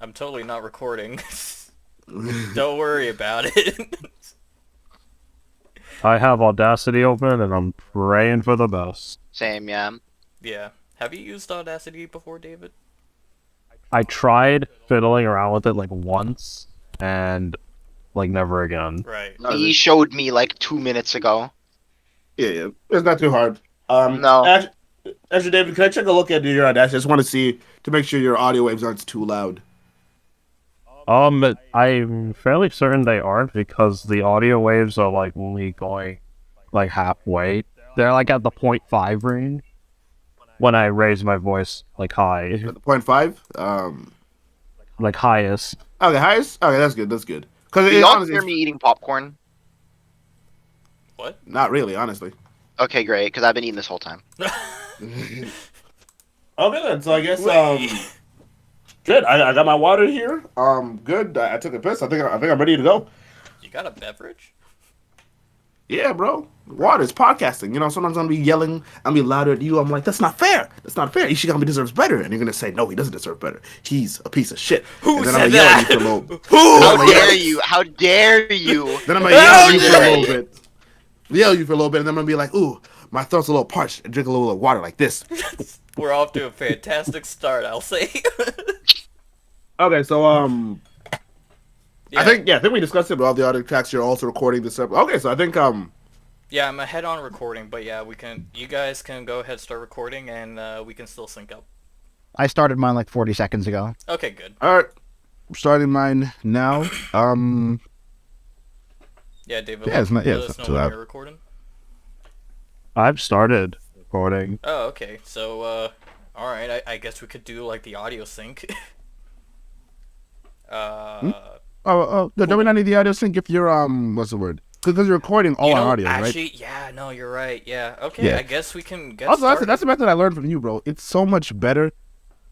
I'm totally not recording. Don't worry about it. I have Audacity open and I'm praying for the best. Same, yeah. Yeah. Have you used Audacity before, David? I tried fiddling around with it like once and like never again. Right. He showed me like 2 minutes ago. Yeah. It's not too hard. No. Actually, David, can I check a look at your Audacity? I just want to see to make sure your audio waves aren't too loud. I'm fairly certain they aren't because the audio waves are like only going like halfway. They're like at the 0.5 range when I raise my voice like high, At the 0.5. like highest. Okay, highest. Okay, that's good. That's good. Do Because y'all honestly, hear me eating popcorn? What? not really, honestly. Okay, great, because I've been eating this whole time. Okay, then. So I guess Wait. good. I got my water here. Good. I took a piss. I think I'm ready to go. You got a beverage? Yeah, bro. Water is podcasting. You know, sometimes I'm gonna be yelling, I'm gonna be louder at you. I'm like, that's not fair. That's not fair. Ishigami deserves better. And you're gonna say, no, he doesn't deserve better. He's a piece of shit. Who and then said I'm gonna yell at that? you for a little. How dare you? How dare you? Then I'm gonna yell at you for a little bit. Yell at you for a little bit, and then I'm gonna be like, ooh, my throat's a little parched. And drink a little water like this. We're off to a fantastic start, I'll say. Okay, so Yeah. I think we discussed it. But all the other tracks you're also recording this episode. Okay, so I think Yeah, I'm ahead on recording, but yeah, you guys can go ahead, start recording, and we can still sync up. I started mine like 40 seconds ago. Okay, good. all right, starting mine now. Yeah, David, Yeah, it's not- yeah, let it's us not know too when loud. you're recording. I've started recording. Oh, okay. So, alright, I guess we could do, like, the audio sync. Don't we not need the audio sync if you're what's the word? Because you're recording all on audio, actually, right? yeah, no, you're right, yeah. Okay, Yeah. I guess we can get Also, started. that's a method I learned from you, bro. It's so much better.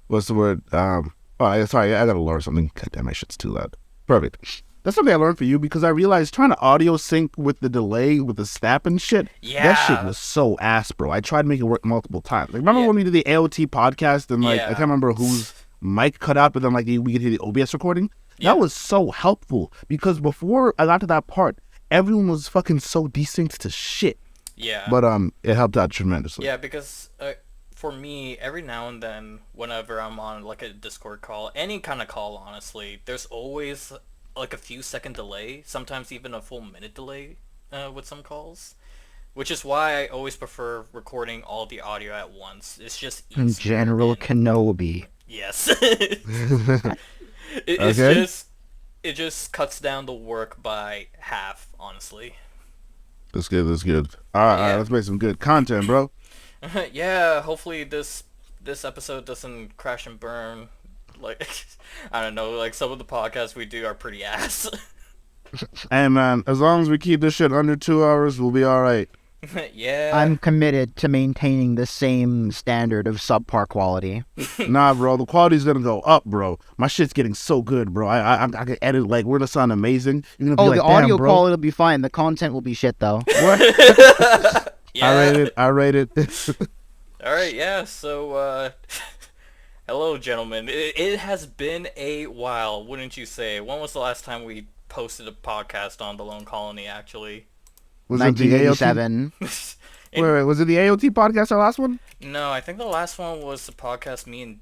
What's the word? Sorry, I gotta learn something. God damn, my shit's too loud. Perfect. That's something I learned from you because I realized trying to audio sync with the delay, with the snap and shit, that shit Yeah. was so ass, bro. I tried to make it work multiple times. Like, remember Yeah. when we did the AOT podcast and, like, Yeah. I can't remember whose mic cut out, but then, like, we could hear the OBS recording? Yeah. That was so helpful because before I got to that part, everyone was fucking so desynced to shit. Yeah. But, it helped out tremendously. Yeah, because for me, every now and then, whenever I'm on like a Discord call, any kind of call, honestly, there's always like a few second delay, sometimes even a full minute delay with some calls, which is why I always prefer recording all the audio at once. It's just easier. General and- Kenobi. Yes. It's Okay. it just cuts down the work by half, honestly. That's good. All right, Yeah. let's make some good content, bro. Yeah, hopefully this episode doesn't crash and burn. Like, I don't know, like some of the podcasts we do are pretty ass. Hey, man, as long as we keep this shit under 2 hours, we'll be all right. Yeah. I'm committed to maintaining the same standard of subpar quality. Nah, bro, the quality's gonna go up, bro. My shit's getting so good, bro. I can edit, like, we're gonna sound amazing. You're gonna be Oh, like, the audio damn, bro. quality will be fine. The content will be shit, though. What? Yeah. I rate it. All right, yeah. So, hello, gentlemen. It has been a while, wouldn't you say? When was the last time we posted a podcast on the Lone Colony? Actually, Was it the AOT? 1987. Wait, was it the AOT podcast, our last one? No, I think the last one was the podcast me and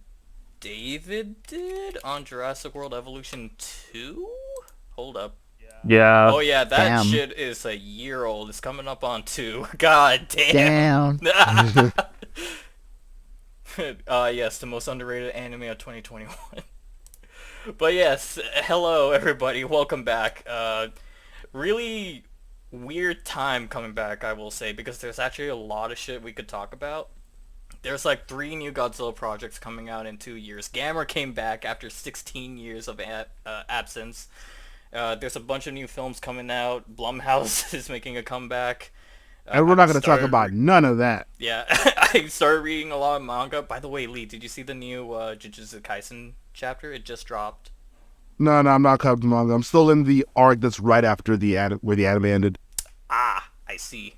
David did on Jurassic World Evolution 2. Hold up. Yeah. Oh yeah, that Damn. shit is a year old. It's coming up on 2. God damn. Damn. Yes, the most underrated anime of 2021. But yes, hello everybody, welcome back. Really weird time coming back, I will say, because there's actually a lot of shit we could talk about. There's like 3 new Godzilla projects coming out in 2 years. Gamera came back after 16 years of absence. There's a bunch of new films coming out. Blumhouse is making a comeback. And we're not gonna talk started- about none of that. Yeah, I started reading a lot of manga. By the way, Lee, did you see the new Jujutsu Kaisen chapter? It just dropped. No, I'm not caught up to manga. I'm still in the arc that's right after where the anime ended. Ah, I see.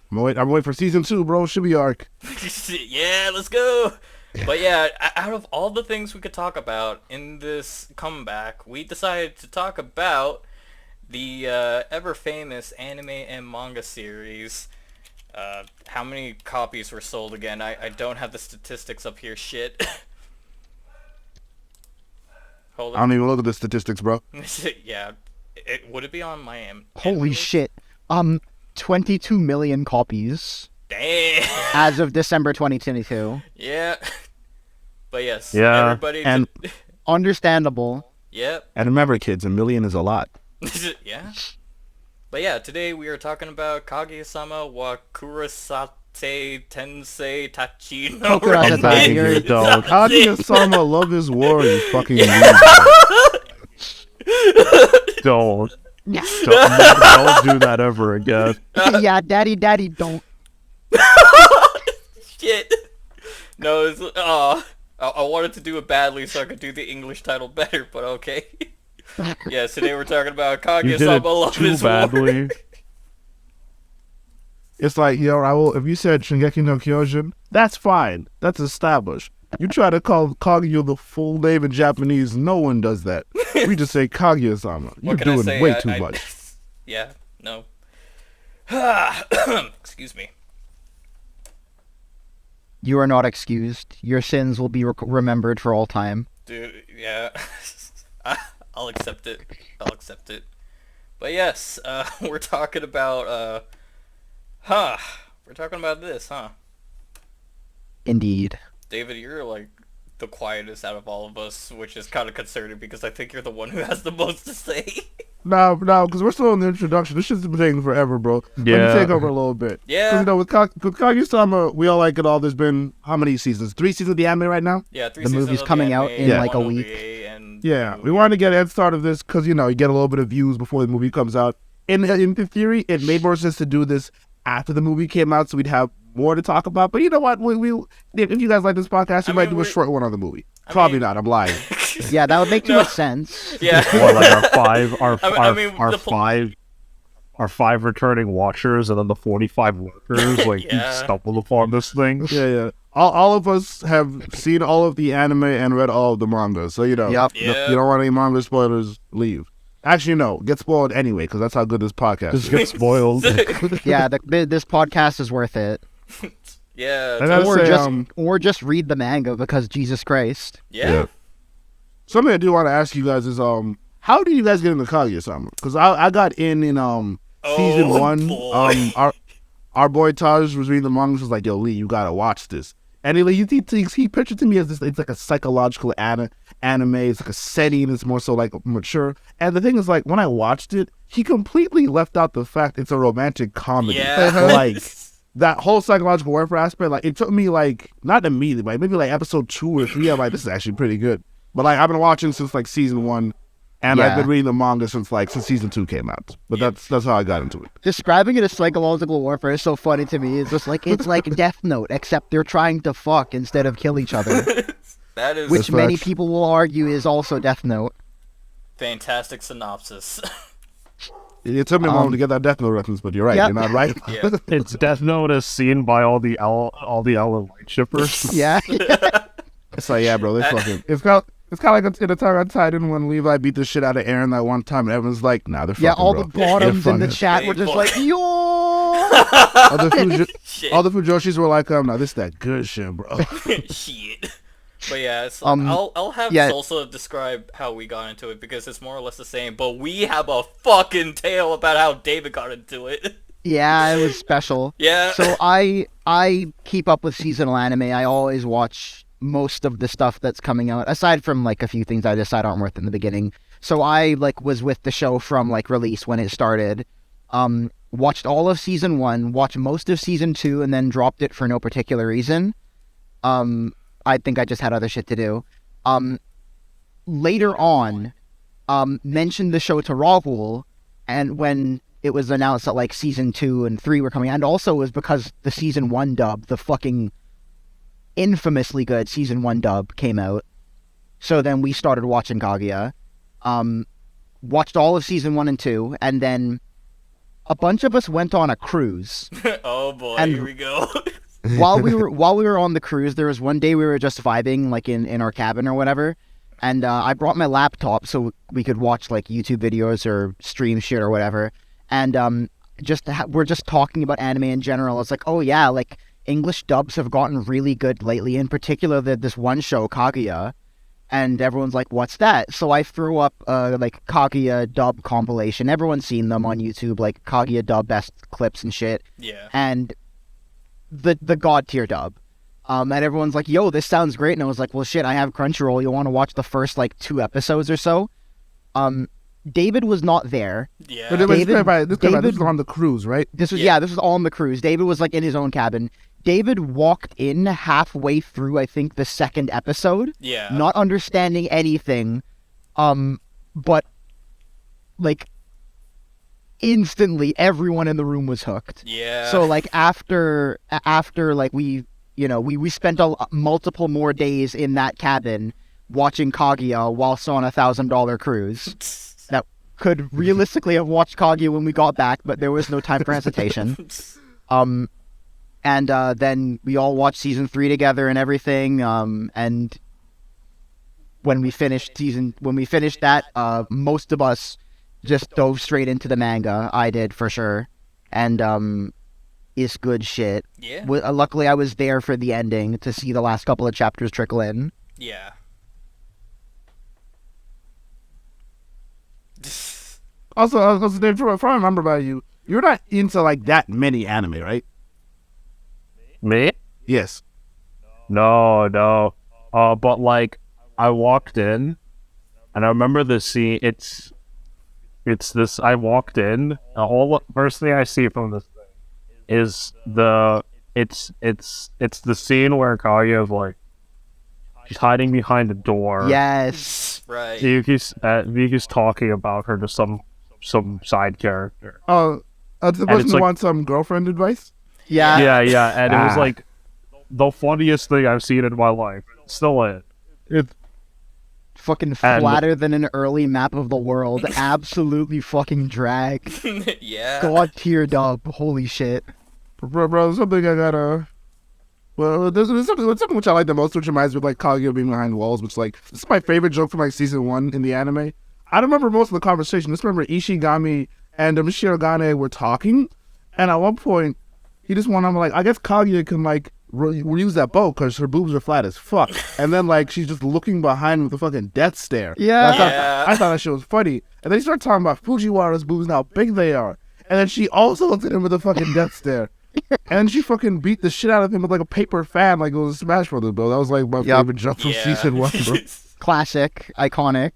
I'm waiting for season 2, bro. Should be arc. Yeah, let's go. But yeah, out of all the things we could talk about in this comeback, we decided to talk about the ever famous anime and manga series. How many copies were sold again? I don't have the statistics up here. Shit. Hold I don't on. even look at the statistics, bro. Yeah. Would it be on my Holy shit. 22 million copies Damn. as of December 2022. Yeah. But yes. Yeah, Everybody. and- Understandable. Yep. And remember, kids, 1 million is a lot. Yeah. But yeah, today we are talking about Kaguya-sama wa Kurasate Tensei Tachi no Kurasate, Ramen. you're- Don't. Kaguya-sama love his war, you fucking Don't. Yeah. Don't do that ever again. Yeah, daddy, don't. Shit. No, it's I wanted to do it badly so I could do the English title better, but okay. Yes, today we're talking about You did it Kaguya-sama love too his war. badly. It's like, yo, Raul, if you said Shingeki no Kyojin, that's fine. That's established. You try to call Kaguya the full name in Japanese, no one does that. We just say Kaguya-sama. You're What can I doing say? way too much. Yeah, no. Excuse me. You are not excused. Your sins will be remembered for all time. Dude, yeah. I'll accept it. I'll accept it. But yes, we're talking about, we're talking about this, huh? Indeed. David, you're like the quietest out of all of us, which is kind of concerning because I think you're the one who has the most to say. No, because we're still in the introduction. This shit's been taking forever, bro. Let me Yeah. take over a little bit. Yeah. 'Cause, you know, with Kaguya-sama, we all like it all. There's been, how many seasons? 3 seasons of the anime right now? Yeah, 3 The seasons movie's of the coming out anime, in, one like, a OVA, week. and Yeah, the we movie. wanted to get a head start of this because, you know, you get a little bit of views before the movie comes out. In theory, it made more sense to do this after the movie came out so we'd have more to talk about. But you know what? If you guys like this podcast, we I might mean, do a we're- short one on the movie. I Probably mean- not. I'm lying. Yeah, that would make too No. much sense. Yeah. Or like our five returning watchers, and then the 45 workers like Yeah. each stumbled upon this thing. Yeah. All of us have seen all of the anime and read all of the manga. So, you know, Yep. Yeah. you don't want any manga spoilers, leave. Actually, no. Get spoiled anyway because that's how good this podcast Just is. get spoiled. Yeah, this podcast is worth it. Yeah. I gotta Or say, just read the manga because Jesus Christ. Yeah. Something I do want to ask you guys is, how did you guys get into Kaguya-sama? Because I got in season Oh, 1. boy. Our boy Taj was reading the manga. Was like, "Yo, Lee, you gotta watch this." And he pictured to me as this. It's like a psychological anime. It's like a setting. It's more so like mature. And the thing is, like, when I watched it, he completely left out the fact it's a romantic comedy. Yeah. Like that whole psychological warfare aspect. Like, it took me like not immediately, but maybe like episode 2 or 3. I'm like, this is actually pretty good. But like, I've been watching since like season 1. And I've Yeah. been reading the manga since season 2 came out. But that's how I got into it. Describing it as psychological warfare is so funny to me. It's just like it's like Death Note, except they're trying to fuck instead of kill each other, That is which That's many facts. people will argue is also Death Note. fantastic synopsis. It took me a moment to get that Death Note reference, but you're right. Yep. You're not right. Yeah. It's Death Note as seen by all the L and light shippers. Yeah. It's like, yeah, bro, they fucking. It's kind of like in Attack on Titan when Levi beat the shit out of Eren that one time, and everyone's like, nah, they're fucking, Yeah, all bro. the bottoms in the fucking- chat were just like, yo. all the Shit. all the Fujoshis were like, nah, this that good shit, bro. Shit. But yeah, so I'll have yeah. Salsa describe how we got into it because it's more or less the same, but we have a fucking tale about how David got into it. Yeah, it was special. Yeah. So I keep up with seasonal anime. I always watch most of the stuff that's coming out, aside from like a few things I decide aren't worth it in the beginning. So I like was with the show from like release when it started. Watched all of season 1, watched most of season 2, and then dropped it for no particular reason. I think I just had other shit to do. Later on, mentioned the show to Rahul, and when it was announced that like season 2 and 3 were coming, and also it was because the season 1 dub, the fucking infamously good season 1 dub came out. So then we started watching Kaguya. Watched all of season 1 and 2, and then a bunch of us went on a cruise. Oh boy, And- here we go. while we were on the cruise, there was one day we were just vibing like in our cabin or whatever, and I brought my laptop so we could watch like YouTube videos or stream shit or whatever, and we're just talking about anime in general. It's like, oh yeah, like English dubs have gotten really good lately. In particular, this one show Kaguya, and everyone's like, what's that? So I threw up like Kaguya dub compilation. Everyone's seen them on YouTube, like Kaguya dub best clips and shit. Yeah. And the god tier dub. And everyone's like, yo, this sounds great. And I was like, well, shit, I have Crunchyroll. You want to watch the first, like, 2 episodes or so? David was not there. Yeah. But this David- was on the cruise, right? This was, Yeah. this was all on the cruise. David was, like, in his own cabin. David walked in halfway through, I think, the 2nd episode, Yeah. not understanding anything, but, like, instantly everyone in the room was hooked. Yeah. So like after like we spent multiple more days in that cabin watching Kaguya whilst on $1,000 cruise. That could realistically have watched Kaguya when we got back, but there was no time for hesitation. And then we all watched season 3 together and everything. And when we finished that, most of us just dove straight into the manga. I did for sure, and it's good shit. Yeah. Luckily, I was there for the ending to see the last couple of chapters trickle in. Yeah. Also, Dave, if I remember about you, you're not into like that many anime, right? Me? Yes. No. But like, I walked in, and I remember the scene. It's this. I walked in. First thing I see from this thing is it's the scene where Kaguya is like, she's hiding behind a door. Yes. Right. Yuki's talking about her to some side character. Oh, the person it's who like- wants some girlfriend advice. Yeah. Yeah, and it was Ah. like the funniest thing I've seen in my life. Still is. It's Fucking flatter than an early map of the world. Absolutely fucking drag. Yeah. God tier dub. Holy shit. Bro, something I gotta. Well, there's something which I like the most, which reminds me of like Kaguya being behind walls, which like this is my favorite joke from like season 1 in the anime. I don't remember most of the conversation. I just remember Ishigami and Shirogane were talking, and at one point he just went on like, I guess Kaguya can like reuse that bow because her boobs are flat as fuck, and then like she's just looking behind with a fucking death stare. Yeah. I thought that shit was funny, and then he started talking about Fujiwara's boobs and how big they are, and then she also looked at him with a fucking death stare. And she fucking beat the shit out of him with like a paper fan, like it was a Smash Brothers, bro. That was like my favorite jump from Yeah. season 1, bro. Classic. Iconic.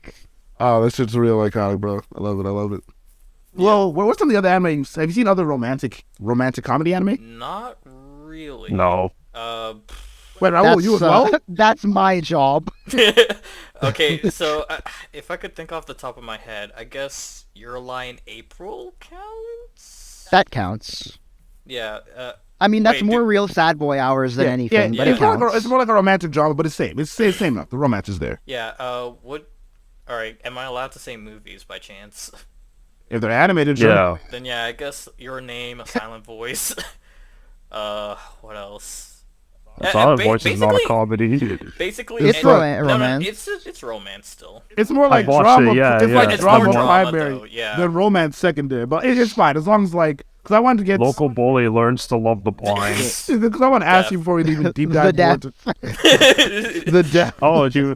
Oh, that shit's real iconic, bro. I love it. Well, what's some of the other anime? Have you seen other romantic comedy anime? Not really. no. Wait, Raul, you as well? That's my job. Okay, so if I could think off the top of my head, I guess Your Lie April counts? That counts. Yeah. I mean, that's Wait, more real sad boy hours than anything, but yeah. it counts. It's more like a romantic drama, but it's same. It's same enough. The romance is there. Yeah, alright, am I allowed to say movies by chance? If they're animated, sure. Yeah. Then yeah, I guess Your Name, A Silent Voice. What else? Silent Voice is not a basically- comedy. Basically, It's no, romance. it's romance still. It's more like watched drama. it, yeah, it's yeah. like It's drama more drama, primary though, yeah. than romance secondary. But it's fine as long as like, because I wanted to get Local bully learns to love the blind. Because I want to ask you before we even deep The dive death. more into the death. Oh, it's No,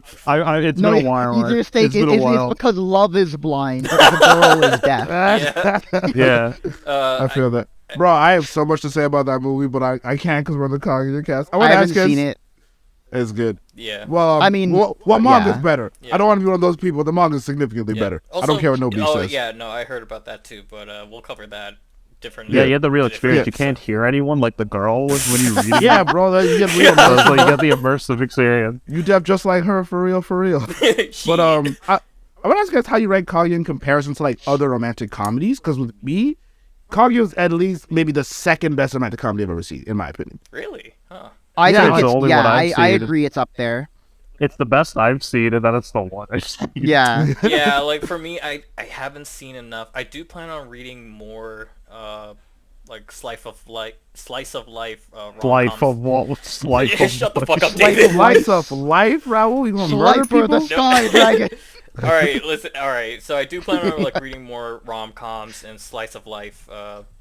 been a while. you just think It's been a it's while. because love is blind, but the girl is deaf. Yeah. Yeah. I feel that. Bro, I have so much to say about that movie, but I can't because we're in the Kaguya cast. I I want to haven't ask you. seen it. It's good. Yeah. Well, I mean, manga's yeah. better. Yeah. I don't want to be one of those people. The manga's significantly Yeah. better. I Also- don't care what nobody oh, says. yeah, no, I heard about that too, but we'll cover that different. Yeah, you had the real experience. Yeah. You can't hear anyone like the girl was when you read it. Yeah, bro, you get real. So it's like you get the immersive experience. You deaf just like her, for real, for real. But I want to ask you guys how you rank Kaguya in comparison to like other romantic comedies. Because with me, Kaguya is at least maybe the second best romantic comedy I've ever seen, in my opinion. Really? Huh. I Yeah, think it's the it's only yeah. one I've I seen. agree. It's up there. It's the best I've seen, and then it's the one I've seen. Yeah. Yeah, like for me, I haven't seen enough. I do plan on reading more, like slice of life Life of rom-coms. what? Life Yeah, of shut the what? fuck up, Slice David. of life. Slice of life, Raul. You gonna murder Slifer the people? Sky Dragon. All right, listen. All right, so I do plan on like reading more rom-coms and slice of life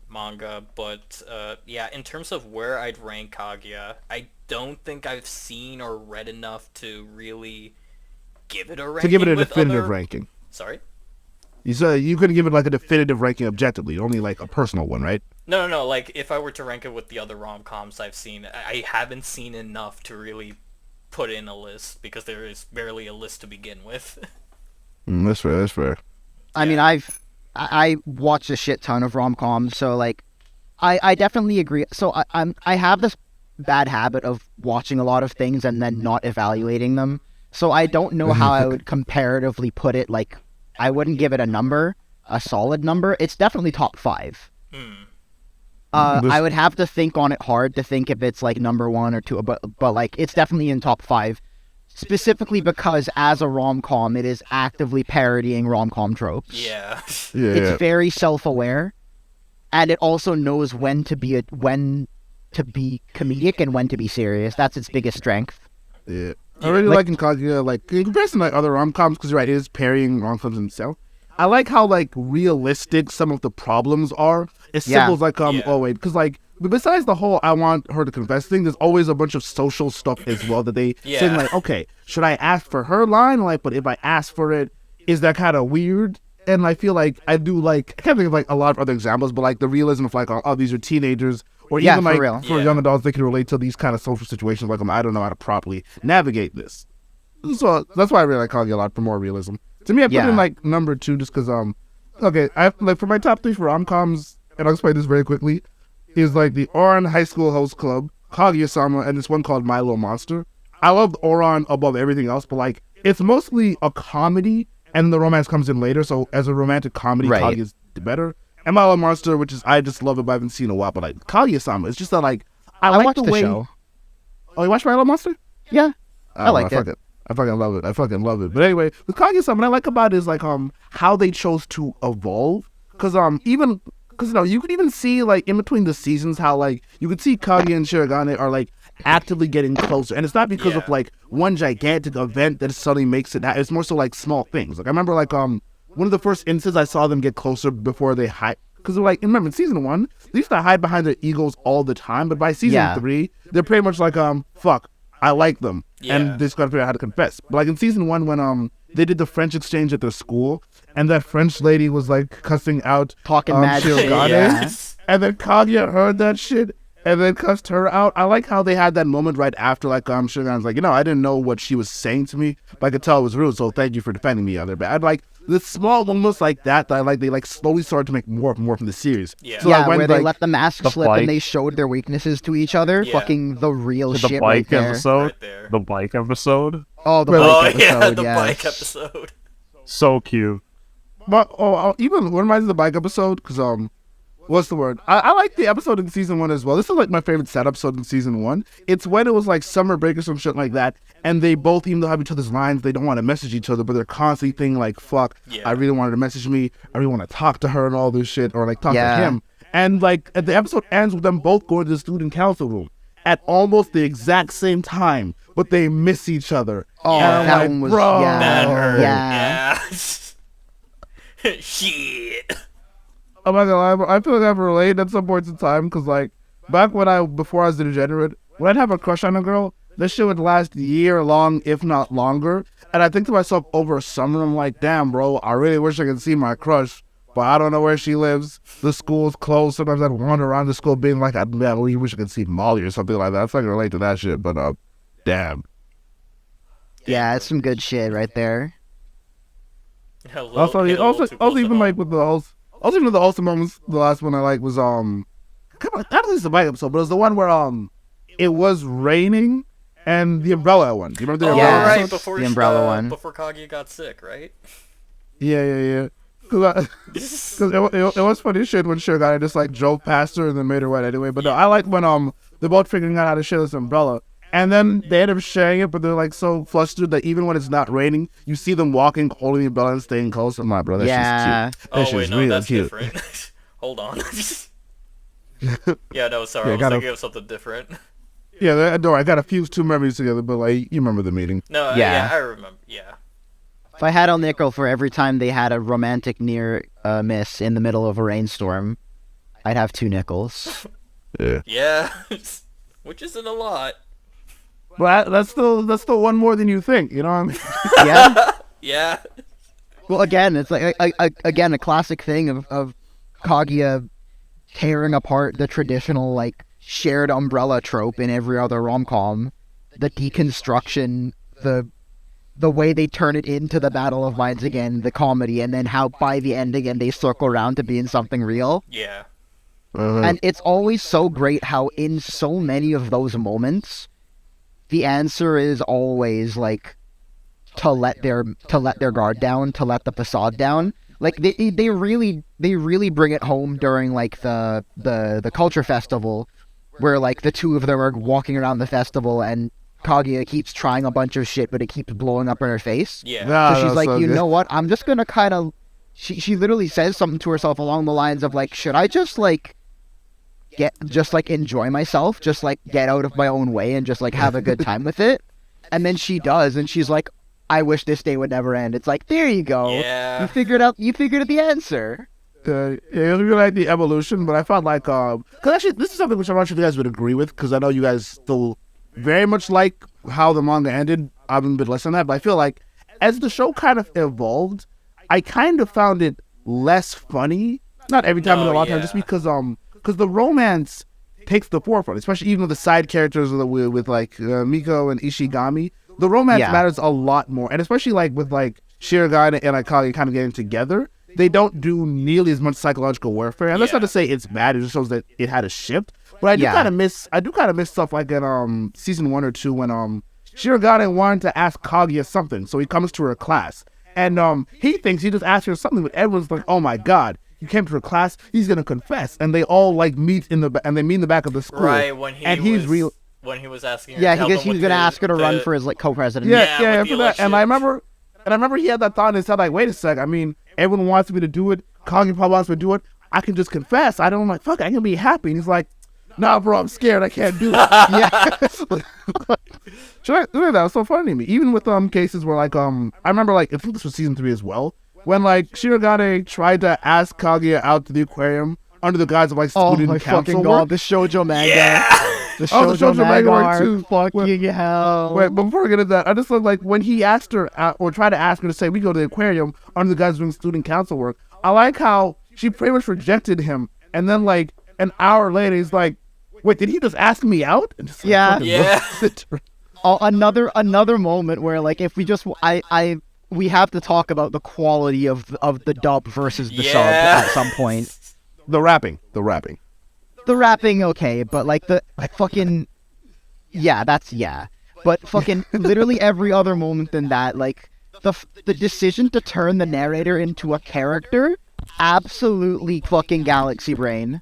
manga, but yeah, in terms of where I'd rank Kaguya, I don't think I've seen or read enough to really give it a ranking. To give it a with definitive other... ranking. Sorry. You said you couldn't give it like a definitive ranking objectively, only like a personal one, right? No. Like if I were to rank it with the other rom-coms I've seen, I haven't seen enough to really put in a list because there is barely a list to begin with. That's fair. That's fair. I mean, I watched a shit ton of rom-coms, so like, I definitely agree. So I have this bad habit of watching a lot of things and then not evaluating them. So I don't know how I would comparatively put it. Like, I wouldn't give it a number, a solid number. It's definitely top 5. I would have to think on it hard to think if it's like number 1 or 2, but like it's definitely in top 5. Specifically because as a rom-com, it is actively parodying rom-com tropes. Yeah. Yeah. It's very self-aware, and it also knows when to be comedic and when to be serious. That's its biggest strength. Yeah. I really like in Kaguya, like, in comparison to like, other rom-coms, because you're right, it is parrying rom-coms himself. I like how, like, realistic some of the problems are. As simple as, like, Yeah. oh, wait, because, like, besides the whole I want her to confess thing, there's always a bunch of social stuff as well that they Yeah. saying, like, okay, should I ask for her line? Like, but if I ask for it, is that kind of weird? And I feel like I do, like, I can't think of, like, a lot of other examples, but, like, the realism of, like, oh, these are teenagers. Or Yeah, even, for like, real. for Yeah. young adults, they can relate to these kind of social situations. Like, I don't know how to properly navigate this. So that's why I really like Kaguya a lot, for more realism. To me, I put it in, like, number 2 just because, okay, I like, for my top 3 for rom-coms, and I'll explain this very quickly, is, like, the Oran High School Host Club, Kaguya-sama, and this one called My Little Monster. I love Oran above everything else, but, like, it's mostly a comedy, and the romance comes in later, so as a romantic comedy, Right. Kaguya's better. And My Little Monster, which is, I just love it, but I haven't seen it in a while, but, like, Kaguya-sama, it's just that, like, I like watched the way... show. Oh, you watched My Little Monster? Yeah, I liked it. I fucking love it. I fucking love it. But anyway, with Kaguya-sama, what I like about it is like how they chose to evolve. Cause even because you could even see like in between the seasons how like you could see Kaguya and Shirogane are like actively getting closer, and it's not because of like one gigantic event that suddenly makes it. It's more so like small things. Like I remember like one of the first instances I saw them get closer before they hide. Because like remember in season 1 they used to hide behind their egos all the time, but by season 3 they're pretty much like fuck. I like them, and they just gotta figure out how to confess. But like in season 1, when they did the French exchange at their school, and that French lady was like cussing out Talking mad shit, Shirogane, yeah. and then Kaguya heard that shit and then cussed her out. I like how they had that moment right after, like Shirogane's like, I didn't know what she was saying to me, but I could tell it was rude. So thank you for defending me, other. But I'd like the small moments like that I like. They like slowly started to make more and more from the series. Yeah. So, Yeah, like, when, where they like, let the mask the slip bike. and they showed their weaknesses to each other. Yeah. Fucking the real The shit right bike there. episode. Right there. The bike episode. Oh, the Well, bike Oh yeah, episode, the yes. bike episode. So cute. But even what reminds me of the bike episode, because what's the word? I like the episode in season 1 as well. This is like my favorite set episode in season 1. It's when it was like summer break or some shit like that, and they both, even though have each other's lines, they don't want to message each other, but they're constantly thinking like, "Fuck, Yeah. I really wanted to message me. I really want to talk to her and all this shit, or like talk Yeah. to him." And like the episode ends with them both going to the student council room at almost the exact same time, but they miss each other. Oh, And I'm that like, one was bro. yeah, That hurt. yeah. Yeah. Shit. I'm not gonna lie, but I feel like I've related at some points in time, because like back before I was a degenerate, when I'd have a crush on a girl, this shit would last year long, if not longer. And I think to myself over a summer, I'm like, damn, bro, I really wish I could see my crush, but I don't know where she lives. The school's closed. Sometimes I'd wander around the school being like, I really wish I could see Molly or something like that. I feel like I relate to that shit, but damn. Yeah, it's some good shit right there. Also, even like with the also even with the wholesome moments, the last one I like was not at least the bike episode, but it was the one where it was raining and the umbrella one. Do you remember the Oh, umbrella Yeah. right, episode? before The umbrella one. Before Kaguya got sick, right? Yeah. Because it was funny shit when Shirogane just like drove past her and then made her wet anyway. But no, I like when they're both figuring out how to share this umbrella. And then they end up sharing it, but they're like so flustered that even when it's not raining, you see them walking, holding the umbrella and staying close. I'm like, bro, that Yeah. shit's cute. That Oh shit's wait, no, really that's cute. different. Hold on. Yeah, no, sorry, Yeah, I was gotta- thinking of something different. Yeah, no, I gotta fuse two memories together, but like you remember the meeting. No, Yeah. yeah, I remember. Yeah. If I had a nickel for every time they had a romantic near miss in the middle of a rainstorm, I'd have 2 nickels. Yeah. Yeah. Which isn't a lot. But that's still one more than you think. You know what I mean? Yeah. Yeah. Well, again, it's like again a classic thing of Kaguya tearing apart the traditional like shared umbrella trope in every other rom-com, the deconstruction, the way they turn it into the Battle of Minds again, the comedy, and then how by the end again they circle around to being something real. Yeah. And it's always so great how in so many of those moments, the answer is always like to let their guard down, to let the facade down. Like they really bring it home during like the culture festival, where like the two of them are walking around the festival and Kaguya keeps trying a bunch of shit, but it keeps blowing up in her face. Yeah. Nah, So she's that's like, so you good. know what? I'm just gonna kind of. She literally says something to herself along the lines of like, should I just like enjoy myself, just like get out of my own way and just like have a good time with it? And then she does, and she's like, I wish this day would never end. It's like, there you go. Yeah. You figured out the answer. Yeah, it was really like the evolution, but I felt like because actually this is something which I'm not sure you guys would agree with, because I know you guys still very much like how the manga ended. I've been less than that, but I feel like as the show kind of evolved, I kind of found it less funny. Not every time, No, but a lot of yeah. times, just because the romance takes the forefront, especially even with the side characters with like Miko and Ishigami. The romance Yeah. matters a lot more, and especially like with like Shirogane and like Kage kind of getting together, they don't do nearly as much psychological warfare. And that's not Yeah. to say it's bad; it just shows that it had a shift. But I do Yeah. kind of miss stuff like in season 1 or 2 when Shirogane wanted to ask Kaguya something, so he comes to her class, and he thinks he just asked her something, but everyone's like, "Oh my god, you came to her class, he's gonna confess," and they all like meet in the back of the school, Right, when he and was he's real. when he was asking her Yeah, to help because him he was with gonna the- ask her to run the- for his like co-president. Yeah, Yeah, with for the that. And election. I remember he had that thought in his head, like, wait a sec. I mean, everyone wants me to do it. Kaguya probably wants me to do it. I can just confess. I'm like, fuck, I can be happy. And he's like, nah, bro, I'm scared. I can't do it. Yeah. That was so funny to me. Even with cases where like I remember like I think this was season 3 as well, when like Shirogane tried to ask Kaguya out to the aquarium under the guise of like Oh student my council fucking work. god, the shoujo manga. Yeah. The Oh, the shoujo shoujo manga manga work are too. fucking hell. Wait, but before we get into that, I just look like when he asked her or tried to ask her to say we go to the aquarium under the guise of doing student council work. I like how she pretty much rejected him, and then like an hour later, he's like, "Wait, did he just ask me out?" And just, like, Yeah. fucking Yeah. looked at her. Oh, another moment where like if we just we have to talk about the quality of the dub versus the sub Yeah. at some point. The rapping. The rapping okay, but like the fucking yeah. But fucking literally every other moment than that, like the decision to turn the narrator into a character, absolutely fucking galaxy brain.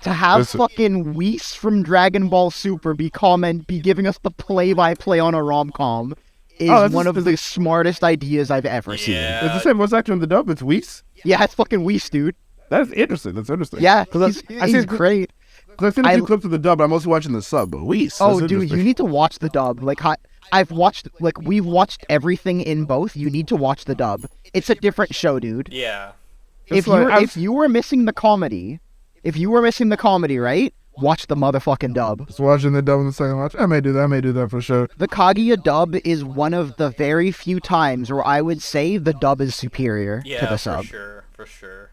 To have Listen. fucking Whis from Dragon Ball Super be giving us the play-by-play on a rom-com is Oh, that's one just- of the smartest ideas I've ever seen. Yeah. It's the same voice actor in the dub. It's Whis. Yeah, it's fucking Whis, dude. That's interesting. Yeah, because he's great. I've seen a I- few clips of the dub, but I'm mostly watching the sub. But Whis. Oh, that's dude, you interesting. need to watch the dub. Like, we've watched everything in both. You need to watch the dub. It's a different show, dude. Yeah. It's like, If you were missing the comedy, right? Watch the motherfucking dub. Just watching the dub in the second watch. I may do that for sure. The Kaguya dub is one of the very few times where I would say the dub is superior Yeah, to the for sub. sure. For sure.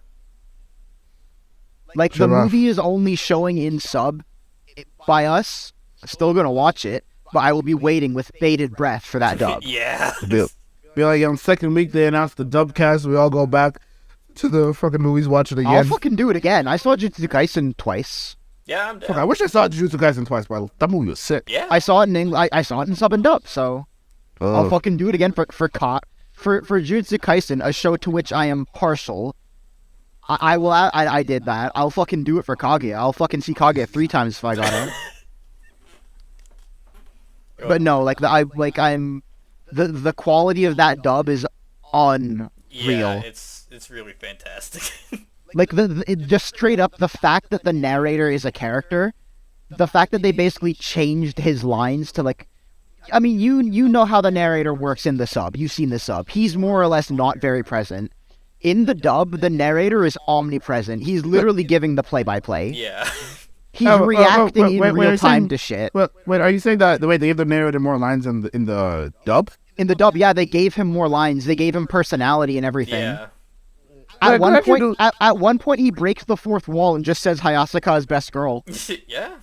Like, Sure the enough. movie is only showing in sub by us. Still gonna watch it, but I will be waiting with bated breath for that dub. Yeah. Be like on second week they announced the dub cast. We all go back to the fucking movies, watch it I'll again. fucking do it again. I saw Jujutsu Kaisen twice. Yeah, I'm Fuck, I down. wish I saw Jujutsu Kaisen twice, but that movie was sick. Yeah. I saw it in I saw it in sub and dub, so I'll Oh. fucking do it again for Jujutsu Kaisen, a show to which I am partial. I did that. I'll fucking do it for Kaguya. I'll fucking see Kaguya 3 times if I got it. But no, like the quality of that dub is unreal. Yeah, it's really fantastic. Like just straight up the fact that the narrator is a character, the fact that they basically changed his lines to like, I mean, you know how the narrator works in the sub. You've seen the sub. He's more or less not very present. In the dub, the narrator is omnipresent. He's literally giving the play-by-play. Yeah. He's reacting in real time to shit. Wait, are you saying that the way they gave the narrator more lines in the dub? In the dub, yeah, they gave him more lines. They gave him personality and everything. Yeah. At one point, he breaks the fourth wall and just says Hayasaka is best girl. Yeah.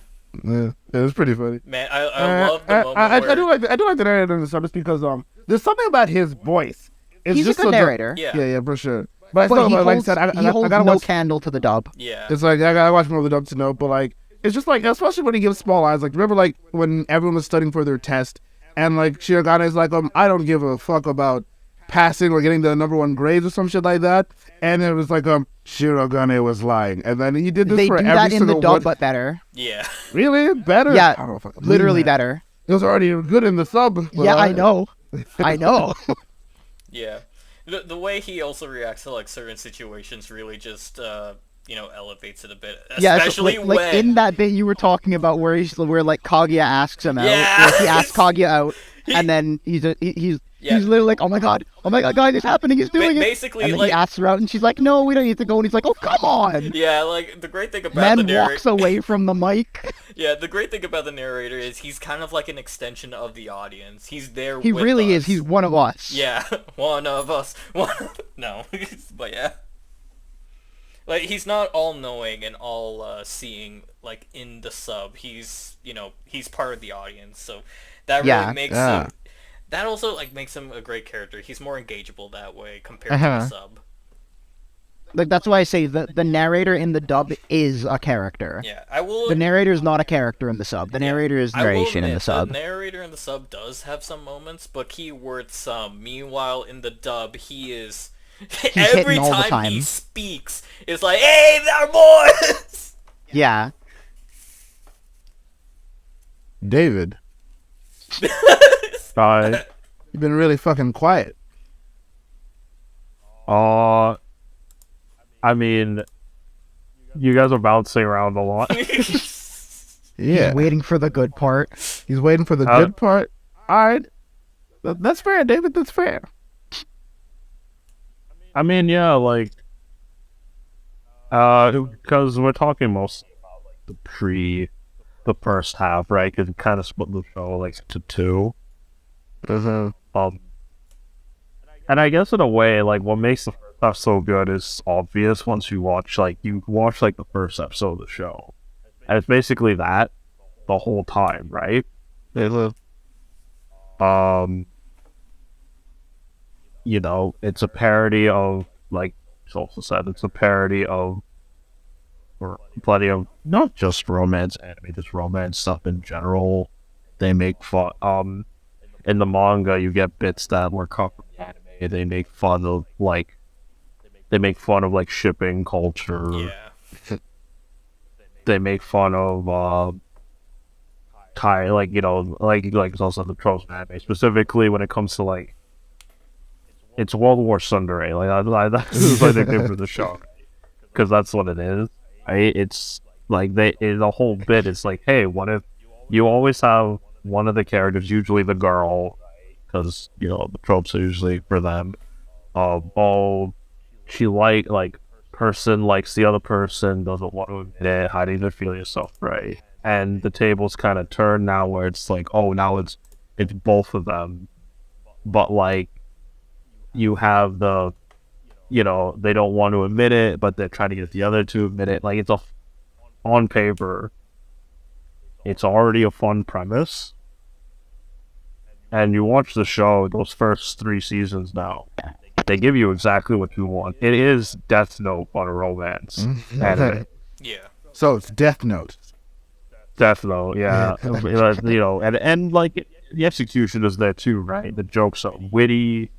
Yeah, it was pretty funny. Man, I love the moment I where... do like the narrator in the sub just because there's something about his voice. It's He's just a good so narrator. Yeah, for sure. But I But still, he like holds, I said, he holds gotta no watch. candle to the dub. Yeah. It's like I gotta watch more of the dub to know. But like, it's just like, especially when he gives small lines. Like, remember like when everyone was studying for their test, and like Shirogane is like, I don't give a fuck about passing or getting the #1 grades or some shit like that. And it was like, Shirogane was lying, and then he did this They for do every that in single the dub, one. but better. Yeah. Really better? Yeah, I don't know if I can believe literally that. better. It was already good in the sub. but Yeah, I know. I know. Yeah. The way he also reacts to like certain situations really just elevates it a bit. Yeah, Especially so, when like in that bit you were talking about where like Kaguya asks him out. Yeah. Like, he asks Kaguya out, and then he's literally like, oh my god, guys, it's happening, he's doing it. basically, And then like- he asks her out, and she's like, no, we don't need to go. And he's like, oh come on. Yeah, like the great thing about Man the narrator. walks away from the mic. Yeah, the great thing about the narrator is he's kind of like an extension of the audience. He's there. He with really us. is. He's one of us. Yeah, one of us. No, but yeah. Like, he's not all-knowing and all-seeing, like, in the sub. He's part of the audience, so that really makes him... That also, like, makes him a great character. He's more engageable that way compared to the sub. Like, that's why I say the narrator in the dub is a character. Yeah, I will... The narrator is not a character in the sub. The narrator is narration in the sub. The narrator in the sub does have some moments, but keyword some. Meanwhile, in the dub, he is... Every hitting all the time time. he speaks, it's like, hey, there, boys! Yeah. David, I you've been really fucking quiet. I mean, you guys are bouncing around a lot. Yeah, He's waiting for the good part. he's waiting for the good part. All right, that's fair, David. That's fair. I mean, yeah, like, because we're talking mostly about like the first half, right? Because it kind of split the show like to two. And I guess in a way, like, what makes the first half so good is obvious once you watch the first episode of the show, and it's basically that the whole time, right? It's a parody of, like it's also said, it's a parody of or plenty of not just romance anime, just romance stuff in general. They make fun. In the manga, you get bits that were cut from the anime. They make fun of like shipping culture. Yeah. They make fun of it's also the tropes of anime, specifically when it comes to like it's World War Tsundere. Like that's my nickname for the show, because that's what it is. Right? It's like the whole bit is like, hey, what if you always have one of the characters, usually the girl, because the tropes are usually for them. Person likes the other person, doesn't want to admit it, hiding their feelings, stuff, right? And the tables kind of turn now, where it's like, oh, now it's both of them, but like you have the, they don't want to admit it, but they're trying to get the other to admit it. Like, on paper, it's already a fun premise, and you watch the show, those first 3 seasons now, they give you exactly what you want. It is Death Note on a romance anime. Yeah. So it's Death Note. Death Note, yeah. And like the execution is there too, right? The jokes are witty,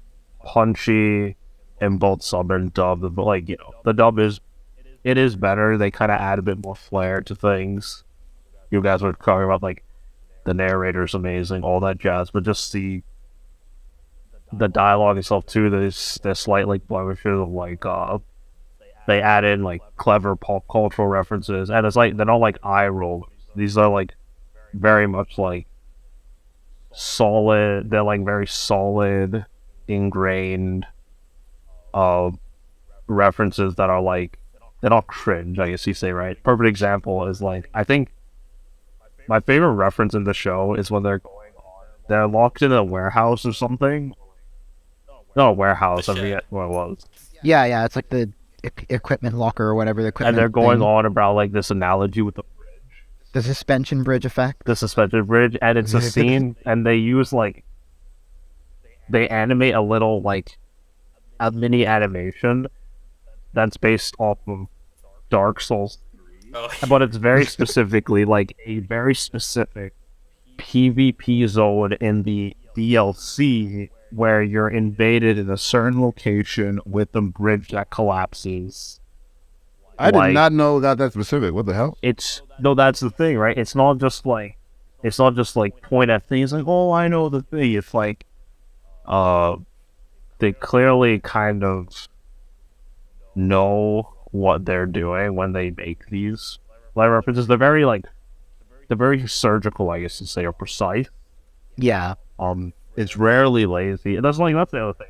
punchy, in both sub and dub. But like the dub is better. They kind of add a bit more flair to things. You guys were talking about like the narrator's amazing, all that jazz, but just the dialogue itself too. There's slight like blemishes of like they add in like clever pop cultural references, and it's like they're not like eye roll. These are like very much like solid. They're like very solid, ingrained references that are like they're not cringe. I guess you say, right. Perfect example is like I think my favorite reference in the show is when they're locked in a warehouse or something. Not a warehouse. I The forget what it was. Yeah, it's like the equipment locker or whatever the equipment. And they're going thing. on about like this analogy with The suspension bridge effect. the suspension bridge, and it's a scene, and they use like they animate a little like a mini animation that's based off of Dark Souls, Oh, but it's very specifically like a very specific PvP zone in the DLC where you're invaded in a certain location with a bridge that collapses. I Like- did not know that specific. What the hell? It's no, that's the thing, right? It's not just like point at things like, oh, I know the thing. It's like, they clearly kind of know what they're doing when they make these live references. They're very surgical, I guess to say, or precise. Yeah. It's rarely lazy. And that's the other thing,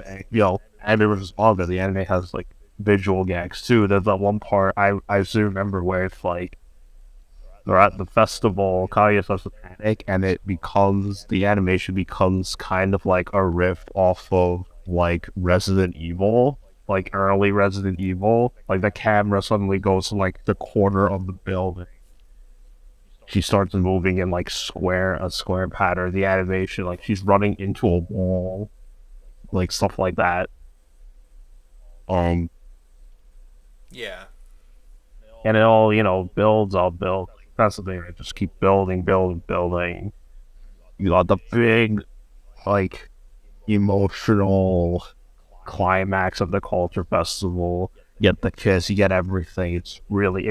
right? The anime, anime versus manga. The anime has like visual gags too. There's that one part I still remember where it's like they're at the festival, Kaguya-sama's panic, and the animation becomes kind of like a riff off of like Resident Evil, like early Resident Evil. Like the camera suddenly goes to like the corner of the building. She starts moving in like a square pattern. The animation, like she's running into a wall, like stuff like that. yeah. And it all, builds, I'll build. That's the thing, I just keep building. You got the big, like, emotional climax of the culture festival. You get the kiss, you get everything. It's really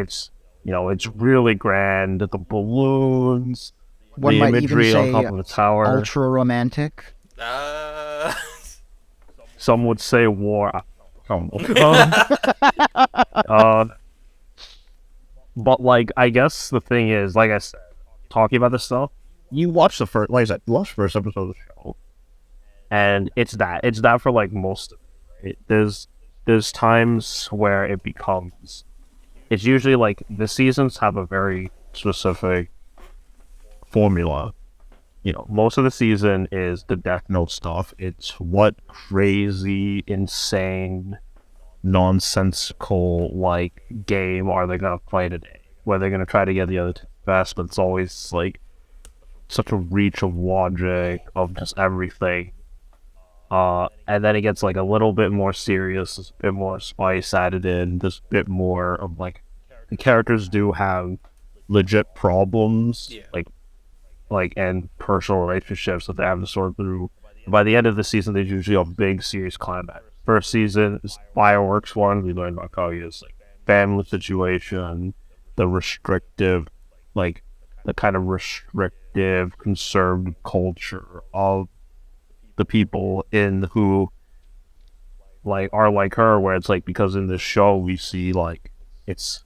grand. The balloons, One the might imagery even on say top of the tower. ultra romantic. Uh, Some would say war. But like, I guess the thing is, like I said, talking about this stuff, you watch the first, like I said, you watch the first episode of the show, and it's that for like most of it. There's times where it's usually like the seasons have a very specific formula. Most of the season is the Death Note stuff. It's what crazy, insane, nonsensical like game are they gonna play today? Where they're gonna try to get the other best, but it's always like such a reach of logic of just everything. And then it gets like a little bit more serious, there's a bit more spice added in, there's a bit more of like the characters do have legit problems, Yeah. like and personal relationships that they have to sort through. By the end of the season, there's usually a big serious climax. First season is fireworks one. We learned about Kaguya's like family situation, the kind of restrictive, conservative culture of the people in who like are like her, where it's like because in this show we see like it's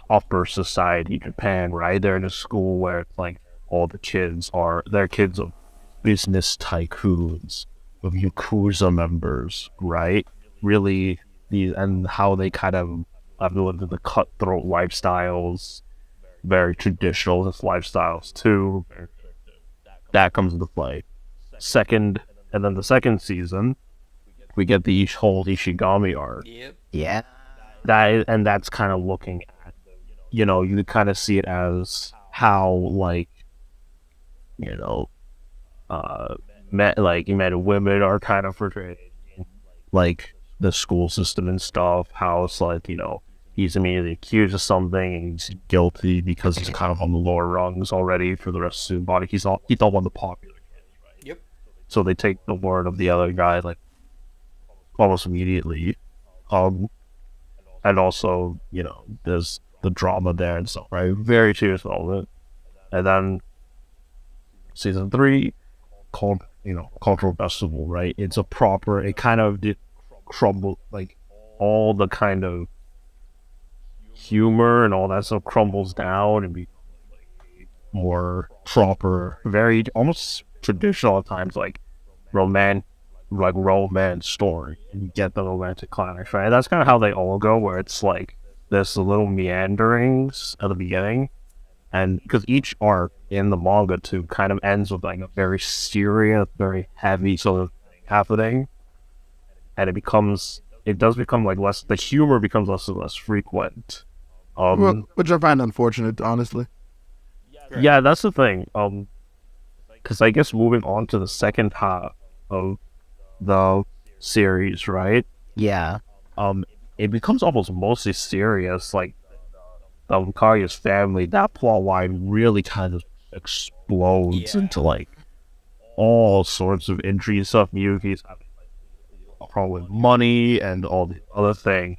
upper society Japan, right? They're in a school where it's like all the kids are kids of business tycoons, of Yakuza members, right? Really, and how they kind of have to live in the cutthroat lifestyles, very traditionalist lifestyles too. That comes into play. And then the second season, we get the whole Ishigami arc. yep. Yeah. That's kind of looking at, you kind of see it as how like, men and women are kind of portrayed, like the school system and stuff. How it's like, he's immediately accused of something and he's guilty because he's kind of on the lower rungs already for the rest of his body. He's not one of the popular kids, right? Yep. So they take the word of the other guy like almost immediately. And also, there's the drama there and stuff, right? Very serious element. And then season 3 called, cultural festival, right? It kind of did crumble, like all the kind of humor and all that stuff crumbles down and be more proper, very almost traditional at times, like romance story, and you get the romantic climax, right? And that's kind of how they all go, where it's like there's the little meanderings at the beginning, and because each arc in the manga too kind of ends with like a very serious, very heavy sort of thing happening, and it does become like less, the humor becomes less and less frequent. Which I find unfortunate, honestly. Yeah, that's the thing. Because I guess moving on to the second half of the series, right? Yeah. It becomes almost mostly serious. Like the Kaguya's family, that plot line really kind of explodes into like all sorts of intrigue stuff. Miyuki's having a problem with money and all the other thing.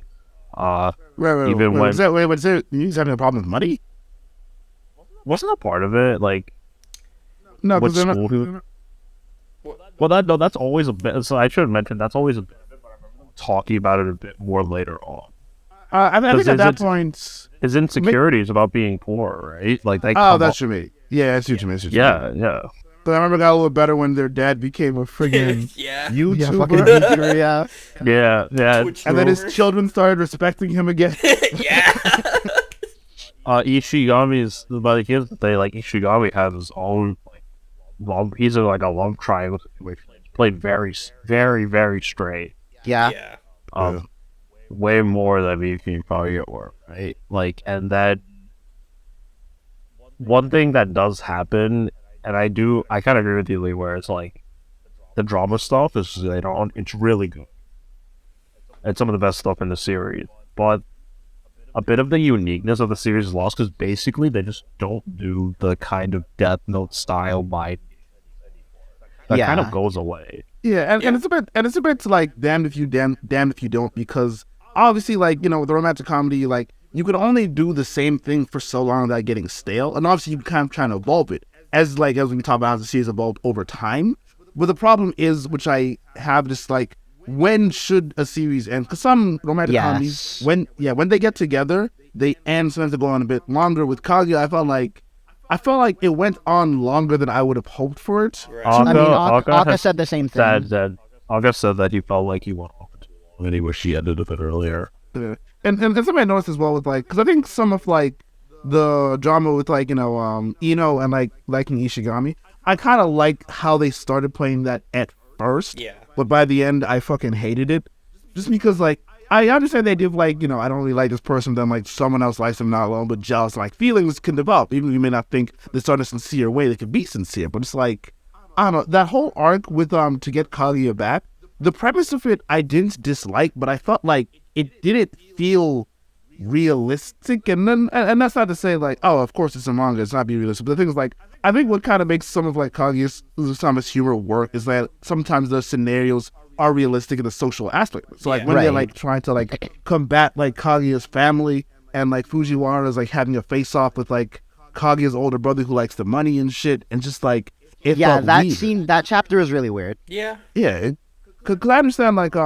He's having a problem with money? Wasn't that part of it? Like, No, what because school? Well, that's always a bit. So I should have mentioned that's always a bit. Talking about it a bit more later on. I think at that point, his insecurity is about being poor, right? Like they. That's what you mean. Yeah, that's what you mean. Yeah. But I remember it got a little better when their dad became a friggin' YouTuber. Yeah. And then his children started respecting him again. Ishigami's, but here's the thing, like Ishigami has his own he's in like a love triangle situation. He's played very, very, very straight. Yeah. Way more than you can probably get work, right? Like, and that one thing that does happen, and I kind of agree with you, Lee, where it's like the drama stuff is it's really good. It's some of the best stuff in the series, but a bit of the uniqueness of the series is lost because basically they just don't do the kind of Death Note style mind that kind of goes away. Yeah, and it's a bit like damned if you damned if you don't, because obviously, like, you know, with the romantic comedy, like, you can only do the same thing for so long without getting stale, and obviously you can kind of try to evolve it as we talk about how the series evolved over time. But the problem is, which I have just like, when should a series end? Because some romantic comedies, when they get together, they end. Sometimes they go on a bit longer. With Kaguya, I felt like it went on longer than I would have hoped for it. Right. Akka said the same thing. Akka said that he felt like he went on too long, and he wished he ended a bit earlier. And something I noticed as well with, like, because I think some of like the drama with, like, you know, Ino and like liking Ishigami, I kind of like how they started playing that at first. Yeah. But by the end, I fucking hated it. Just because, like, I understand they did, like, you know, I don't really like this person, then, like, someone else likes them, not alone, but jealous, like, feelings can develop. Even if you may not think this in a sincere way, they can be sincere. But it's like, I don't know, that whole arc with, to get Kaguya back, the premise of it, I didn't dislike, but I felt like it didn't feel realistic. And that's not to say, like, oh, of course it's a manga, it's not being realistic. But the thing is, like, I think what kind of makes some of, like, some of his humor work is that sometimes the scenarios are realistic in the social aspect. So, like, when they're, like, trying to, like, combat, like, Kaguya's family, and, like, Fujiwara's, like, having a face-off with, like, Kaguya's older brother who likes the money and shit, and just, like, it felt weird. That chapter is really weird. Yeah. Yeah, because I understand, like,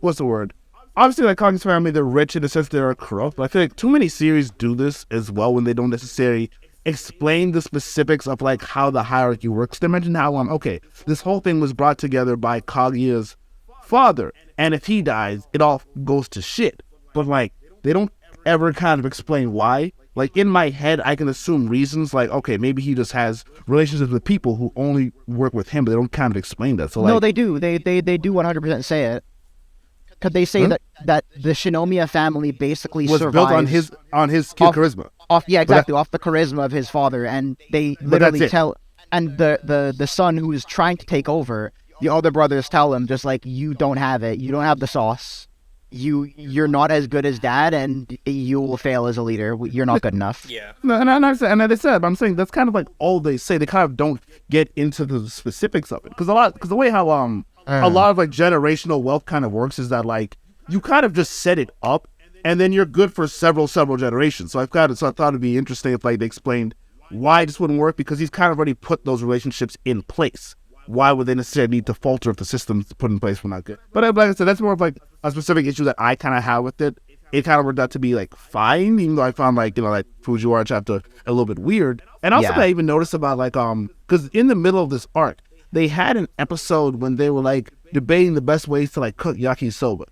what's the word? Obviously, like, Kaguya's family, they're rich in the sense they're corrupt, but I feel like too many series do this as well when they don't necessarily explain the specifics of, like, how the hierarchy works. They mention how, okay, this whole thing was brought together by Kaguya's father, and if he dies, it all goes to shit. But, like, they don't ever kind of explain why. Like, in my head, I can assume reasons, like, okay, maybe he just has relationships with people who only work with him, but they don't kind of explain that. So, like, no, they do. They do 100% say it. Because they say that the Shinomiya family basically was built on his charisma. Off the charisma of his father, and they literally tell, and the son who is trying to take over, the other brothers tell him, just like, you don't have it, you don't have the sauce, you're not as good as dad, and you will fail as a leader. You're not good enough. Yeah. And they said, I'm saying that's kind of like all they say. They kind of don't get into the specifics of it, because the way how a lot of, like, generational wealth kind of works is that, like, you kind of just set it up, and then you're good for several generations. So I thought it'd be interesting if, like, they explained why this wouldn't work, because he's kind of already put those relationships in place. Why would they necessarily need to falter if the systems put in place were not good? But like I said, that's more of, like, a specific issue that I kind of have with it. it kind of worked out to be like fine, even though I found like that Fujiwara chapter a little bit weird. And also Yeah. I even noticed about like because in the middle of this arc, they had an episode when they were like debating the best ways to like cook yakisoba.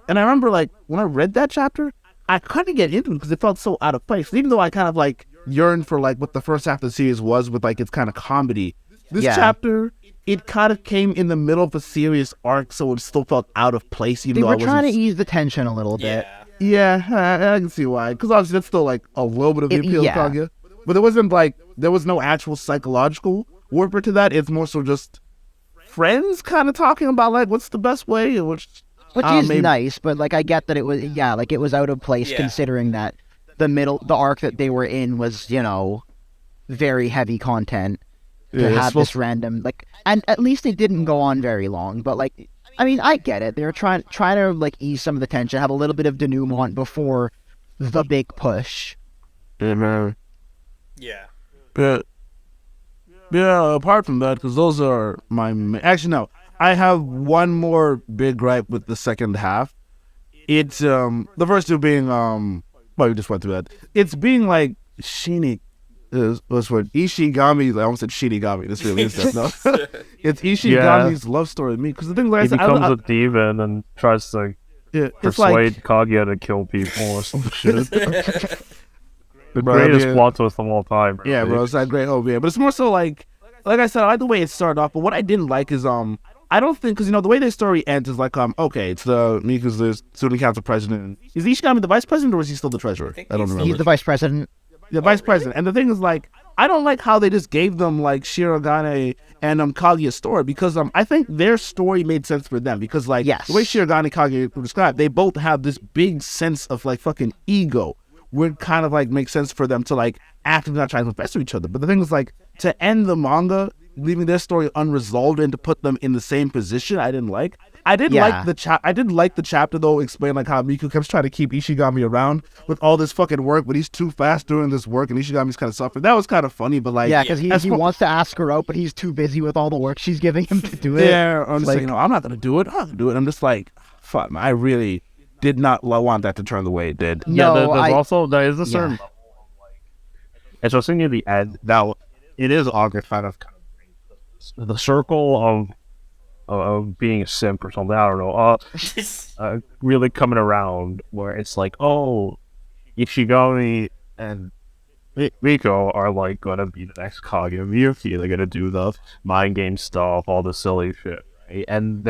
And I remember like when I read that chapter, I couldn't get into it because it felt so out of place. Even though I kind of like yearned for like what the first half of the series was with like its kind of comedy, this Yeah. chapter, it kind of came in the middle of a serious arc, so it still felt out of place. Even They though were I wasn't. trying to ease the tension a little bit. Yeah. Yeah, I can see why. Because obviously that's still like a little bit of the appeal yeah. of Kaguya. But there wasn't like, there was no actual psychological warper to that. It's more so just friends kind of talking about like what's the best way, which Is maybe- nice, but like I get that it was like it was out of place Yeah. considering that the arc that they were in was, very heavy content to Yeah, it's have supposed- this random and at least it didn't go on very long, but like I mean, I get it. They're trying to like ease some of the tension, have a little bit of denouement before the big push. Yeah, man. Yeah. But yeah, apart from that, because those are actually no, I have one more big gripe with the second half. It's the first two being well, we just went through that. It's being like what's what Ishigami. I almost said Shinigami. This really is that. No, it's Ishigami's love story with me. Because the thing, like I He said, becomes a demon and tries to it's persuade like Kaguya to kill people or some shit. The Bro, greatest yeah. plot twist of all time. yeah, really. bro. It's that great hope. Yeah, but it's more so like I said, I like the way it started off. But what I didn't like is I don't think because the way the story ends is like okay, it's the Miku's the student council president. Is Ishigami the vice president or is he still the treasurer? think I don't he's remember. He's the vice president. The vice president. And the thing is, like, I don't like how they just gave them, like, Shirogane and Kaguya's story because I think their story made sense for them because, like, Yes. the way Shirogane and Kaguya were described, they both have this big sense of, like, fucking ego would kind of, like, make sense for them to, like, actively not try to invest with each other. But the thing is, like, to end the manga, leaving their story unresolved and to put them in the same position, I didn't like. I did Yeah. like the chapter though, explain like how Miku kept trying to keep Ishigami around with all this fucking work, but he's too fast doing this work, and Ishigami's kind of suffering. That was kind of funny, but like, Yeah, because as he far- wants to ask her out, but he's too busy with all the work she's giving him to do it. yeah, I'm just like- like, I'm not gonna do it. I'm not gonna do it. I'm just like, fuck, man, I really did not want that to turn the way it did. Yeah, No, there is a certain yeah. level of, like, especially near the end. Now, it is August kind of the circle of being a simp or something. I don't know. Really coming around where it's like, oh, Ishigami and Miko are like gonna be the next Kaguya-Miyuki. They're gonna do the mind game stuff, all the silly shit, right? And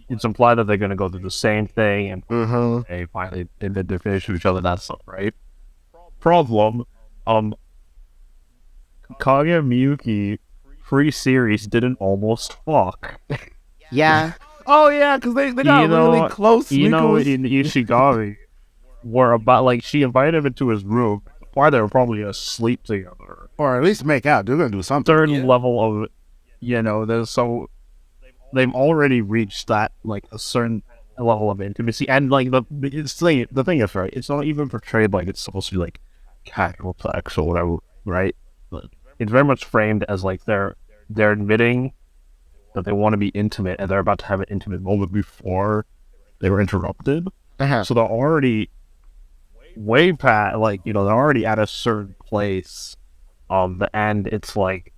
it's implied that they're gonna go through the same thing and they finally they finish with each other. That stuff, right? Problem, Kaguya-Miyuki pre-series didn't almost fuck. Yeah. Oh yeah, because they got really close. Ino Miku was- and Ishigami were about like she invited him into his room. Why they were probably asleep together. or at least make out. They're gonna do something. Certain level of, there's so they've already reached that like a certain level of intimacy, and like the thing is, right, it's not even portrayed like it's supposed to be like casual sex or whatever, right? But it's very much framed as like they're admitting that they want to be intimate and they're about to have an intimate moment before they were interrupted. Uh-huh. So they're already way past, like, they're already at a certain place. And it's like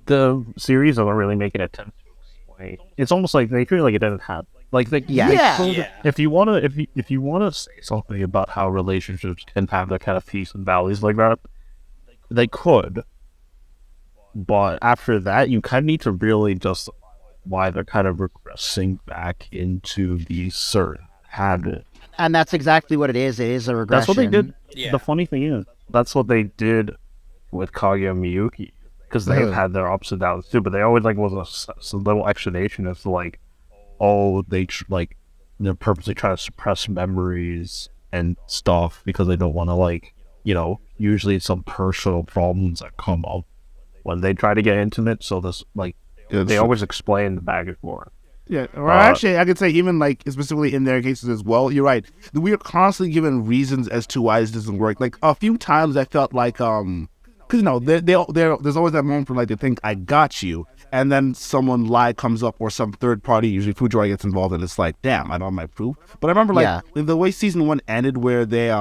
the series doesn't really make an attempt to explain. It's almost like they feel like it doesn't have like Yeah. if you wanna say something about how relationships can have their kind of peaks and valleys like that, they could. But after that, you kind of need to really justify why they're kind of regressing back into the certain habit. And that's exactly what it is. It is a regression. That's what they did. Yeah. The funny thing is, that's what they did with Kaguya-Miyuki, because they've Yeah. had their ups and downs too. But they always like was a little explanation as to like, oh, they're purposely trying to suppress memories and stuff because they don't want to like, usually some personal problems that come up when they try to get intimate. So this like they always explain the back and forth. Yeah, or actually, I could say even like specifically in their cases as well. You're right. We are constantly given reasons as to why this doesn't work. Like a few times, I felt like, because because there's always that moment where like they think I got you, and then someone lie comes up or some third party, usually Fujiwara, gets involved, and it's like, damn, I don't have my proof. But I remember like the way season 1 ended, where they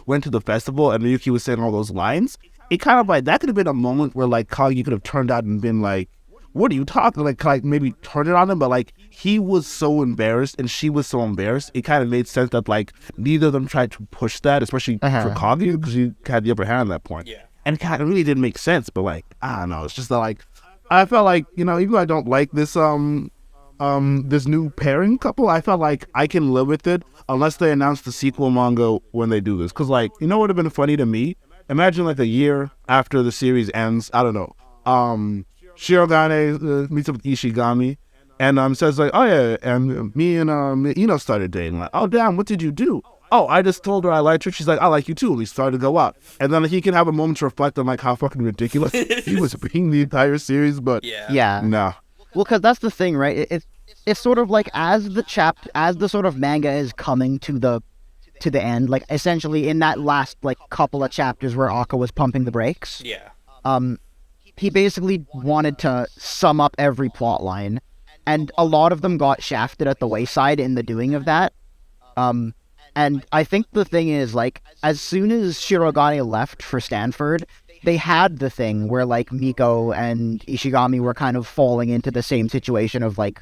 went to the festival and Miyuki was saying all those lines. It kind of like that could have been a moment where like Kaguya could have turned out and been like, what are you talking, like maybe turn it on him, but like he was so embarrassed and she was so embarrassed, it kind of made sense that like neither of them tried to push that, especially for Kaguya, because he had the upper hand at that point. And it kind of really didn't make sense, but like I don't know, it's just that like I felt like, even though I don't like this this new pairing couple, I felt like I can live with it unless they announce the sequel manga when they do this, because like what would have been funny to me, imagine like a year after the series ends, I don't know, Shirogane meets up with Ishigami and says like, oh yeah, and me and Ino started dating. Like, oh damn, what did you do? Oh, I just told her I liked her. She's like, I like you too. And we started to go out. And then he can have a moment to reflect on like how fucking ridiculous he was being the entire series. But nah. Well, because that's the thing, right? It's sort of like as the sort of manga is coming to the end, like essentially in that last like couple of chapters where Akka was pumping the brakes. He basically wanted to sum up every plot line, and a lot of them got shafted at the wayside in the doing of that. And I think the thing is, like, as soon as Shirogane left for Stanford, they had the thing where, like, Miko and Ishigami were kind of falling into the same situation of, like,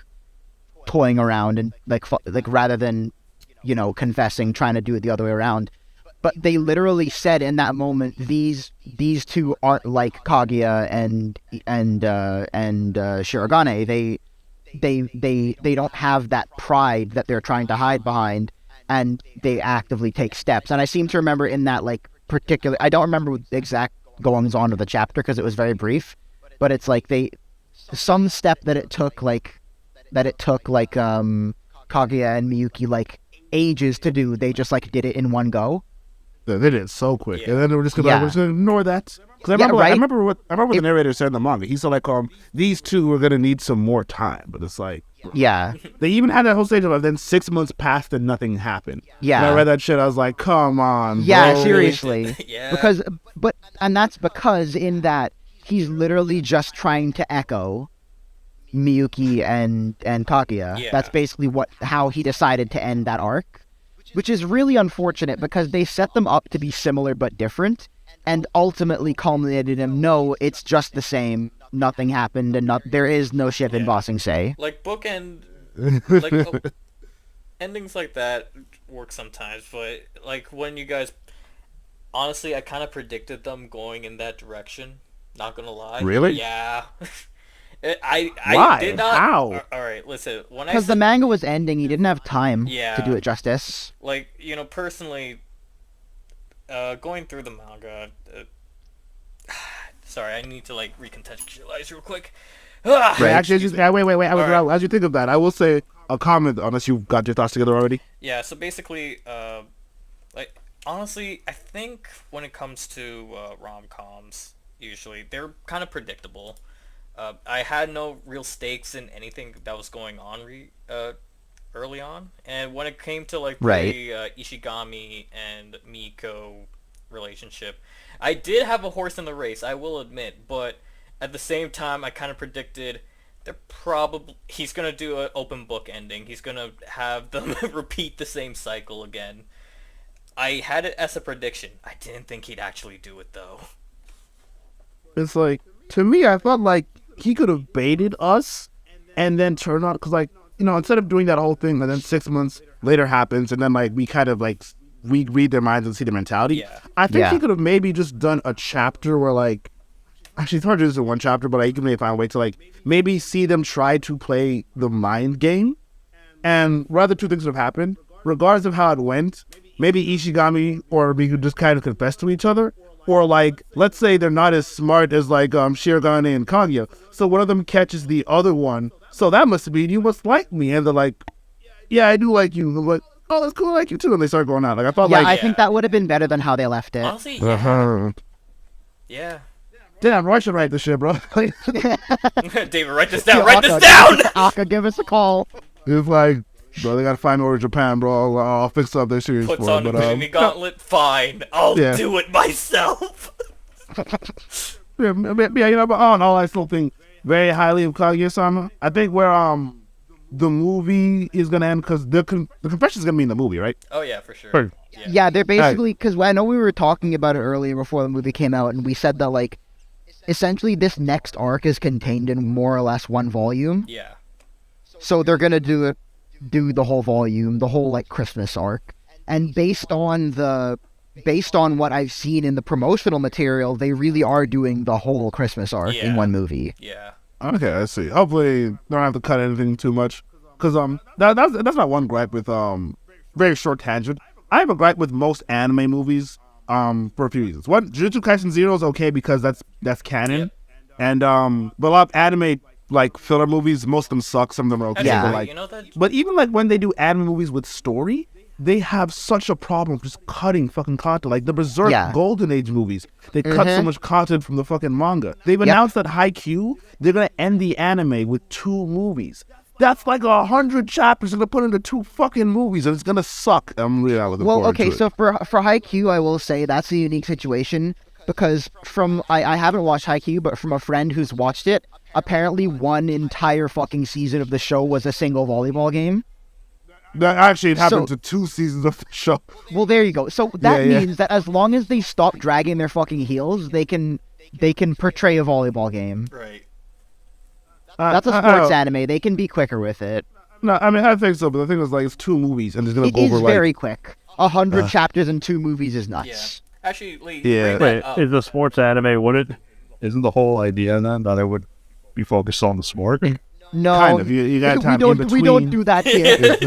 toying around and, like rather than, confessing, trying to do it the other way around. But they literally said in that moment, these two aren't like Kaguya and Shirogane. They don't have that pride that they're trying to hide behind, and they actively take steps. And I seem to remember in that like particular, I don't remember the exact goings on of the chapter because it was very brief, but it's like some step that it took like Kaguya and Miyuki like ages to do, they just like did it in one go. They did it so quick, and then we're just gonna ignore that. Because I remember what the narrator said in the manga. He said like, these two are gonna need some more time, but it's like, they even had that whole stage of then 6 months passed and nothing happened. When I read that shit, I was like, come on, bro. Seriously. And that's because in that he's literally just trying to echo Miyuki and Kaguya. That's basically how he decided to end that arc. Which is really unfortunate because they set them up to be similar but different, and ultimately culminated in no, it's just the same. Nothing happened, and there is no ship in Bossing Say. Like bookend, endings like that work sometimes, but like when you guys, honestly, I kind of predicted them going in that direction. Not gonna lie. Really? Yeah. I Why? did not. How? All right, listen. Because the manga was ending, he didn't have time to do it justice. Like, personally, going through the manga. Sorry, I need to like recontextualize real quick. Actually, wait. As you think of that, I will say a comment, unless you've got your thoughts together already. Yeah. So basically, like honestly, I think when it comes to rom-coms, usually they're kind of predictable. I had no real stakes in anything that was going on early on, and when it came to like the Ishigami and Miko relationship, I did have a horse in the race, I will admit, but at the same time, I kind of predicted he's gonna do an open book ending. He's gonna have them repeat the same cycle again. I had it as a prediction. I didn't think he'd actually do it though. It's like, to me, I felt like he could have baited us and then turned on, because like, instead of doing that whole thing and then 6 months later happens and then like we kind of like we read their minds and see their mentality. I think he could have maybe just done a chapter where like, actually it's hard to do this in one chapter, but like, you can maybe find a way to like maybe see them try to play the mind game, and rather two things would have happened regardless of how it went. Maybe Ishigami or we could just kind of confess to each other. Or like, let's say they're not as smart as like Shirogane and Kaguya, so one of them catches the other one. So that must mean you must like me, and they're like, yeah, I do like you. I'm like, oh, that's cool, I like you too, and they start going out. Like I thought, I think that would have been better than how they left it. Honestly, yeah. Damn, I should write this shit, bro. David, write this down. Write this down. Akka, give us a call. It's like, bro, they gotta find over Japan, bro. I'll fix up their series. Puts on the Mini Gauntlet. Fine, I'll do it myself. But all in all, I still think very highly of Kaguya-sama. I think where the movie is gonna end because the confession is gonna be in the movie, right? Oh yeah, for sure. Sure. Yeah, they're basically, because I know we were talking about it earlier before the movie came out, and we said that, like, essentially this next arc is contained in more or less one volume. Yeah. So they're gonna do the whole volume, the whole, like, Christmas arc. And based on what I've seen in the promotional material, they really are doing the whole Christmas arc in one movie. Yeah. Okay, I see. Hopefully, don't have to cut anything too much, because that's my one gripe with very short tangent. I have a gripe with most anime movies for a few reasons. One, Jujutsu Kaisen Zero is okay because that's canon, and but a lot of anime like filler movies, most of them suck. Some of them are okay, Actually, but like, you know that? but even like when they do anime movies with story, they have such a problem just cutting fucking content. Like the Berserk Golden Age movies, they cut so much content from the fucking manga. They've announced that Haikyuu, they're gonna end the anime with 2 movies. That's like 100 chapters they're gonna put into 2 fucking movies, and it's gonna suck. I'm really not looking forward to it. So for Haikyuu, I will say that's a unique situation because I haven't watched Haikyuu, but from a friend who's watched it, apparently one entire fucking season of the show was a single volleyball game. That actually happened to 2 seasons of the show. Well, there you go. So that means that as long as they stop dragging their fucking heels, they can portray a volleyball game. Right. That's a sports anime. They can be quicker with it. No, I mean I think so, but the thing is like it's 2 movies and it's gonna go over like. It is very quick. 100 chapters in 2 movies is nuts. Yeah. Actually, Lee, Yeah. bring Wait, that up. is a sports anime, isn't the whole idea then that it would be focused on the sport? No, Kind of. You got time in between. we don't do that here.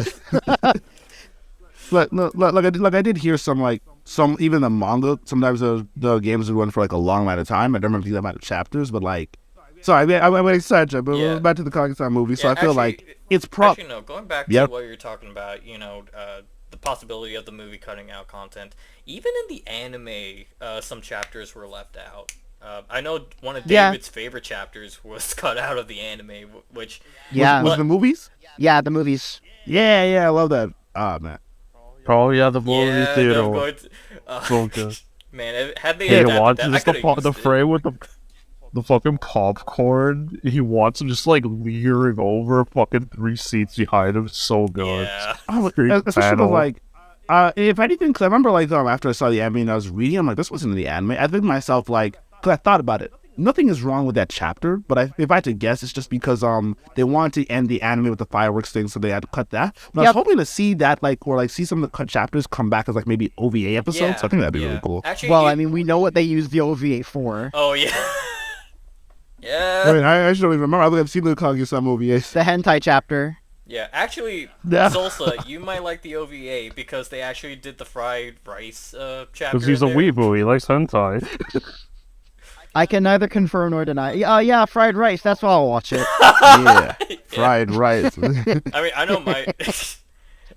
Like I did hear some even the manga. Sometimes the games would run for like a long amount of time. I don't remember the amount of chapters, but like. Sorry, I went excited, but we're back to the Kaguya-sama movie. So I feel like it's Actually, no. Going back to what you're talking about, the possibility of the movie cutting out content. Even in the anime, some chapters were left out. I know one of David's favorite chapters was cut out of the anime, which was the movies. Yeah, the movies. Yeah, I love that. Ah, man. Oh yeah, the movie theater. So good. Man, had they He adapted wants that, just I could've the used it. frame with the fucking popcorn. He wants him just like leering over fucking 3 seats behind him. So good. Yeah. Especially like, if anything, because I remember like after I saw the anime and I was reading, I'm like, this wasn't in the anime. I think to myself like, because I thought about it, nothing is wrong with that chapter, but if I had to guess, it's just because they wanted to end the anime with the fireworks thing, so they had to cut that. But I was hoping to see that see some of the cut chapters come back as like maybe OVA episodes. Yeah, So I think that'd be really cool. Actually, Well, I mean, we know what they use the OVA for. Oh yeah. Yeah. I mean, I actually don't even remember. I think I've seen the Kaguya-sama OVAs. The hentai chapter. Yeah, actually, Yeah. Salsa, you might like the OVA because they actually did the fried rice chapter. Because he's a in there. weeaboo, he likes hentai. I can neither confirm nor deny. Yeah, fried rice. That's why I'll watch it. Yeah, fried rice. I mean, I know my.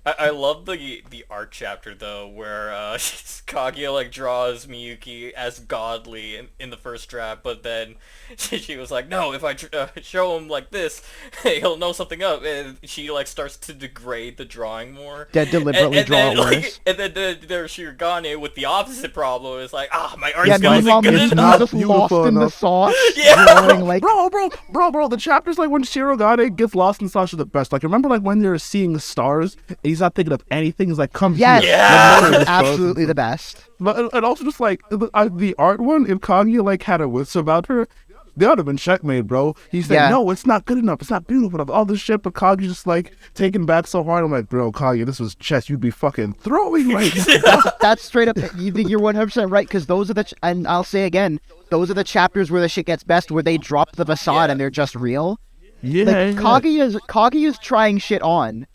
I love the art chapter though, where Kaguya like draws Miyuki as godly in the first draft, but then she was like, no, if I show him like this, he'll know something up, and she like starts to degrade the drawing more. Deliberately draw it worse. And then there's Shirogane with the opposite problem. It's like, my art Yeah, skills meanwhile, isn't good Mizu's enough. just Beautiful lost in the enough. sauce. Yeah. Drawing, like, Bro, the chapters like when Shirogane gets lost in sauce are the best. Like, remember like when they're seeing the stars, and he's not thinking of anything, he's like, come yes, here. Yeah. those are absolutely the best. But, and also just like, the art one, if Kaguya like had a wits about her, they would have been checkmate, bro. He's like, no, it's not good enough, it's not beautiful enough, all this shit, but Kaguya just like, taken back so hard. I'm like, bro, Kaguya, this was chess you'd be fucking throwing right now. That's straight up. You're 100% right, because those are and I'll say again, those are the chapters where the shit gets best, where they drop the facade and they're just real. Yeah, Like, Kaguya's trying shit on.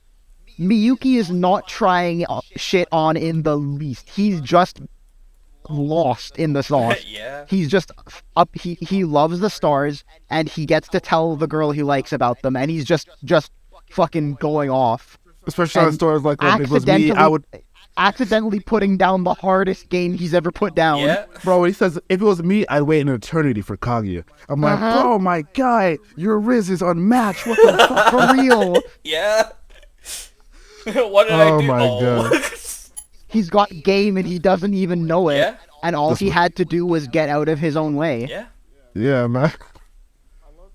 Miyuki is not trying shit on in the least. He's just lost in the sauce. Yeah. He's just up. He loves the stars, and he gets to tell the girl he likes about them, and he's just fucking going off. Especially on stores like when it was me, I would... accidentally putting down the hardest game he's ever put down. Yeah. Bro, he says, if it was me, I'd wait an eternity for Kaguya. I'm like, bro, my guy, your Riz is unmatched. What the fuck? For real. Yeah. What did I do? my God. He's got game and he doesn't even know it. Yeah. And all he had to do was get out of his own way. Yeah. Yeah, man.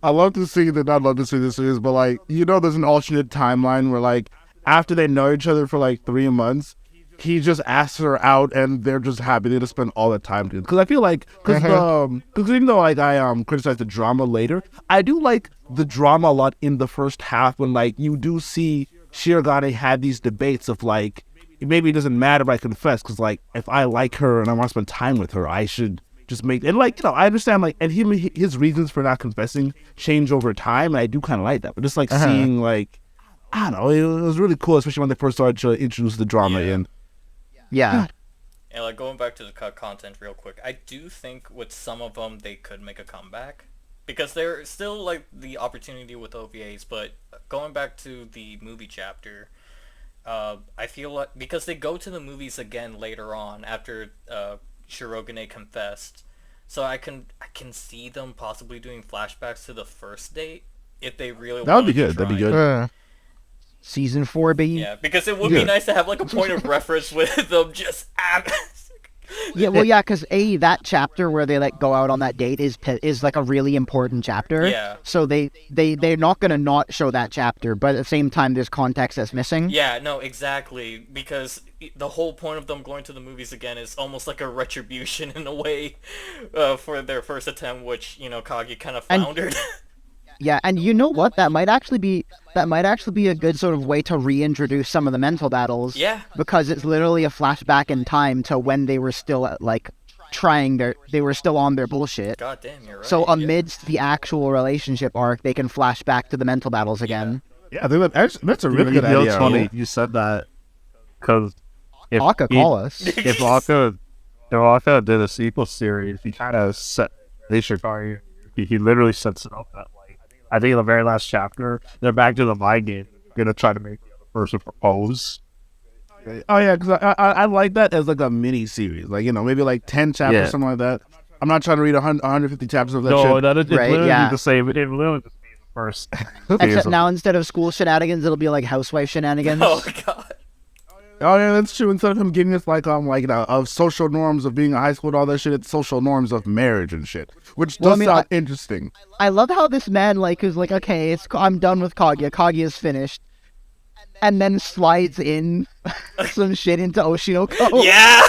I love to see that. Not love to see this series, but like there's an alternate timeline where like after they know each other for like 3 months, he just asks her out, and they're just happy they just spend all that time together. Because I feel like because even though like I criticize the drama later, I do like the drama a lot in the first half when like you do see Shirogane had these debates of like maybe it doesn't matter if I confess because like if I like her and I want to spend time with her, I should just make and like I understand like and his reasons for not confessing change over time, and I do kind of like that. But just like seeing like I don't know, it was really cool, especially when they first started to introduce the drama in. Yeah. And like going back to the content real quick, I do think with some of them they could make a comeback because there's still like the opportunity with OVAs. But going back to the movie chapter, I feel like because they go to the movies again later on after Shirogane confessed, so I can see them possibly doing flashbacks to the first date if they really. That would be good. That'd be good. Season 4, baby. Yeah, because it would be nice to have like a point of reference with them just. Yeah, well, yeah, because that chapter where they like go out on that date is like a really important chapter. Yeah. So they're not gonna not show that chapter, but at the same time, there's context that's missing. Yeah, no, exactly, because the whole point of them going to the movies again is almost like a retribution in a way, for their first attempt, which Kagi kind of floundered. Yeah, and you know what? That might actually be a good sort of way to reintroduce some of the mental battles. Yeah. Because it's literally a flashback in time to when they were still like they were still on their bullshit. God damn, you're right. So amidst the actual relationship arc, they can flash back to the mental battles again. Yeah, I think that's a really good idea. It's funny you said that because if call us. If Aka did a sequel series, he kind of set Shikari. He literally sets it up that like I think in the very last chapter they're back to the mind game, gonna try to make the other person propose. Oh yeah, because I like that as like a mini series, like maybe like 10 chapters, something like that. I'm not trying to read 150 chapters of that shit. No, that is literally yeah. the same. It literally just be the first. Except now instead of school shenanigans, it'll be like housewife shenanigans. Oh god. Oh yeah, that's true. Instead of him giving us like of social norms of being a high school and all that shit, it's social norms of marriage and shit, which does sound interesting. I love how this man like is like, okay, I'm done with Kaguya. Kaguya's finished, and then slides in some shit into Oshinoko. Yeah.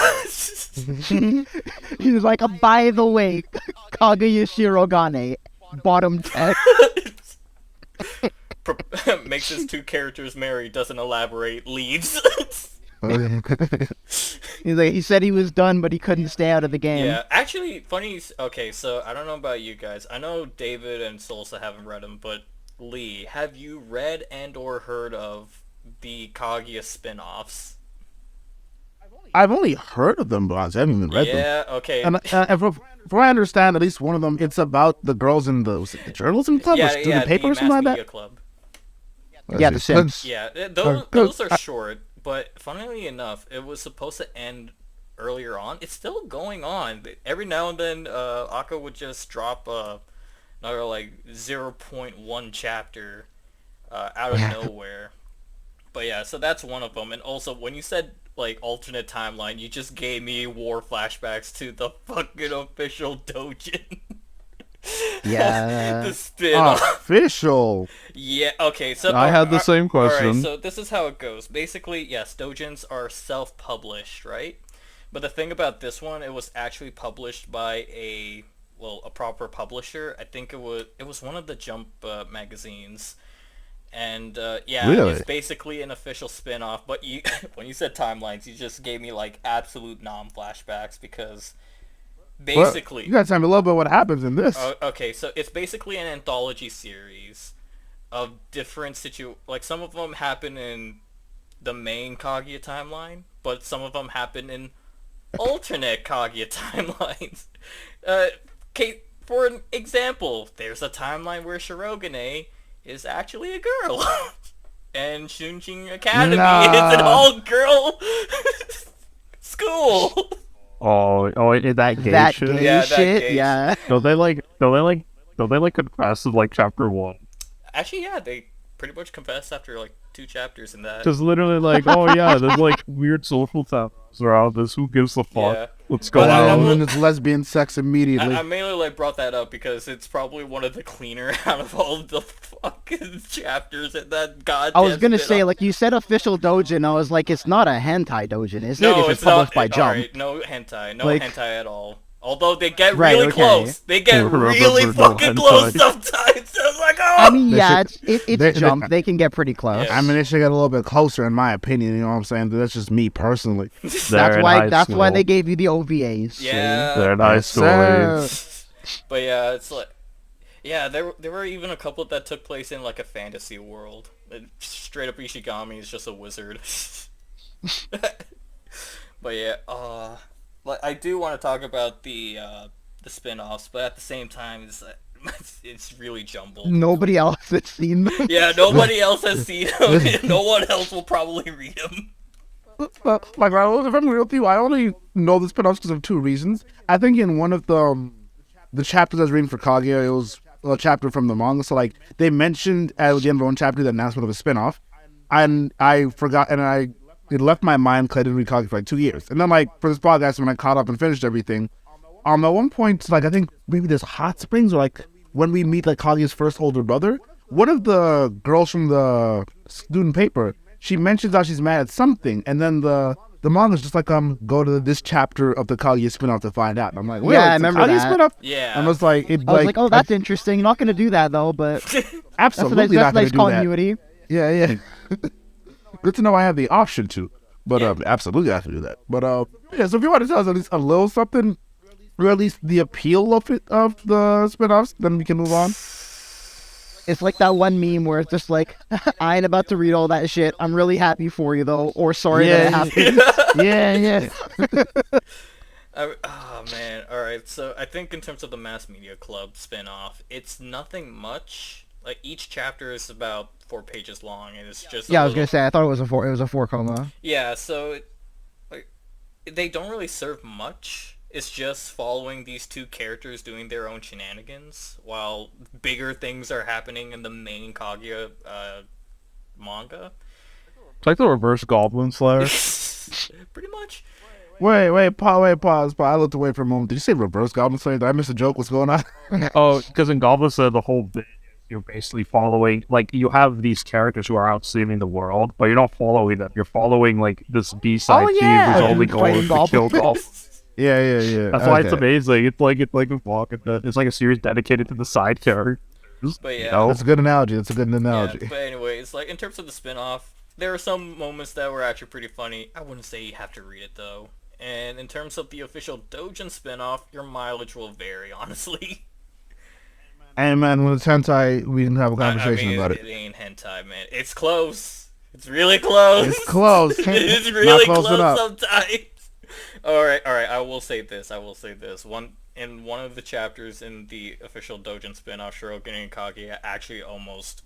He's like, by the way, Kaguya Shirogane, bottom text. Makes his two characters marry, doesn't elaborate, leaves. He's like, he said he was done, but he couldn't stay out of the game. Yeah, actually, funny. Okay, so I don't know about you guys. I know David and Solsa haven't read them, but Lee, have you read and/or heard of the Kaguya spin-offs? I've only heard of them, but I haven't even read them. Yeah, okay. And from what I understand, at least one of them, it's about the girls in the journalism club or student paper or something like that. Club. Yeah, the Sims. Yeah, those are short, but funnily enough, it was supposed to end earlier on. It's still going on. Every now and then, Aka would just drop another like 0.1 chapter out of nowhere. But yeah, so that's one of them. And also, when you said like alternate timeline, you just gave me war flashbacks to the fucking official Dojin. Yeah. The spin-off. Official. Yeah, okay, so... I had the same question. Alright, so this is how it goes. Basically, yes, Dojins are self-published, right? But the thing about this one, it was actually published by a proper publisher. I think it was one of the Jump magazines. And, Really? It's basically an official spin-off. But when you said timelines, you just gave me, like, absolute non-flashbacks because... Basically, you gotta tell me a little bit what happens in this. Okay, so it's basically an anthology series of different like some of them happen in the main Kaguya timeline, but some of them happen in alternate Kaguya timelines. Okay, for an example, there's a timeline where Shirogane is actually a girl, and Shunjin Academy is an all-girl school. Oh, that gay That shit. gay Yeah, that shit, gay yeah. Don't they confess of like chapter 1? Actually, yeah, they pretty much confess after like 2 chapters in that. Just literally like, oh yeah, there's like weird social taboos around this. Who gives a fuck? Yeah. Let's go But I out. will- And it's lesbian sex immediately. I mainly like brought that up because it's probably one of the cleaner out of all the fucking chapters in that goddamn. I was gonna say, spin-off. like, you said official doujin. I was like, it's not a hentai doujin, is it? No, If it's published not. by Jump. Alright, no hentai, no Like- hentai at all. Although they get Right, really okay. close. They get Remember really no fucking close hentai. sometimes. I was like, oh. I mean, They yeah, should- it's they- Jump. They can get pretty close. Yeah. I mean, they should get a little bit closer, in my opinion. You know what I'm saying? That's just me personally. They're in That's high why they school. gave you the OVAs. see? Yeah. They're in high school. Sir. But yeah, it's like, yeah, there were even a couple that took place in like a fantasy world. Straight up Ishigami is just a wizard. But yeah, like I do want to talk about the spin-offs, but at the same time, it's really jumbled. Nobody else has seen them. Yeah, nobody else has seen them. And no one else will probably read them. But, like, if I'm real with you, I only know the spin-offs because of two reasons. I think in one of the chapters I was reading for Kaguya, it was a chapter from the manga. So, like, they mentioned at the end of one chapter the announcement of a spin-off. And I forgot, and it left my mind because I didn't read Kaguya for like 2 years. And then, like, for this podcast, when I caught up and finished everything, at one point, like, I think maybe there's hot springs, or like when we meet like Kaguya's first older brother, one of the girls from the student paper, she mentions how she's mad at something, and then the manga's just like, go to this chapter of the Kaguya spin-off to find out. And I'm like, wait, Yeah, I it's a remember Kaguya that. spin-off? Yeah. And I was like, I was like, oh, that's interesting. You're not gonna do that though, but absolutely that's not going nice to do that. continuity. Yeah. Good to know I have the option to. But absolutely I have to do that. But yeah, so if you want to tell us at least a little something, or at least the appeal of the spin-offs, then we can move on. It's like that one meme where it's just like, I ain't about to read all that shit. I'm really happy for you though, or sorry that it happened. Yeah. Oh man, alright, so I think in terms of the Mass Media Club spin-off, it's nothing much. Like, each chapter is about 4 pages long, and it's just Yeah, I was gonna say, I thought it was a 4 coma. Yeah, so they don't really serve much. It's just following these two characters doing their own shenanigans, while bigger things are happening in the main Kaguya manga. It's like the reverse Goblin Slayer. Pretty much. Pause. I looked away for a moment. Did you say reverse Goblin Slayer? Did I miss a joke? What's going on? Oh, because in Goblin Slayer, the whole bit, you're basically following, like, you have these characters who are out saving the world, but you're not following them. You're following, like, this B-side team who's only going to kill goblins. Yeah. That's why it's amazing. It's like a vlog. It's like a series dedicated to the side characters. But yeah. You know? That's a good analogy. Yeah, but anyways, like, in terms of the spin-off, there are some moments that were actually pretty funny. I wouldn't say you have to read it, though. And in terms of the official Dojin spin-off, your mileage will vary, honestly. And man, when it's hentai, we can have a conversation about It ain't hentai, man. It's close. It's really close. It's close. It's really Not close close enough. sometimes. Alright, I will say this. In one of the chapters in the official Dojin spin-off, Shirogane and Kaguya actually almost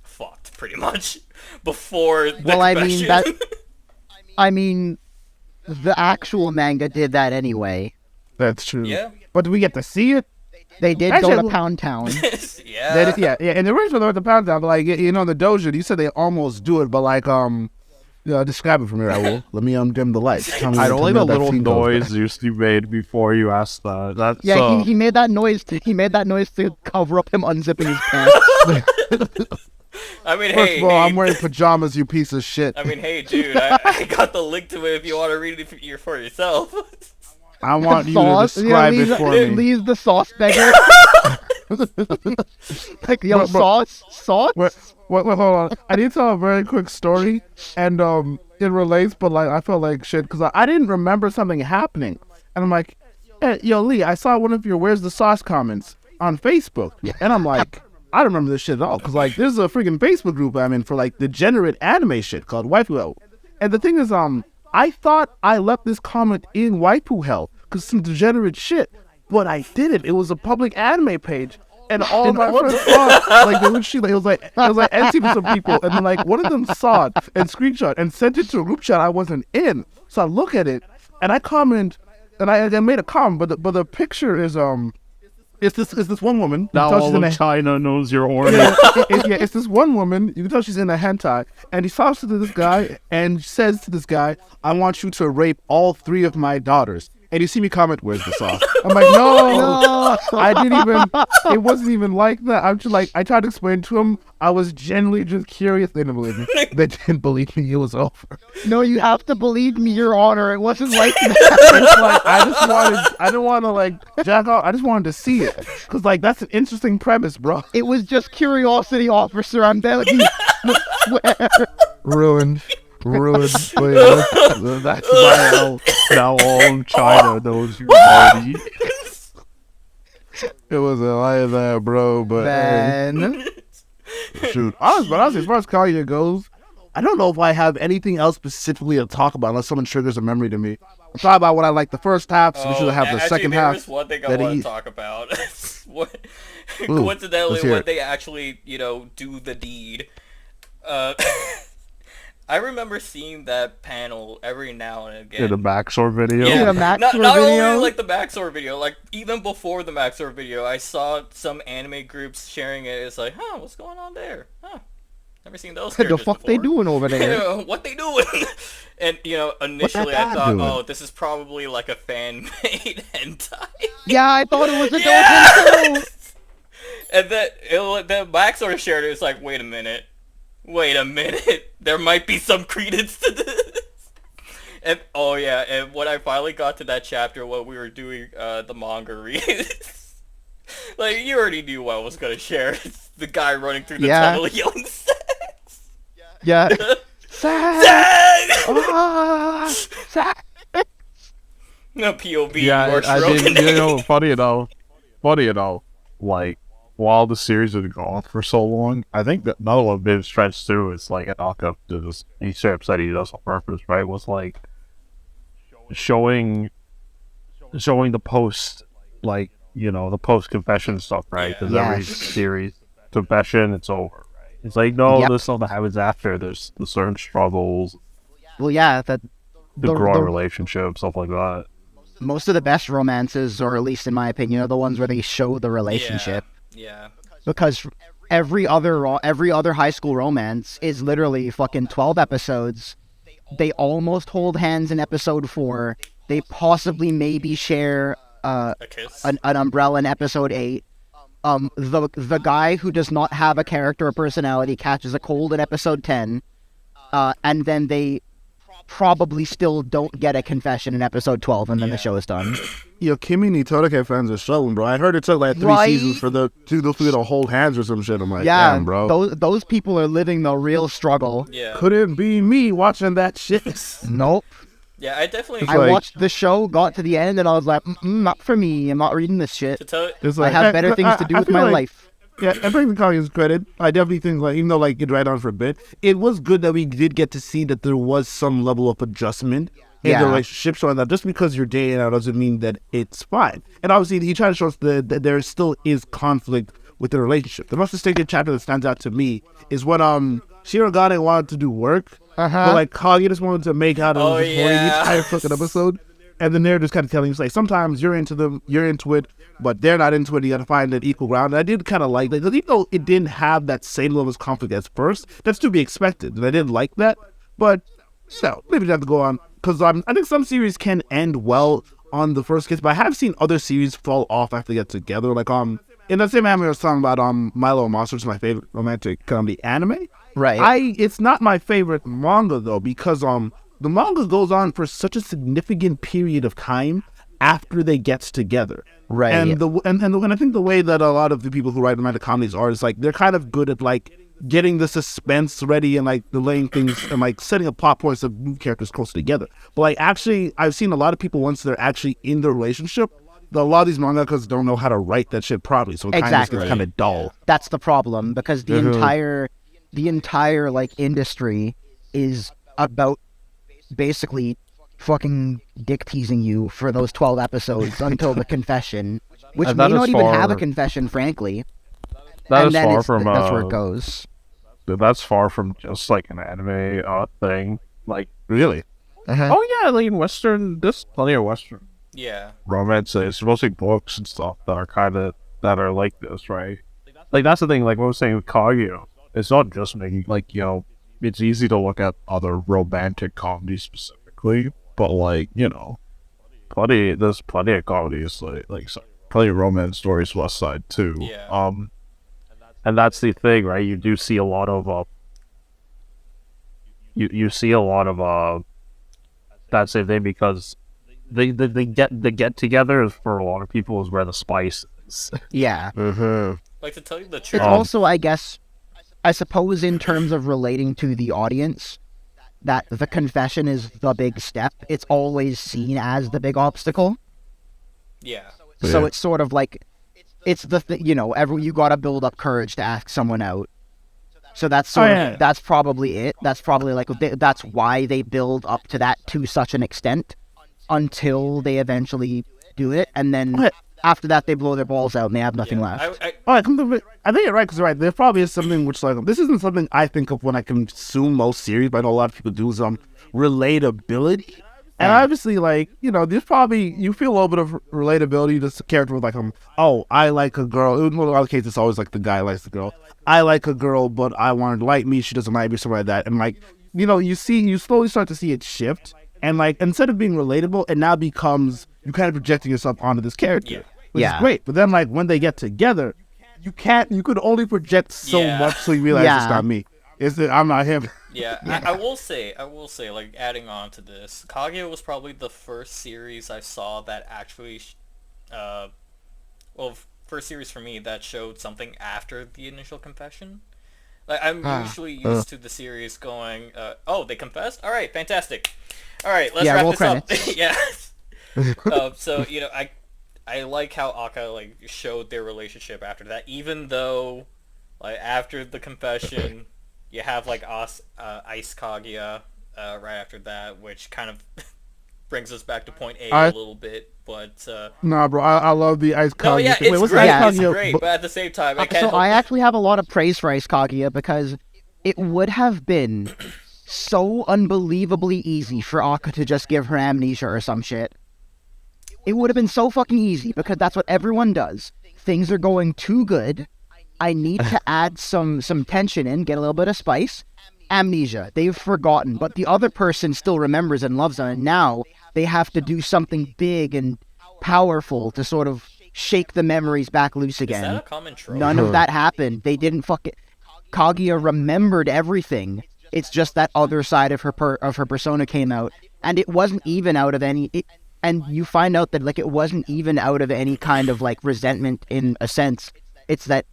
fucked, pretty much, before the Well, I mean, confession. I mean, the actual manga did that anyway. That's true. Yeah. But do we get to see it? They did Actually, go to Pound Town. Yeah. Yeah. In the original, they went to Pound Town, but like, you know, the dojo, you said they almost do it, but like, describe it for me, Raul. Let me dim the lights. Tell me, I don't tell like me the what that little scene goes noise you made before you asked that. That's, Yeah, he made that noise. He made that noise to cover up him unzipping his pants. I mean, First hey, of all, hey, I'm wearing pajamas, you piece of shit. I mean, hey, dude, I got the link to it if you want to read it for yourself. I want you to Sauce. describe leave, it for me. leave the sauce beggar. Like, yo, Bro. sauce. Wait, hold on. I need to tell a very quick story, and it relates, but like I felt like shit because I didn't remember something happening, and I'm like, hey, yo, Lee, I saw one of your "Where's the Sauce" comments on Facebook, and I'm like, I don't remember this shit at all because like there's a freaking Facebook group I'm in for like degenerate anime shit called Waifu Hell, and the thing is, I thought I left this comment in Waifu Hell because some degenerate shit, but I didn't. It was a public anime page. And all my friends saw it. Like, they would shoot, like, it was like NC for some people. And then, like, one of them saw it and screenshot and sent it to a group chat I wasn't in. So I look at it and I comment, and I made a comment, but the picture is, it's this one woman. You now can tell all she's in of a, China knows you're horny. it's this one woman. You can tell she's in a hentai. And he talks to this guy and says to this guy, I want you to rape all 3 of my daughters. and you see me comment, "Where's the sauce?" I'm like, "No, I didn't even. It wasn't even like that." I'm just like, I tried to explain to him. I was genuinely just curious. They didn't believe me. They didn't believe me. It was over. No, you have to believe me, Your Honor. It wasn't like that. It's like I didn't want to like jack off. I just wanted to see it because like that's an interesting premise, bro. It was just curiosity, officer. I'm telling you. I swear. Ruined. But yeah, that's why Now all China knows you party. it was a lie there, bro. But hey, Ben. shoot, honestly, as far as Kaguya goes, I don't know if I have anything else specifically to talk about unless someone triggers a memory to me. I'm talking about what I like the first half, so we should have the second half. There's one thing I that want he- to talk about. What, Ooh, coincidentally, let's hear when it. they actually, do the deed. I remember seeing that panel every now and again. In the backstory video. Yeah. a Maxor not video? only like the Maxor video, like even before the Maxor video, I saw some anime groups sharing it. It's like, huh, what's going on there? Huh, never seen those. What the characters fuck they before. doing over there? What they doing? And initially I that thought, doing? oh, this is probably like a fan-made hentai. Yeah, I thought it was a Yeah! dope too. And then the Maxor shared it. It's like, wait a minute, there might be some credence to this. And oh yeah, and when I finally got to that chapter when we were doing the manga reads, like you already knew what I was gonna share. It's the guy running through the Yeah. tunnel yelling sex. Yeah. Sad. Sex! Ah, sad. No POV. Yeah, you are I stroking did. it. Funny enough, like while the series had gone for so long, I think that another one been stretched through is like a knockup to this. He straight up said he does on purpose, right? Was like showing the post, like the post confession stuff, right? Because every Yes. series confession, it's over. Right? It's like no, Yep. there's stuff that happens after. There's the certain struggles, Well, yeah, that the growing relationship, stuff like that. most of the best romances, or at least in my opinion, are the ones where they show the relationship. Yeah. Because every other high school romance is literally fucking 12 episodes. They almost hold hands in episode 4. They possibly maybe share A kiss. an umbrella in episode 8. The guy who does not have a character or personality catches a cold in episode 10. And then they probably still don't get a confession in episode 12, and then the show is done. Yo, Kimi ni Todake fans are struggling, bro. I heard it took like 3 Right? seasons for the two to hold hands or some shit. I'm like, Yeah, damn, bro. those people are living the real struggle. Yeah. Couldn't be me watching that shit. Nope. Yeah, I definitely. I like- watched the show, got to the end, and I was like, not for me. I'm not reading this shit. To tell It's I like, have better things to do I with feel my like- life. Yeah, and bring the Kaguya's credit. I definitely think, like, even though, like, it dragged on for a bit, it was good that we did get to see that there was some level of adjustment in Yeah. the relationship, showing that just because you're dating out doesn't mean that it's fine. And obviously, he tried to show us that there still is conflict with the relationship. The most distinctive chapter that stands out to me is when Shirogane wanted to do work, but, like, Kaguya just wanted to make out and Oh, was just horny the yeah. entire fucking episode. And then they're just kind of telling you, like, sometimes you're into it, but they're not into it. You got to find an equal ground. And I did kind of like that, because even though it didn't have that same level of conflict as first, that's to be expected. And I didn't like that. But, maybe you have to go on. Because I think some series can end well on the first kiss, but I have seen other series fall off after they get together. Like, in the same anime I was talking about, Milo and Monster, which is my favorite romantic comedy anime. Right. It's not my favorite manga, though, because, the manga goes on for such a significant period of time after they get together. Right. And I think the way that a lot of the people who write romantic comedies are is like they're kind of good at like getting the suspense ready and like delaying things and like setting up plot points that move characters closer together. But like actually, I've seen a lot of people once they're actually in the relationship, a lot of these mangakas don't know how to write that shit properly, so it Exactly. gets kind of dull. That's the problem, because the Mhm. entire like industry is about basically fucking dick teasing you for those 12 episodes until the confession, which And may that is not even have a far- confession, frankly. That And is then far it's- from that's where it goes. that's far from just like an anime thing. Like, Really? oh yeah, like in Western, there's plenty of Western Yeah. romance. It's mostly books and stuff that are like this, right? Like that's the thing. Like what I was saying with Kaguya, it's not just making like it's easy to look at other romantic comedies specifically, but like plenty of comedies plenty of romance stories West Side too. Yeah. And that's the thing, right? You do see a lot of you see a lot of that same thing because the get together for a lot of people is where the spice is. Yeah. Like, to tell you the It's truth. also, I suppose, in terms of relating to the audience, that the confession is the big step. It's always seen as the big obstacle. Yeah. So Yeah. it's sort of like, it's the you gotta build up courage to ask someone out. So that's sort of, that's probably it. That's probably like, that's why they build up to that to such an extent until they eventually do it. And then after that, they blow their balls out and they have nothing left. I think you're right, because there probably is something which, like, this isn't something I think of when I consume most series, but I know a lot of people do, is relatability. And obviously, like, there's probably, you feel a little bit of relatability to this character with, like, oh, I like a girl. In a lot of cases, it's always like the guy likes the girl. I like a girl, but I want her to like me. She doesn't like me, something like that. And, like, you slowly start to see it shift. And, like, instead of being relatable, it now becomes, you kind of projecting yourself onto this character. Which is great. But then, like, when they get together, you could only project so much so you realize it's not me. I'm not him. Yeah, I will say, like, adding on to this, Kaguya was probably the first series I saw that actually, first series for me that showed something after the initial confession. Like, I'm usually used to the series going, oh, they confessed? Alright, fantastic. Alright, let's wrap this up. Yeah. So, I like how Aka, like, showed their relationship after that, even though, like, after the confession, you have, like, Ice Kaguya right after that, which kind of brings us back to point A a little bit, but... Nah, bro, I love the Ice Kaguya. No, yeah, thing. it's great, it's great, but at the same time, I can't... So I actually have a lot of praise for Ice Kaguya, because it would have been so unbelievably easy for Aka to just give her amnesia or some shit. It would have been so fucking easy, because that's what everyone does. Things are going too good. I need to add some tension in, get a little bit of spice. Amnesia. They've forgotten, but the other person still remembers and loves them, and now they have to do something big and powerful to sort of shake the memories back loose again. Is that a common trope? None of that happened. They didn't Kaguya remembered everything. It's just that other side of her persona came out, and it wasn't even out of any... And you find out that, like, it wasn't even out of any kind of, like, resentment in a sense. It's that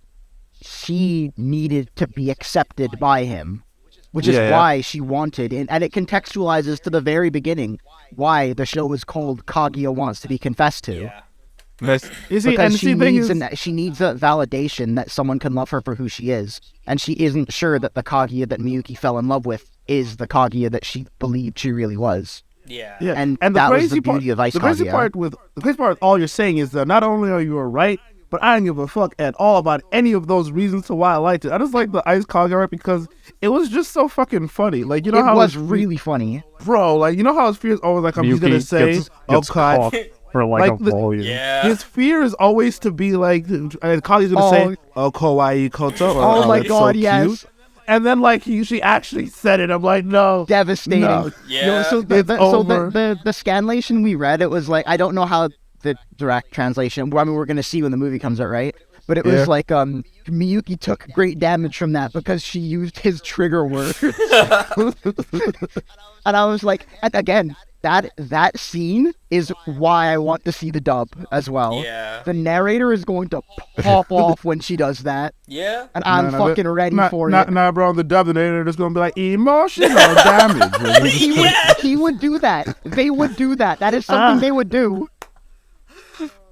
she needed to be accepted by him, which is why she wanted, and it contextualizes to the very beginning why the show is called Kaguya Wants to Be Confessed To. Yeah. Because she needs a validation that someone can love her for who she is, and she isn't sure that the Kaguya that Miyuki fell in love with is the Kaguya that she believed she really was. Yeah. And the that was crazy the beauty of Ice The crazy Kaguya. part with all you're saying is that not only are you right, but I don't give a fuck at all about any of those reasons to why I liked it. I just like the Ice Kaguya because it was just so fucking funny. Like, you know how it was really funny, bro. Like, you know how his fear is always like, he's gonna say, gets caught for like a the volume. Yeah. His fear is always to be like, Kaguya's gonna say, "Oh, kawaii koto." Or, oh my it's god, so yes. cute. And then, like, she actually said it. I'm like, no. Devastating. No. Yeah. So the scanlation we read, it was like, I don't know how the direct translation, I mean, we're going to see when the movie comes out, right? But it was like, Miyuki took great damage from that because she used his trigger word. And I was like, and again, that scene is why I want to see the dub as well. Yeah. The narrator is going to pop off when she does that. Yeah. And I'm fucking ready for it. Nah, bro, the dub, the narrator is gonna be like, emotional damage. He would do that. They would do that. That is something they would do.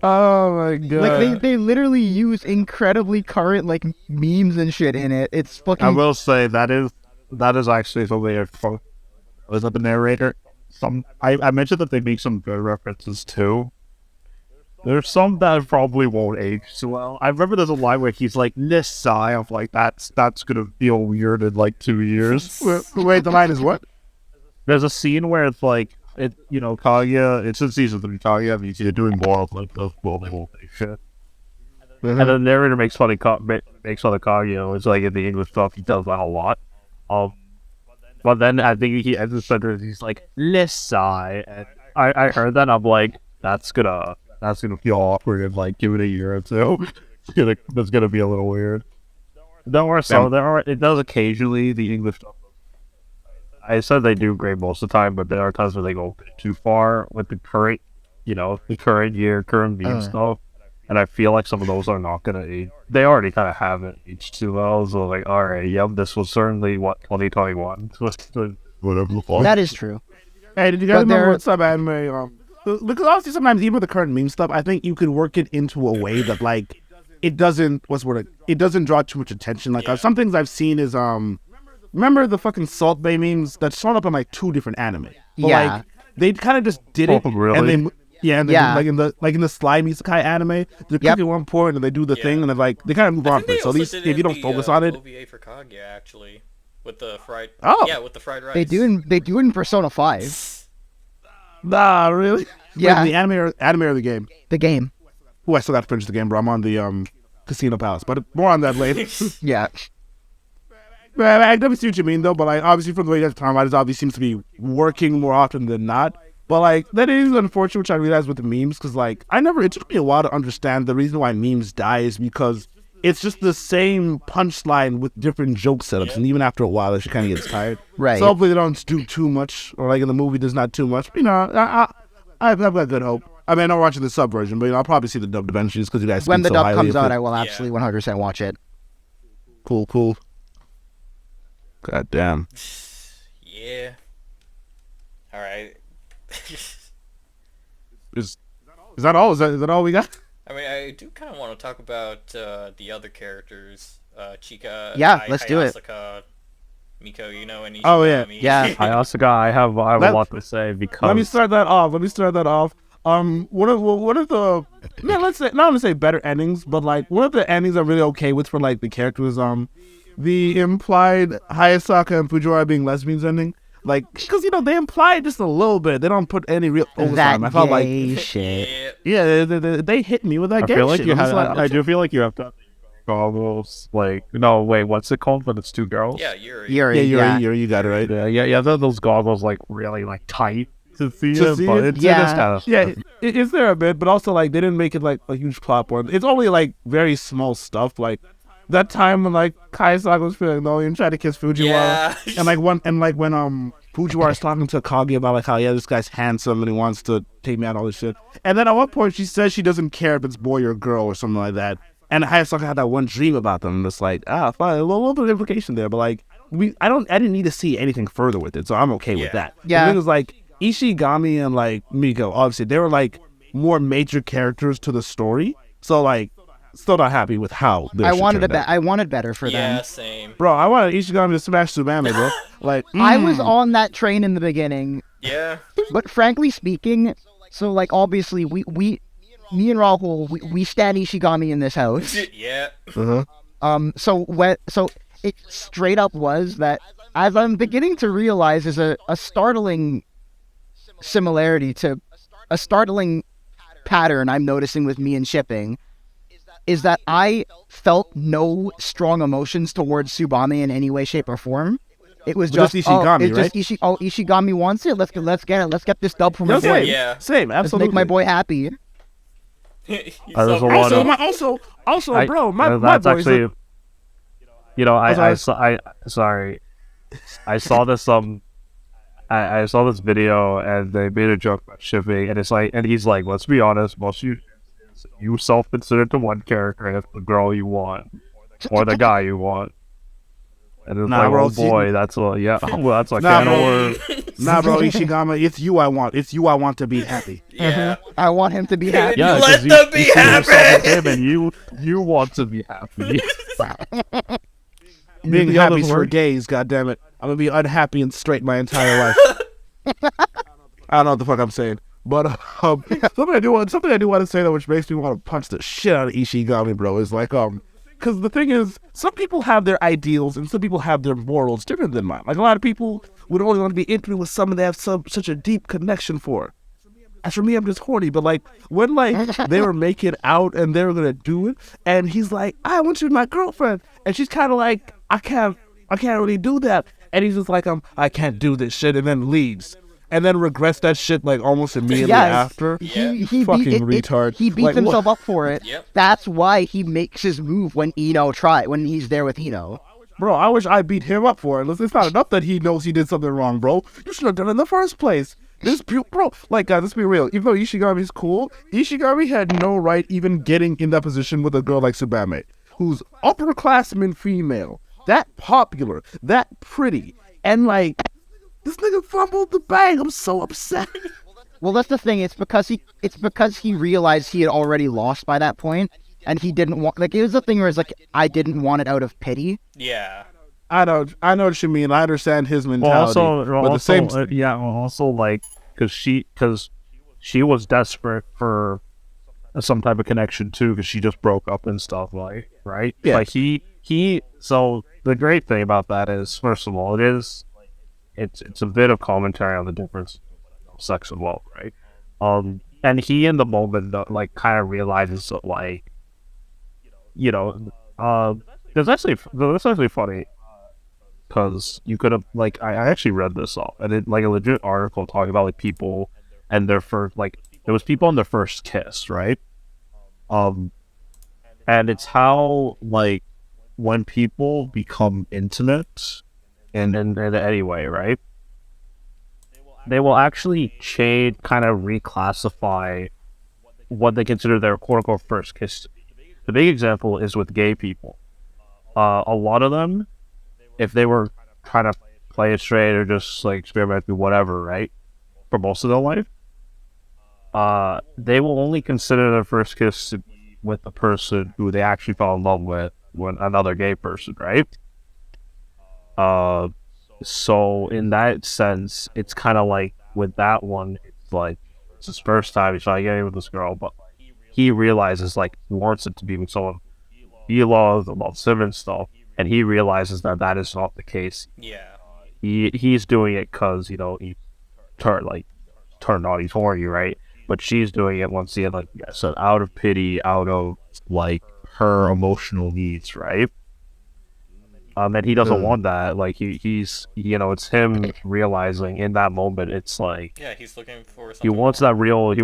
Oh my god. Like, they literally use incredibly current, like, memes and shit in it. It's fucking... I will say that is actually something was that the narrator. I mentioned that they make some good references too. There's some that probably won't age so well. I remember there's a line where he's like, "Nisai." I'm like, that's gonna feel weird in like 2 years. Wait, the line is what? There's a scene where it's like, Kaguya. It's in season 3. Kaguya and Miyuki are doing more of like the whole shit. And the narrator makes fun of Kaguya. It's like in the English stuff, he does that a lot. But then I think he ends the sentence. He's like, "Nisai," and I heard that. I'm like, that's gonna feel awkward and like give it a year or two. That's gonna be a little weird. It does occasionally the English. I said they do great most of the time, but there are times where they go too far with the current, the current year, current meme stuff. And I feel like some of those are not gonna age. They already kind of haven't aged too well. So like, all right, yep, this was certainly what 2021. Whatever the fuck. That is true. Hey, did you guys remember what sub anime? Because obviously sometimes even with the current meme stuff, I think you could work it into a way that like it doesn't it doesn't draw too much attention. Like some things I've seen is remember the fucking Salt Bay memes that showed up in like 2 different anime. But, Yeah. like they kind of just did it Really? and like in the slime isekai anime, they're clicking one point and they do the thing and they kind of move on from it. So at least if you don't focus on it. OVA for Kaguya actually with the fried. Oh. Yeah, with the fried rice. They do in Persona 5. Nah, really? Yeah. Wait, the anime or the game? The game. Oh, I still got to finish the game, bro. I'm on the Casino Palace, but more on that later. Yeah. Man, I definitely see what you mean, though. But like, obviously, from the way that Tom Riders obviously seems to be working more often than not. But like, that is unfortunate, which I realized with the memes, because like, it took me a while to understand the reason why memes die is because it's just the same punchline with different joke setups, and even after a while, it kind of gets tired. Right. So hopefully, they don't do too much, or like in the movie, there's not too much. But, I've got good hope. I mean, I'm not watching the sub version, but I'll probably see the dubbed eventually, because you guys. When the speak so dub highly comes of out, it. I will absolutely 100% watch it. Cool. God damn. Yeah. All right. Is that all? Is that all we got? I mean, I do kind of want to talk about the other characters. Chika. Yeah, let's do it. Hayasaka, Miko, and Ishigami. Oh, yeah. Yeah. Hayasaka, I have a lot to say because Let me start that off. One of the let's say not want to say better endings, but like one of the endings I'm really okay with for like the characters the implied Hayasaka and Fujiwara being lesbians ending. Like, because they imply it just a little bit. They don't put any real overtime. I felt like shit. Yeah. they hit me with that I gay feel like shit. you I'm just have. like, I do feel like you have to goggles. Like, no, wait, what's it called? But it's 2 girls. Yeah, Yuri. Yuri, yeah, you got it right. Yeah. Those goggles like really like tight to see To it, see but it? it's Yeah. kind of Yeah, is there a bit, but also like they didn't make it like a huge plot point. It's only like very small stuff, like that time when like Hayasaka was feeling lonely and tried to kiss Fujiwara, Yeah. and when Fujiwara's talking to Kaguya about like how this guy's handsome and he wants to take me out, all this shit. And then at one point she says she doesn't care if it's boy or girl or something like that. And Hayasaka had that one dream about them, and it's like fine, a little bit of implication there, but like I didn't need to see anything further with it, so I'm okay with that. Yeah. The thing is like Ishigami and like Miko, obviously they were like more major characters to the story, so like still not happy with how this I shit wanted turned out. I wanted better for Yeah, them. same. Bro, I wanted Ishigami to smash Tsubame, bro. Like I was on that train in the beginning, Yeah. but frankly speaking, so like obviously me and Rahul, we stand Ishigami in this house. Yeah. So it straight up was that, as I'm beginning to realize, is a startling similarity to a startling pattern I'm noticing with me and shipping, is that I felt no strong emotions towards Tsubame in any way, shape, or form. It was Just just Ishigami, it's right? just Ishigami wants it. Let's get it. Let's get this dub for my Yeah, boy. same, Yeah. same, Let's absolutely. make my boy happy. He's there's so a lot awesome. of- Also, bro, my that's boys actually, sorry. I saw this I saw this video and they made a joke about shipping, and it's like, and he's like, let's be honest, most of you self-consider to one character, and it's the girl you want or the guy you want. And it's Nah, like, bro, oh boy, that's a that's a Nah, can of bro. worms. Nah, bro, Ishigami, it's you I want. It's you I want to be happy. Yeah. I want him to be happy. Yeah, Let 'cause you- them be you see yourself happy! with him and you want to be happy. Being The other happy for word? gays, goddammit. I'm gonna be unhappy and straight my entire life. I don't know what the fuck I'm saying. But something I do want to say though, which makes me want to punch the shit out of Ishigami, bro, is like because the thing is, some people have their ideals and some people have their morals different than mine. Like a lot of people would only want to be intimate with someone they have such a deep connection for. As for me, I'm just horny. But like when like they were making out and they were gonna do it, and he's like, I want you to be my girlfriend, and she's kind of like, I can't really do that, and he's just like, I can't do this shit, and then leaves. and then regrets that shit like almost immediately Yes. after. He Fucking retard. He beats Like, what- himself up for it. Yep. That's why he makes his move when when he's there with Eno. Bro, I wish I beat him up for it. It's not enough that he knows he did something wrong, bro. You should have done it in the first place. Bro, like, guys, let's be real. Even though Ishigami's cool, Ishigami had no right even getting in that position with a girl like Tsubame, who's upperclassman female, that popular, that pretty, and like, this nigga fumbled the bag. I'm so upset. Well, that's the thing. It's because he realized he had already lost by that point, and he didn't want. Like, it was the thing where it's like, I didn't want it out of pity. Yeah. I know what you mean. I understand his mentality. Also, like, because she was desperate for some type of connection too, because she just broke up and stuff, like, right? Yeah. Like so the great thing about that is, first of all, it's a bit of commentary on the difference of sex and love, right? And he in the moment like kind of realizes that, like, you know, that's actually funny. Because you could have, like, I actually read this off, and it, like, a legit article talking about, like, people and their first, like, there was people on their first kiss, right? And it's how, like, when people become intimate in any way, right? They will actually kind of reclassify what they consider their quote-unquote first kiss to be. The big example is with gay people. A lot of them, if they were trying to play it straight or just like experiment with whatever, right, for most of their life, they will only consider their first kiss to be with the person who they actually fell in love with, another gay person, right? So in that sense, it's kind of like with that one, it's like it's his first time he's trying to get in with this girl, but he realizes like he wants it to be with someone he loves him and stuff. And he realizes that is not the case. Yeah. He's doing it because, you know, he turned on, he's horny, right? But she's doing it once again, like I said, out of pity, out of like her emotional needs, right? And he doesn't want that. Like he's you know, it's him realizing in that moment. It's like, Yeah, he's looking for something. he wants that real.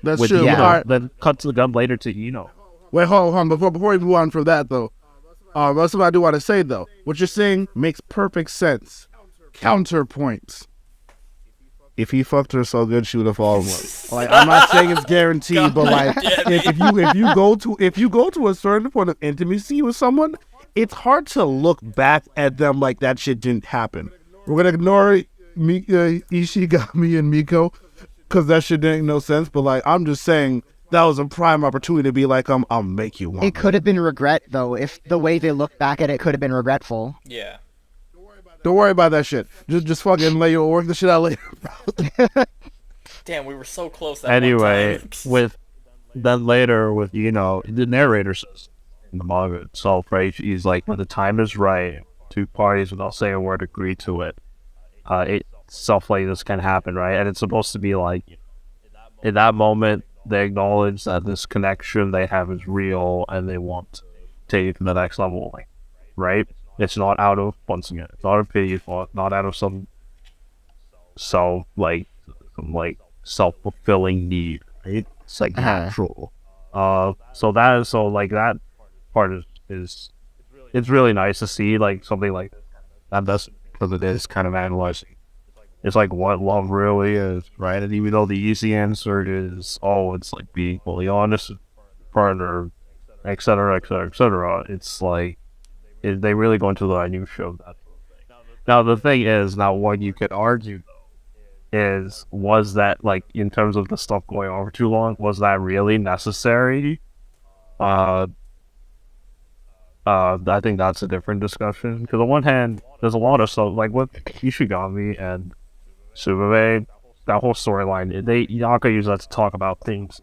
That's with true. Eno. All right. Then cut to the gun later to Eno. Wait, hold on. Before we move on from that, though, that's what I do want to say, though. What you're saying makes perfect sense. Counterpoints. If he fucked her so good, she would have fallen in love. Like, I'm not saying it's guaranteed, but like, if you go to a certain point of intimacy with someone, it's hard to look back at them like that shit didn't happen. We're gonna ignore Ishigami and Miko because that shit didn't make no sense. But like, I'm just saying. That was a prime opportunity to be like, I'll make you one. It could have been regret, though, if the way they look back at it could have been regretful. Yeah. Don't worry about that shit. Just fucking work the shit out later, bro. Damn, we were so close that Anyway, one time. with then later with, you know, the narrator says in the manga itself, right? He's like, when the time is right, two parties without saying a word agree to it. Stuff like this can happen, right? And it's supposed to be like, in that moment, they acknowledge that this connection they have is real and they want to take it to the next level, like, right? It's not out of, once again, it's not out of pity, it's not out of some self-fulfilling need, right? It's like natural. So that part is it's really nice to see, like, something like that. That's because it is kind of analyzing. It's like what love really is, right? And even though the easy answer is, it's like being fully honest with your partner, etc., etc., etc. It's like, they really go into the minutia of that. Now, the thing is, what you could argue, was that, like, in terms of the stuff going on for too long, was that really necessary? I think that's a different discussion. Because on one hand, there's a lot of stuff, like with Ishigami and Tsubame, that whole storyline, Yaka used that to talk about things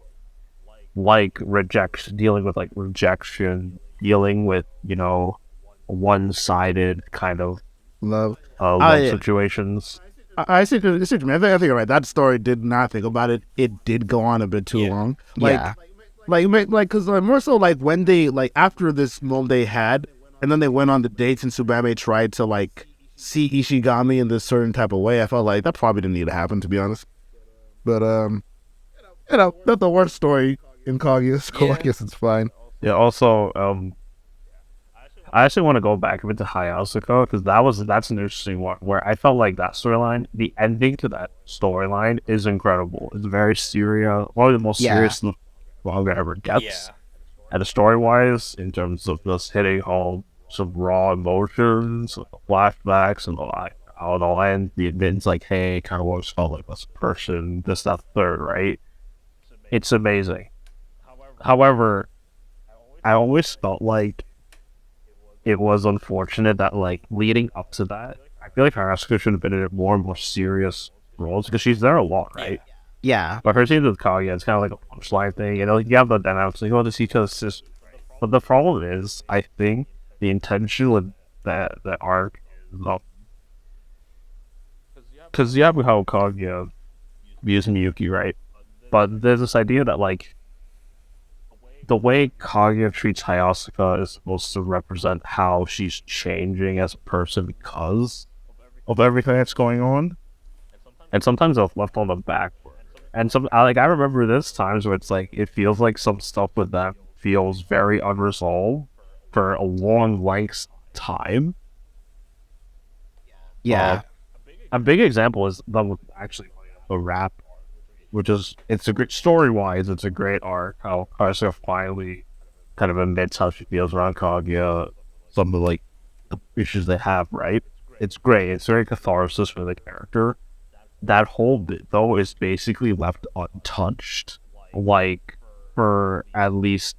like rejection, dealing with like rejection, dealing with, you know, one-sided kind of Love situations. I think you're right. That story did not think about it. It did go on a bit too long. Because more so like when they, like, after this moment they had, and then they went on the dates and Tsubame tried to like see Ishigami in this certain type of way. I felt like that probably didn't need to happen, to be honest. But not the worst story in Kaguya, so I guess it's fine. Yeah. Also, I actually want to go back a bit to Hayasuka because that's an interesting one where I felt like that storyline, the ending to that storyline is incredible. It's very serious, probably the most serious the manga ever gets. Yeah. And story wise, in terms of just hitting home some raw emotions, flashbacks, and how it all ends. The admittance, like, hey, kind of always felt like this person, this, that, third, right? It's amazing. However, I always felt like it was unfortunate that, like, leading up to that, I feel like Hayasuka should have been in more and more serious roles because she's there a lot, right? Yeah. But her scenes with Kaguya, it's kind of like a punchline thing. You know, you have the dynamics, like, oh, to see each other's sisters. But the problem is, I think the intention with that arc is because you have how Kaguya views Miyuki, right? But there's this idea that, like, the way Kaguya treats Hayasuka is supposed to represent how she's changing as a person because of everything that's going on. And sometimes it's left on the back. And I remember there's times where it's like, it feels like some stuff with them feels very unresolved for a long length time. Yeah. A big example is the rap, which is, it's a great story-wise, it's a great arc, how Hayasuka finally kind of admits how she feels around Kaguya, some of, like, the issues they have, right? It's great, it's very catharsis for the character. That whole bit, though, is basically left untouched, like, for at least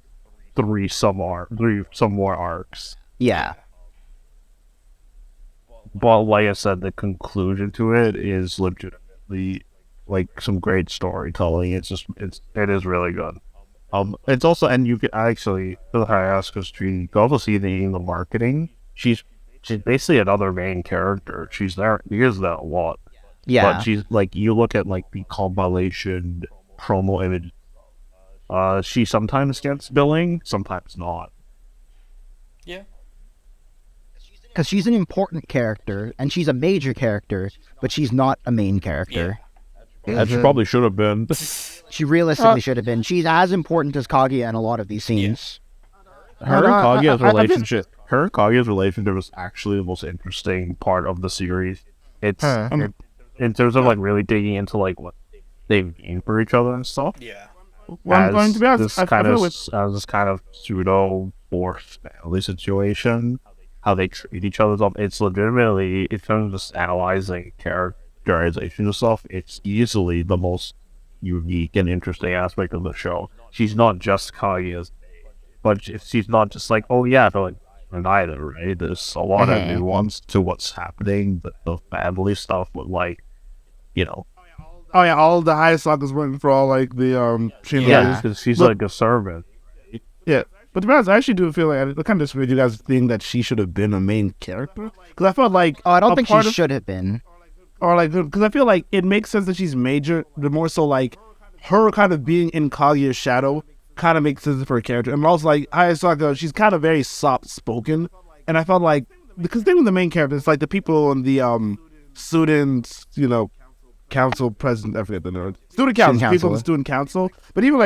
three some more arcs. Yeah. But like I said, the conclusion to it is legitimately, like, some great storytelling. It is really good. It's also, and you can actually, for the Hayasuka Street, you can also see in the marketing, she's basically another main character. She is there a lot. Yeah. But she's, like, you look at, like, the compilation promo image, she sometimes gets billing, sometimes not. Yeah. Because she's an important character, and she's a major character, but she's not a main character. That she probably should have been. She realistically should have been. She's as important as Kaguya in a lot of these scenes. Her and Kaguya's relationship is actually the most interesting part of the series. It's in terms of, like, really digging into, like, what they mean for each other and stuff. Yeah. Well, I'm going to be honest, as this kind of pseudo forced family situation, how they treat each other. It's legitimately, in terms of just analyzing characterization of stuff, it's easily the most unique and interesting aspect of the show. She's not just Kaguya's, but she's not just like, oh yeah, they're like neither, right? There's a lot of nuance to what's happening, but the family stuff with, like, you know. Oh yeah, all the Hayasakas went for all, like, the Yeah, because she's like a servant. Yeah, but to be honest, I actually do feel like I kind of disagree with you guys think that she should have been a main character, because I felt like I don't think she should have been. Or, like, because I feel like it makes sense that she's major, the more so, like, her kind of being in Kaguya's shadow kind of makes sense for her character. And also, like, Hayasaka, she's kind of very soft-spoken, and I felt like, because they were the main characters, like, the people in the student, council president, I forget the name. Student council, people in the student council. But even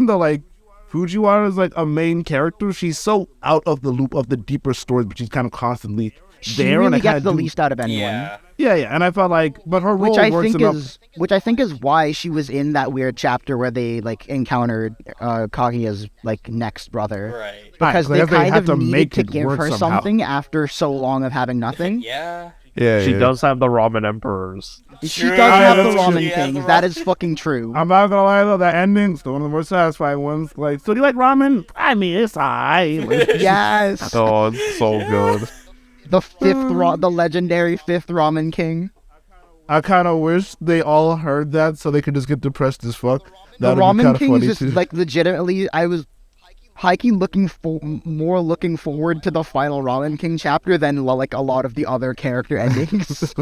though, like, Fujiwara is, like, a main character, she's so out of the loop of the deeper stories, but she's kind of constantly She there. really gets the least out of anyone. Yeah. Yeah, and I felt like, but her role which I think is why she was in that weird chapter where they, like, encountered Kaguya's, like, next brother. Right. Because they kind of needed to give her somehow. something after so long of having nothing. Yeah. She does have the ramen emperors. She True. does have the that's ramen true. She has kings. the That is fucking true. I'm not gonna lie though, that ending's one of the more satisfying ones. Like, so do you like ramen? I mean, it's alright. Yes. Oh, it's so good. The legendary fifth ramen king. I kind of wish they all heard that so they could just get depressed as fuck. The That'd be ramen kinda king funny is just, too. like, legitimately, I was hiking looking forward to the final ramen king chapter than, like, a lot of the other character endings.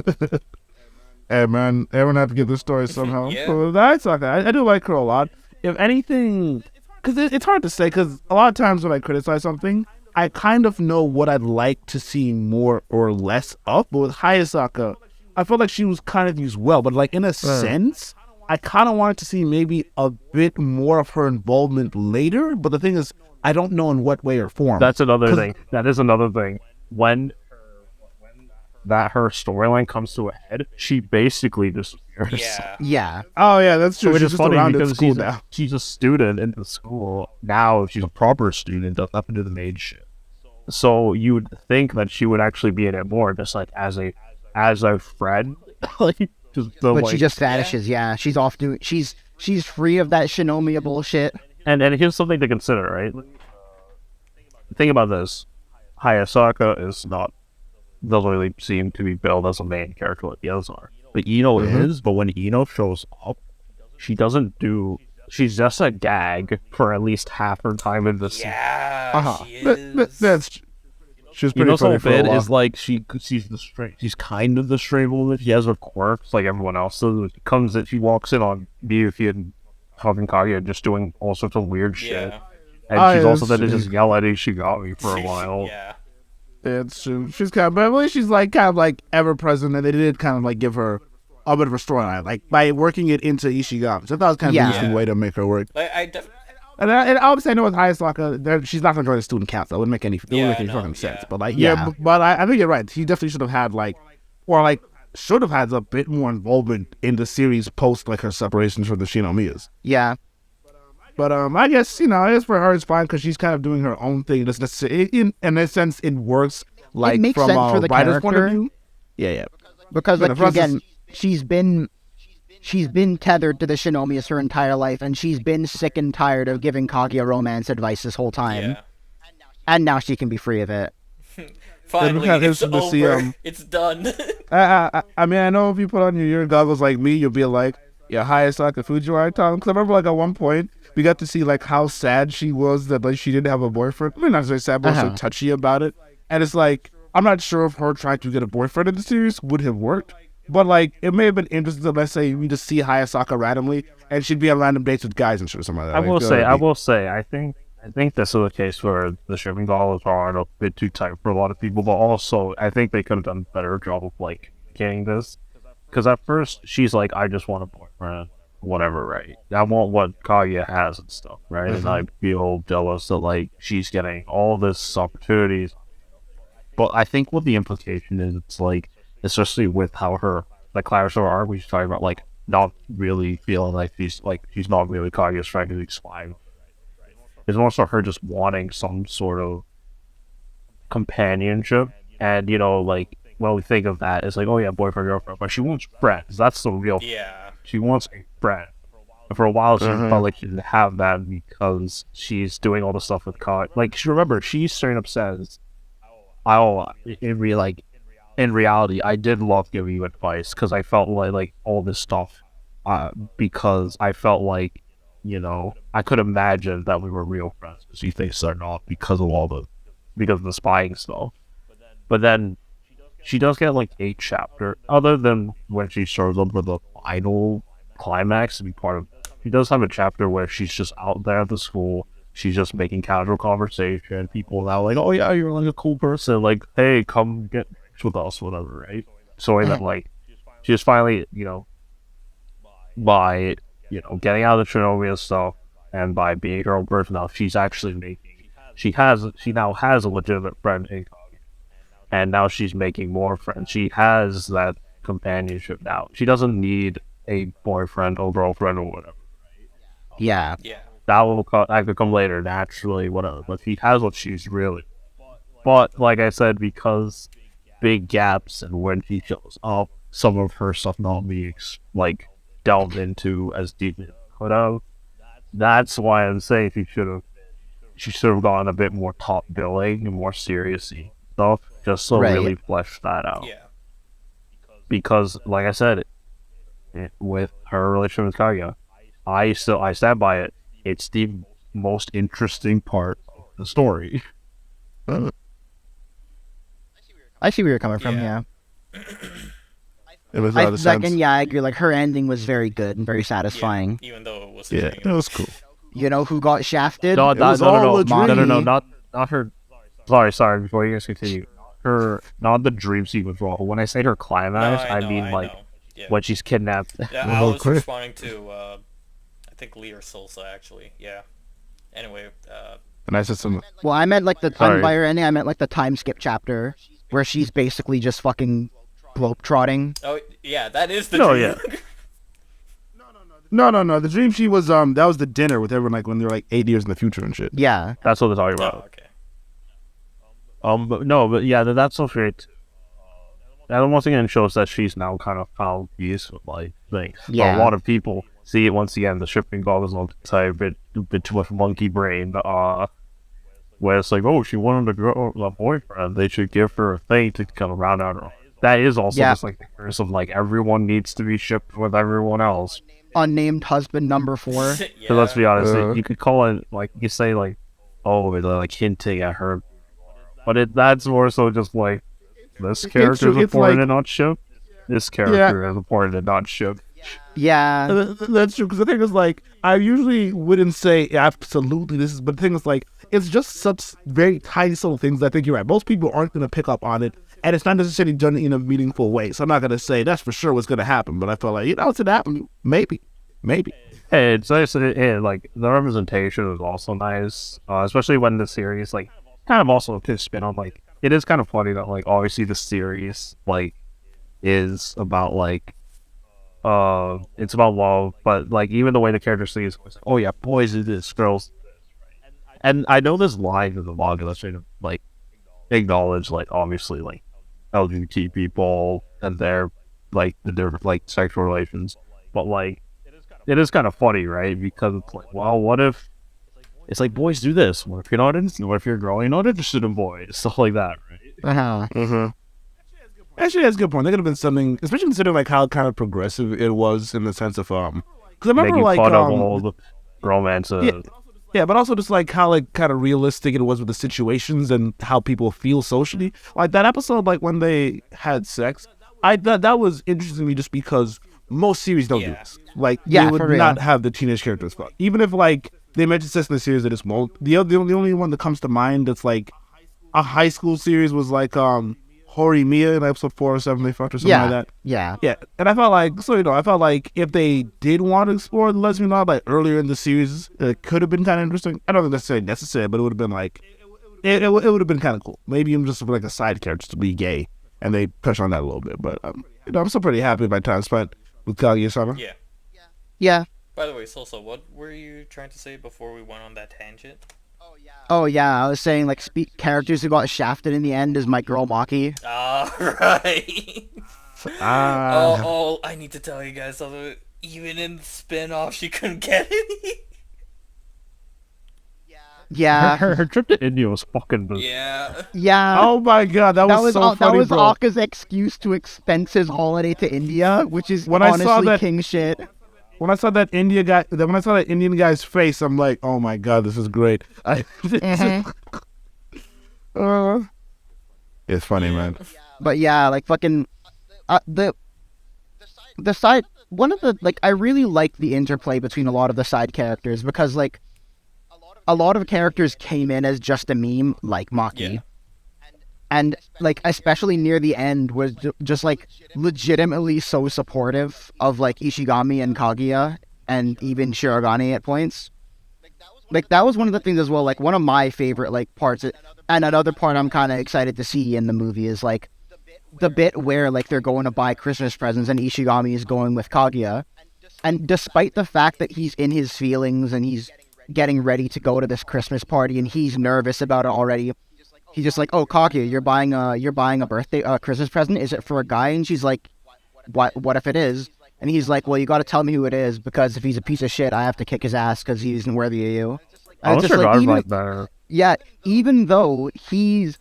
Hey man, everyone had to get this story somehow. Yeah. So that's okay. I do like her a lot. If anything, because it's hard to say, because a lot of times when I criticize something, I kind of know what I'd like to see more or less of. But with Hayasaka, I felt like she was kind of used well. But like in a sense, I kind of wanted to see maybe a bit more of her involvement later. But the thing is, I don't know in what way or form. That's another thing. That is another thing. When that her storyline comes to a head, she basically disappears. Yeah. Yeah. Oh yeah, that's true. Which She's is just funny around at because school now. she's a student in the school. Now she's a proper student, doesn't have to do the maid shit. So you would think that she would actually be in it more, just like as a friend. Like, But she just vanishes. Yeah, she's off doing. She's free of that Shinomiya bullshit. And here's something to consider, right? Think about this: Hayasaka doesn't really seem to be billed as a main character like the others are. But Ino is. But when Ino shows up, she doesn't do. She's just a gag for at least half her time in the scene. Yeah, she is. That's. She was pretty Ino's funny whole for a bit while. is like she's kind of the straight woman. She has her quirks like everyone else. So she walks in on Miyuki and Hagen Kaguya just doing all sorts of weird shit. Yeah. And she's also that's there to true. just yell at Ishigami for a while. Yeah. It's true. She's kind of, but at least she's like kind of like ever present, and they did kind of like give her a bit of a storyline, like by working it into Ishigami. So I thought it was kind of an interesting way to make her work. Like And obviously I know with Hayasaka, she's not going to join the student council. It wouldn't make any fucking sense. yeah. But like, Yeah. but I think you're right. He definitely should have had should have had a bit more involvement in the series post like her separation from the Shinomiyas. Yeah. But I guess for her it's fine because she's kind of doing her own thing. It's necessary in a sense it works like makes from sense a for the writer's point of character. view. Yeah. Because Yeah, like the process- again, she's been tethered to the Shinomiyas her entire life, and she's been sick and tired of giving Kaguya romance advice this whole time. Yeah. And now she can be free of it. Finally, kind of it's interesting to see, over. It's done. I mean, I know if you put on your goggles like me, you'll be like, yeah, Hayasaka Fujiwara time. Because I remember, like, at one point, we got to see, like, how sad she was that, like, she didn't have a boyfriend. I mean, not so sad, but so touchy about it. And it's like, I'm not sure if her trying to get a boyfriend in the series would have worked. But, like, it may have been interesting to, let's say, we just see Hayasaka randomly, and she'd be on random dates with guys and shit or something like that. I will say, I think this is a case where the shipping dollars are a bit too tight for a lot of people, but also, I think they could have done a better job of, like, getting this. Because at first, she's like, I just want a boyfriend, whatever, right? I want what Kaguya has and stuff, right? And I feel jealous that, like, she's getting all this opportunities. But I think what the implication is, it's like, especially with how her, like, Clarissa arc, we should talk about, like, not really feeling like she's not really Kaguya's trying to explain. It's also her just wanting some sort of companionship. And, like, when we think of that, it's like, oh yeah, boyfriend, girlfriend. But she wants friends. That's the real Yeah. She wants a friend. And for a while, she felt like she didn't have that because she's doing all the stuff with Kag. Like, remember, she straight up says, in reality, I did love giving you advice because I felt like all this stuff, because I felt like, I could imagine that we were real friends. She thinks they're not because of the spying stuff. But then she does get like a chapter, other than when she shows up for the final climax to be part of. She does have a chapter where she's just out there at the school. She's just making casual conversation. People now like, oh yeah, you're like a cool person. Like, hey, come get drinks with us, whatever, right? So that like, she just finally, by getting out of the Chernobyl stuff and by being her own person now, she's actually she now has a legitimate friend in Kaguya. And now she's making more friends. She has that companionship now. She doesn't need a boyfriend or girlfriend or whatever. Yeah. Yeah. That could come later, naturally, whatever. But she has what she's really. But, like I said, because big gaps and when she shows up, some of her stuff not being, like, delved into as deeply as it could have. That's why I'm saying she should have gone a bit more top billing and more seriously stuff, just so really flesh that out. Yeah. Because, like I said, with her relationship with Kaguya, I stand by it. It's the most interesting part of the story. I see where you're coming from, yeah. It was I agree. Like, her ending was very good and very satisfying. Yeah, even though it was it was cool. You know who got shafted? No, was all a dream. not her. Sorry. Before you guys continue, her not the dream sequence role. When I say her No, climax, I I know, mean I like know. Yeah. when she's kidnapped. Yeah, I Well, was quick. responding to, I think Lee or Salsa, actually. Yeah. Anyway, And I said some. Well, I meant like the Sorry. by her ending. I meant like the time skip chapter where she's basically just fucking globetrotting. oh, yeah, that is the No, dream. yeah. No. The dream she was that was the dinner with everyone like when they're like 8 years in the future and shit. Yeah. That's what they're talking Oh, about. okay. But yeah, that's so great. That once again shows that she's now kind of found peace with like things. But Yeah. a lot of people see it once again. The shipping goggles on the side, a bit too much monkey brain. Where it's like, oh, she wanted a boyfriend. They should give her a thing to kind of round out her. That is also Yeah. just like the curse of like everyone needs to be shipped with everyone else. Unnamed husband number 4. Yeah. So let's be honest, Uh. you could call it like you say like, oh, they're like hinting at her, but that's more so just like this character true, is it's important like- and not shipped. This character is important and not shipped. Yeah. That's true because the thing is like I usually wouldn't say absolutely this is, but the thing is like it's just such very tiny little things. I think you're right. Most people aren't gonna pick up on it, and it's not necessarily done in a meaningful way. So I'm not gonna say that's for sure what's gonna happen, but I feel like it's gonna happen. Maybe. Hey, it's nice. Like the representation is also nice, especially when the series like kind of also a spin on like it is kind of funny that like obviously the series like is about like it's about love, but like even the way the character sees, oh yeah, boys do this, girls. And I know this line in the manga that's trying to like acknowledge like obviously like LGBT people and their like sexual relations, but like it is kind of funny, right? Because it's like, well, what if it's like boys do this? What if you're not interested? What if you're a girl, you're not interested in boys? Stuff like that, right? Uh-huh. Mm-hmm. Actually, that's a good point. There could have been something, especially considering like how kind of progressive it was in the sense of because I remember Making like fun of all the romance. Yeah, but also just like how like kind of realistic it was with the situations and how people feel socially. Like that episode, like when they had sex, I thought that was interesting to me just because most series don't do Yeah. this. Like Yeah, they would for real. not have the teenage characters fuck. Even if like they mentioned sex in the series, they just won't. The only one that comes to mind that's like a high school series was like Hori Mia in episode 4 or 7 they fucked or something like that. Yeah. Yeah, and I felt like if they did want to explore the lesbian love like earlier in the series, it could have been kind of interesting. I don't think necessarily necessary, but it would have been like it would have been kind of cool. Maybe even just like a side character to be gay, and they touch on that a little bit. But I'm still pretty happy with my time spent with Kaguya-sama. Yeah. Yeah. By the way, Salsa, what were you trying to say before we went on that tangent? Oh yeah, I was saying like characters who got shafted in the end is my girl Maki. Ah, right. Ah, Oh, I need to tell you guys something. Even in the spin-off, she couldn't get any. Yeah. Her trip to India was fucking bizarre. Yeah. Yeah. oh my god, that was so funny, that was bro. Akka's excuse to expense his holiday to India, which is When I honestly saw that- king shit. When I saw that Indian guy's face, I'm like, oh my god, this is great. It's funny, man. But yeah, like fucking the side one of the like I really like the interplay between a lot of the side characters because like a lot of characters came in as just a meme like Maki. Yeah. And like especially near the end was just like legitimately so supportive of like Ishigami and Kaguya and even Shirogane at points. Like that was one of the things as well, like one of my favorite like parts and another part I'm kind of excited to see in the movie is like the bit where like they're going to buy Christmas presents and Ishigami is going with Kaguya, and despite the fact that he's in his feelings and he's getting ready to go to this Christmas party and he's nervous about it already, he's just like, "Oh, Kaguya, you're buying a Christmas present. Is it for a guy?" And she's like, "What if it is?" And he's like, "Well, you got to tell me who it is because if he's a piece of shit, I have to kick his ass because he isn't worthy of you." I And was it's just sure like, like that. yeah, even though he's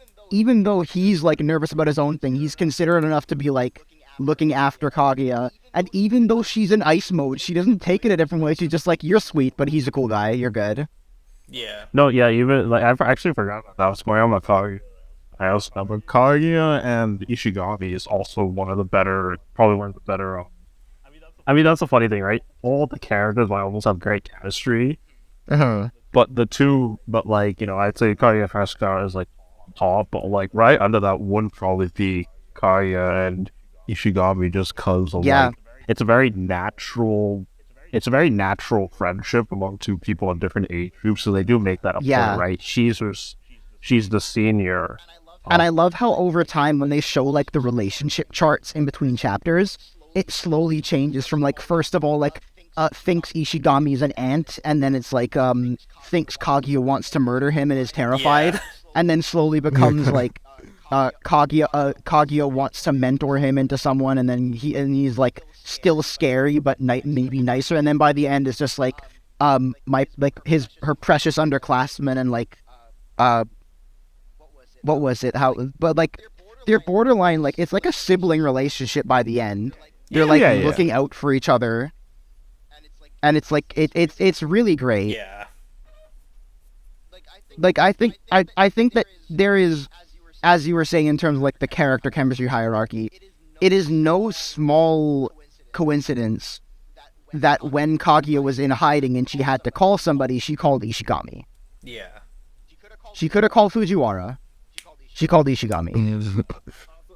like nervous about his own thing, he's considerate enough to be like looking after Kaguya. And even though she's in ice mode, she doesn't take it a different way. She's just like, "You're sweet, but he's a cool guy. You're good." Yeah. No, yeah, even like I actually forgot that was going on with Kaguya. I also remember Kaguya and Ishigami is also probably one of the better. I mean, that's the funny thing, right? All the characters like almost have great chemistry, Uh-huh. but I'd say Kaguya Haskara is like top, but like right under that would probably be Kaya and Ishigami, just cause of Yeah. like it's a very natural friendship among two people in different age groups, so they do make that a Yeah. point, right? She's the senior. And I love how over time, when they show like the relationship charts in between chapters, it slowly changes from like, first of all, like thinks Ishigami's an ant, and then it's like thinks Kaguya wants to murder him and is terrified, Yeah. and then slowly becomes like Kaguya wants to mentor him into someone, and then he's like still scary but maybe nicer, and then by the end it's just like her precious underclassmen, and like what was it? But like they're borderline, like it's like a sibling relationship by the end. They're like Yeah, yeah. looking out for each other, and it's like it's really great. Yeah. Like I think that there is, as you were saying, in terms of like the character chemistry hierarchy, it is no small coincidence that when Kaguya was in hiding and she had to call somebody, she called Ishigami. Yeah. She could have called Fujiwara. She called Ishigami.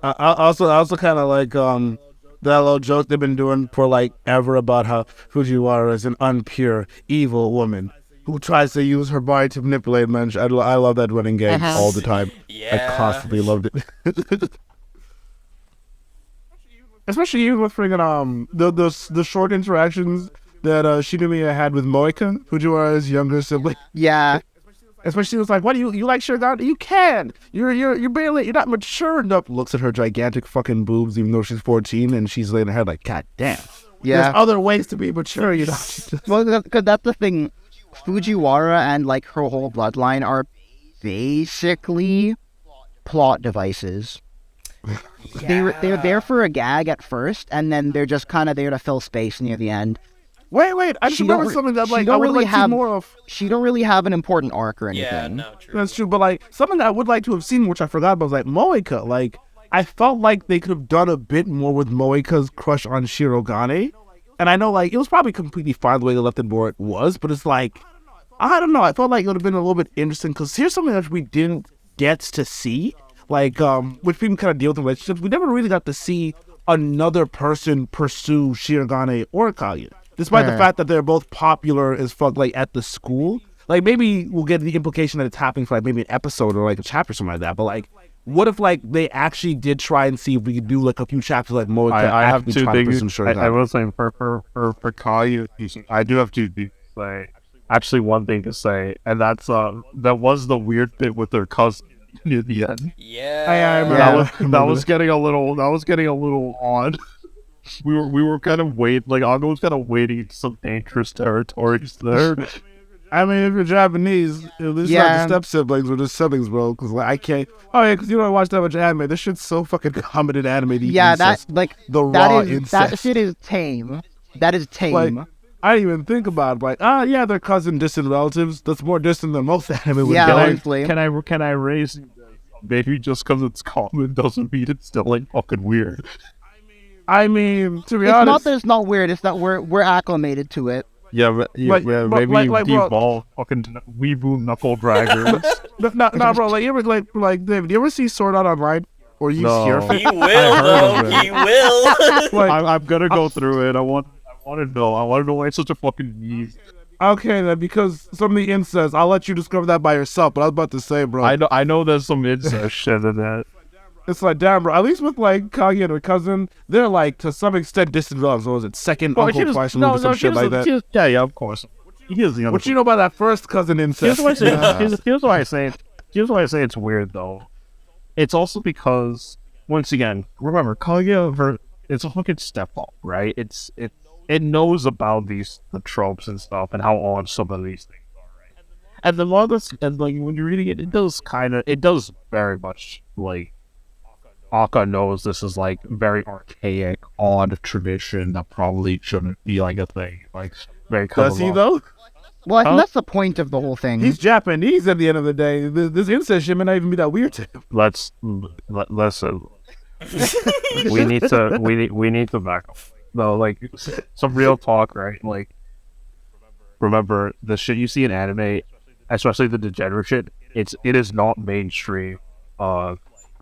I also kind of like that little joke they've been doing for like ever about how Fujiwara is an unpure, evil woman who tries to use her body to manipulate men. I love that running gag all the time. Yeah. I constantly loved it. Especially even with friggin' the short interactions that Shinomiya had with Moeka, Fujiwara's younger sibling. Yeah. Especially, it was like, "What do you like, Shirogane? You can. You're barely. You're not mature enough." Looks at her gigantic fucking boobs, even though she's 14, and she's laying her head like, "God damn." Yeah. There's other ways to be mature, you know. Well, because that's the thing. Fujiwara and like her whole bloodline are basically plot devices. They're there for a gag at first, and then they're just kind of there to fill space near the end. Wait. I just She remember don't re- something that she like don't I would really like to see have- more of. She don't really have an important arc or anything. Yeah, no, true. That's true, but like something that I would like to have seen, which I forgot about, was like Moeka. Like I felt like they could have done a bit more with Moeka's crush on Shirogane. And I know like it was probably completely fine the way they left it where it was, but it's like I don't know. I felt like it would have been a little bit interesting because here's something that we didn't get to see, like which people kind of deal with in relationships. We never really got to see another person pursue Shirogane or Kaguya, despite the fact that they're both popular as fuck, like at the school. Like maybe we'll get the implication that it's happening for like maybe an episode or like a chapter or something like that. But like, what if like they actually did try and see if we could do like a few chapters like Moeka I have actually two try to things. pursue Shirogane? I was saying for Kayu, I do have two things to say. Actually, one thing to say, and that's that was the weird bit with their cousin near the end. Yeah. I remember That was getting a little odd. We were kind of I was kind of waiting some dangerous territories there. I mean, if you're Japanese, at least not the step siblings or the siblings, bro. Because like I can't. Oh yeah, because you don't watch that much anime. This shit's so fucking common in anime. Yeah, incest. that like the that raw is incest. that shit is tame. That is tame. Like, I didn't even think about it. Like, yeah, they're cousin distant relatives. That's more distant than most anime would Yeah, be. honestly. Can I raise? Maybe just because it's common doesn't mean it's still like fucking weird. I mean, to be It's honest, not that it's not weird. It's that we're acclimated to it. Yeah, Like, maybe like, bro- devolve fucking weeboo knuckle draggers. no, bro. Like, you ever like David? You ever see Sword Art Online or you No. hear? He will, though. of it. He will. Like, I'm gonna go through it. I want to know. I want to know why it's such a fucking meme. okay, then because some of the incest, I'll let you discover that by yourself. But I was about to say, bro, I know there's some incest shit in that. it's like, damn, bro. At least with like Kaguya and her cousin, they're like to some extent distant relatives. What was it, second uncle twice removed or some shit like that? Yeah, of course. Here's the other. What you know about that first cousin incest? Here's why I say. Here's why I say. Here's why I say it's weird though. It's also because once again, remember Kaguya. It's a fucking step up, right? It knows about the tropes and stuff and how on some of these things are, right? And the manga, and like when you're reading it, it does very much like Aka knows this is like very archaic, odd tradition that probably shouldn't be like a thing. Like very Does he though? Well, I think Huh? that's the point of the whole thing. He's Japanese at the end of the day. This incest shit may not even be that weird to him. Listen. we need to back up. No, like some real talk, right? Like, remember the shit you see in anime, especially the degenerate shit. It is not mainstream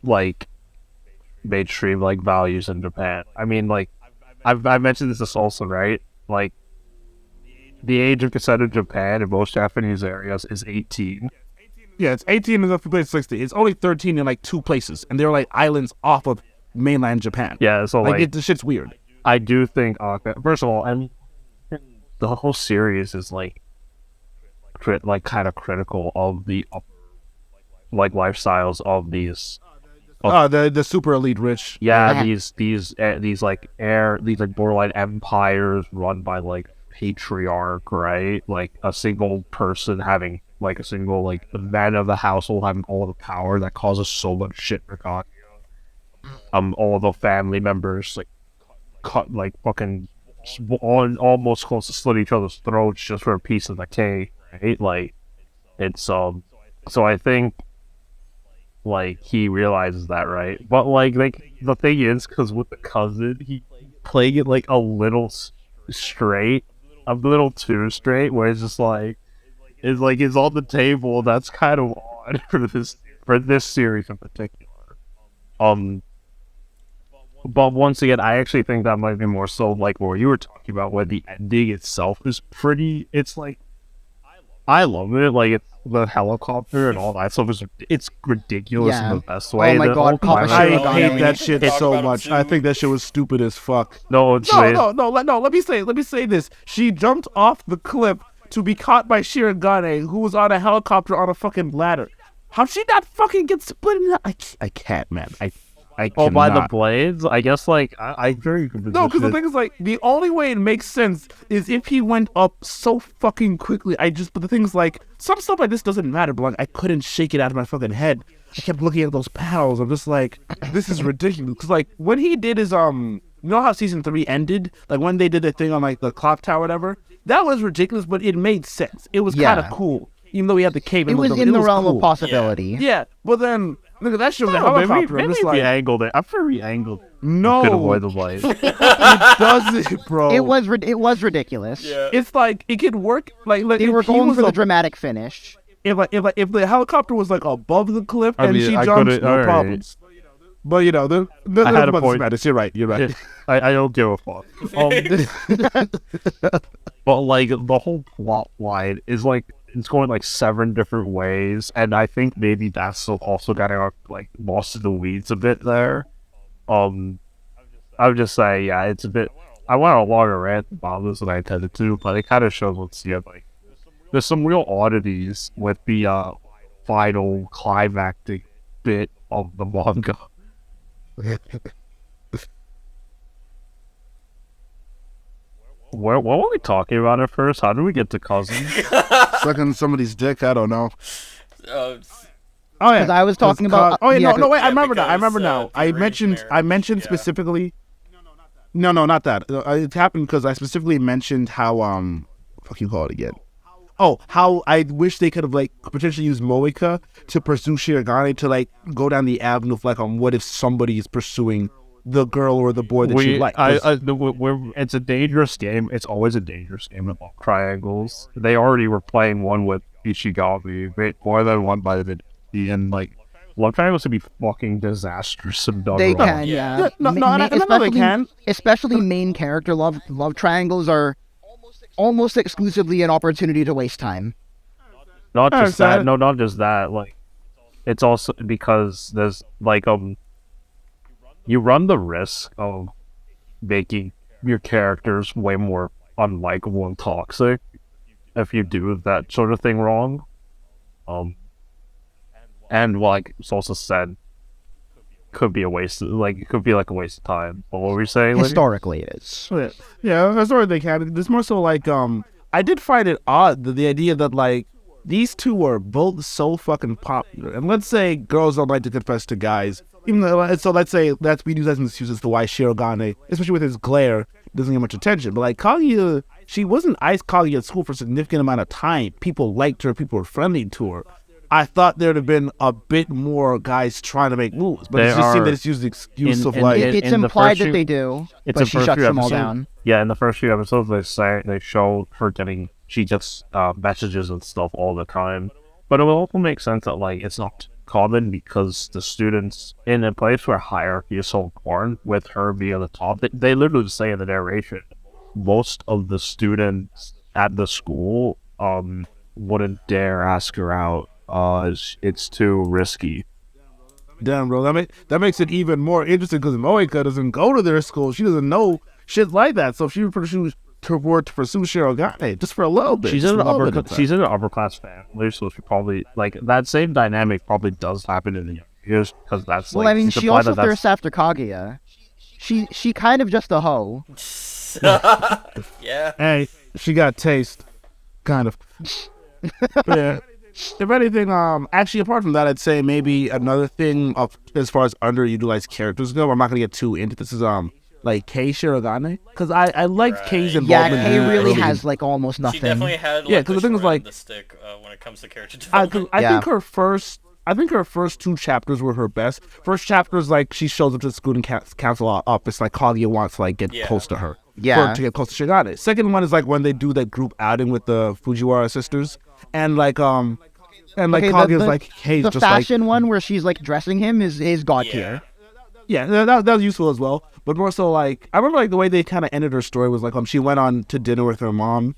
like mainstream like values in Japan. I mean, like I've mentioned this also, right? Like the age of consent in Japan in most Japanese areas is 18. Yeah, it's 18 in the place 60. It's only 13 in like 2 places, and they're like islands off of mainland Japan. Yeah, so like the shit's weird. I do think first of all, I mean, the whole series is like kind of critical of the like lifestyles of these. The super elite rich. Yeah, these like borderline empires run by like patriarch, right? Like a single person having like a single like the man of the household having all the power that causes so much shit for God. All the family members like cut like fucking almost close to slit each other's throats just for a piece of the cake, right? Like it's so I think like he realizes that, right? But like the thing is, because with the cousin, he playing it like a little straight, a little too straight, where it's just like it's on the table. That's kind of odd for this series in particular. But once again, I actually think that might be more so like what you were talking about, where the ending itself is pretty. It's like I love it. Like it's the helicopter and all that stuff it's ridiculous in the best way. Oh my god, Papa I Shirogane. hate that shit Talk so about it much. soon. I think that shit was stupid as fuck. No, it's No. Let me say this. She jumped off the cliff to be caught by Shirogane, who was on a helicopter on a fucking ladder. How'd she not fucking get split in half? I can't, man. I Oh, by the cannot. blades? I guess, like, I very... No, because the thing is, like, the only way it makes sense is if he went up so fucking quickly. But the thing is, like, some stuff like this doesn't matter, but, like, I couldn't shake it out of my fucking head. I kept looking at those panels. I'm just like, this is ridiculous. Because, like, when he did his, you know how season 3 ended? Like, when they did the thing on, like, the clock tower or whatever? That was ridiculous, but it made sense. It was kind of cool. Even though we had the cave. It was in the realm of possibility. Yeah, but then, look at that shit with the Oh, helicopter. I'm maybe just if like, we angled it. I'm sure we angled it. no. Could avoid the blades. It doesn't, bro. It was ridiculous. Yeah. It's like it could work. Like They if were he going was for the a- dramatic finish. if the helicopter was like above the cliff I and mean, she I jumps, could've- no alright. problems. But you know, the I had a about point. matters. You're right. You're right. I don't give a fuck. But like the whole plot line is like it's going like 7 different ways, and I think maybe that's also getting like lost in the weeds a bit there. I would just say, yeah, it's a bit. I went on a longer rant about this than I intended to, but it kind of shows what's like. There's some real oddities with the final climactic bit of the manga. What were we talking about at first? How did we get to cousins? Sucking somebody's dick. I don't know. Uh, Oh yeah, 'Cause I was talking about- Oh yeah, yeah, no, wait. I yeah, remember now. I remember because, now. the I arranged mentioned marriage, yeah. specifically. No, not that. It happened because I specifically mentioned how fuck you call it again. Oh, how I wish they could have like potentially used Moeka to pursue Shirogane to like go down the avenue of like what if somebody is pursuing the girl or the boy that you like. It's a dangerous game. It's always a dangerous game with love triangles. They already were playing one with Ichigami, more than one by the and like love triangles would be fucking disastrous and done They wrong. can, yeah. Yeah, no, and I know they can. Especially main character love triangles are almost exclusively an opportunity to waste time. Not I just that. understand. No, not just that. Like, it's also because there's like you run the risk of making your characters way more unlikable and toxic if you do that sort of thing wrong. And like it's also said, could be a waste. Like it could be like a waste of time. But what were we saying? Liddy? Historically, it is. Yeah, that's where they can. There's more so like I did find it odd the idea that like these two were both so fucking popular, and let's say girls don't like to confess to guys. Even though, so let's say we use that as an excuse as to why Shirogane, especially with his glare, doesn't get much attention. But like Kaguya, she wasn't Ice Kaguya at school for a significant amount of time. People liked her. People were friendly to her. I thought there'd have been a bit more guys trying to make moves, but it They just seemed are that it's used the excuse of in- like. in- It's the implied first that few- they do, It's but the she first shuts few them all episodes. down. Yeah, in the first few episodes, they show her getting she gets messages and stuff all the time. But it will also make sense that like it's not common because the students in a place where hierarchy is so important, with her being at the top, they literally say in the narration, most of the students at the school wouldn't dare ask her out. It's too risky. Damn, bro, that makes it even more interesting because Moeka doesn't go to their school. She doesn't know shit like that. So if she pursues to pursue Shirogane just for a little bit. She's in an upper class family, so she probably like that same dynamic probably does happen in the young years because that's Well, like. I mean, you could she apply also that that's- thirsts after Kaguya. She kind of just a hoe. Yeah. Hey, she got taste, kind of. But yeah. If anything, actually, apart from that, I'd say maybe another thing of as far as underutilized characters go. I'm not gonna get too into this. Is like Kei Shirogane, because I liked Right. Kei's Yeah, involvement. Kei really early. has like almost nothing. She definitely had like, Yeah, 'cause the thing short is, like- end of the stick when it comes to character I development. Yeah. think her first two chapters were her best. First chapter is like she shows up to the student council office, like Kaguya wants to like get Yeah. close to her. Yeah. To get close to Shirogane. Second one is like when they do that group outing with the Fujiwara sisters, and Kaguya's like, hey, the just fashion one where she's like dressing him is god tier. yeah, that was useful as well. But more so like I remember like the way they kind of ended her story was like she went on to dinner with her mom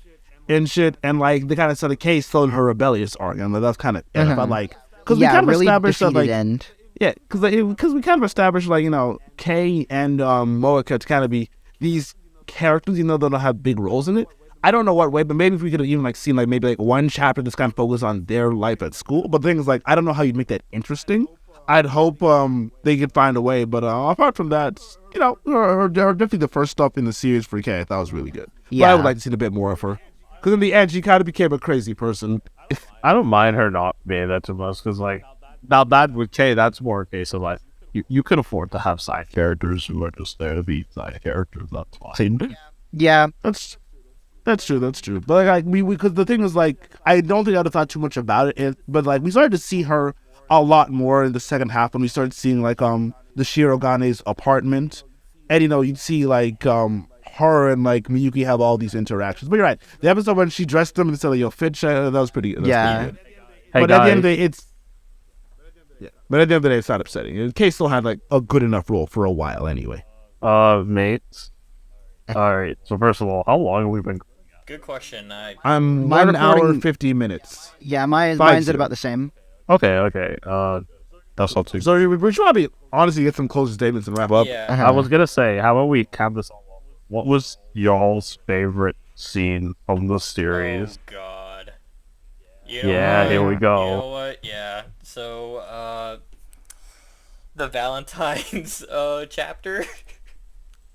and shit, and like they kind of said the case still in her rebellious arc, and that's kind of I felt like because we kind of really established that defeated like end. yeah, because we kind of established like Kei and Moeka to kind of be these characters, even though they don't have big roles in it. I don't know what way, but maybe if we could have even like seen like maybe like one chapter that's kind of focused on their life at school. But the thing is like I don't know how you'd make that interesting. I'd hope they could find a way, but apart from that, her definitely the first stuff in the series for Kei I thought was really good. But Yeah. I would like to see a bit more of her, because in the end she kind of became a crazy person. I don't mind her not being that too much because like now that with Kei, that's more a case of like you can afford to have side characters who are just there to be side characters. That's fine. Yeah, That's true. But like we because the thing is like I don't think I'd have thought too much about it, but like we started to see her a lot more in the second half when we started seeing like the Shirogane's apartment, and you'd see like her and like Miyuki have all these interactions. But you're right, the episode when she dressed them and said like, "Yo, fit check," that was pretty. Pretty good. Hey But guys, at the end of the day, But at the end of the day, it's not upsetting. Kei still had like a good enough role for a while anyway. mates. All right. So first of all, how long have we been? Good question. I'm My 1 hour recording- 50 minutes. yeah, mine's 5-0. at about the same. Okay. That's not too. So we should probably honestly get some closing statements and wrap up. Yeah. Uh-huh. I was gonna say, how about we cap this all off? What was y'all's favorite scene from the series? Oh God. You know Yeah, what? here we go. You know what? Yeah. So the Valentine's chapter,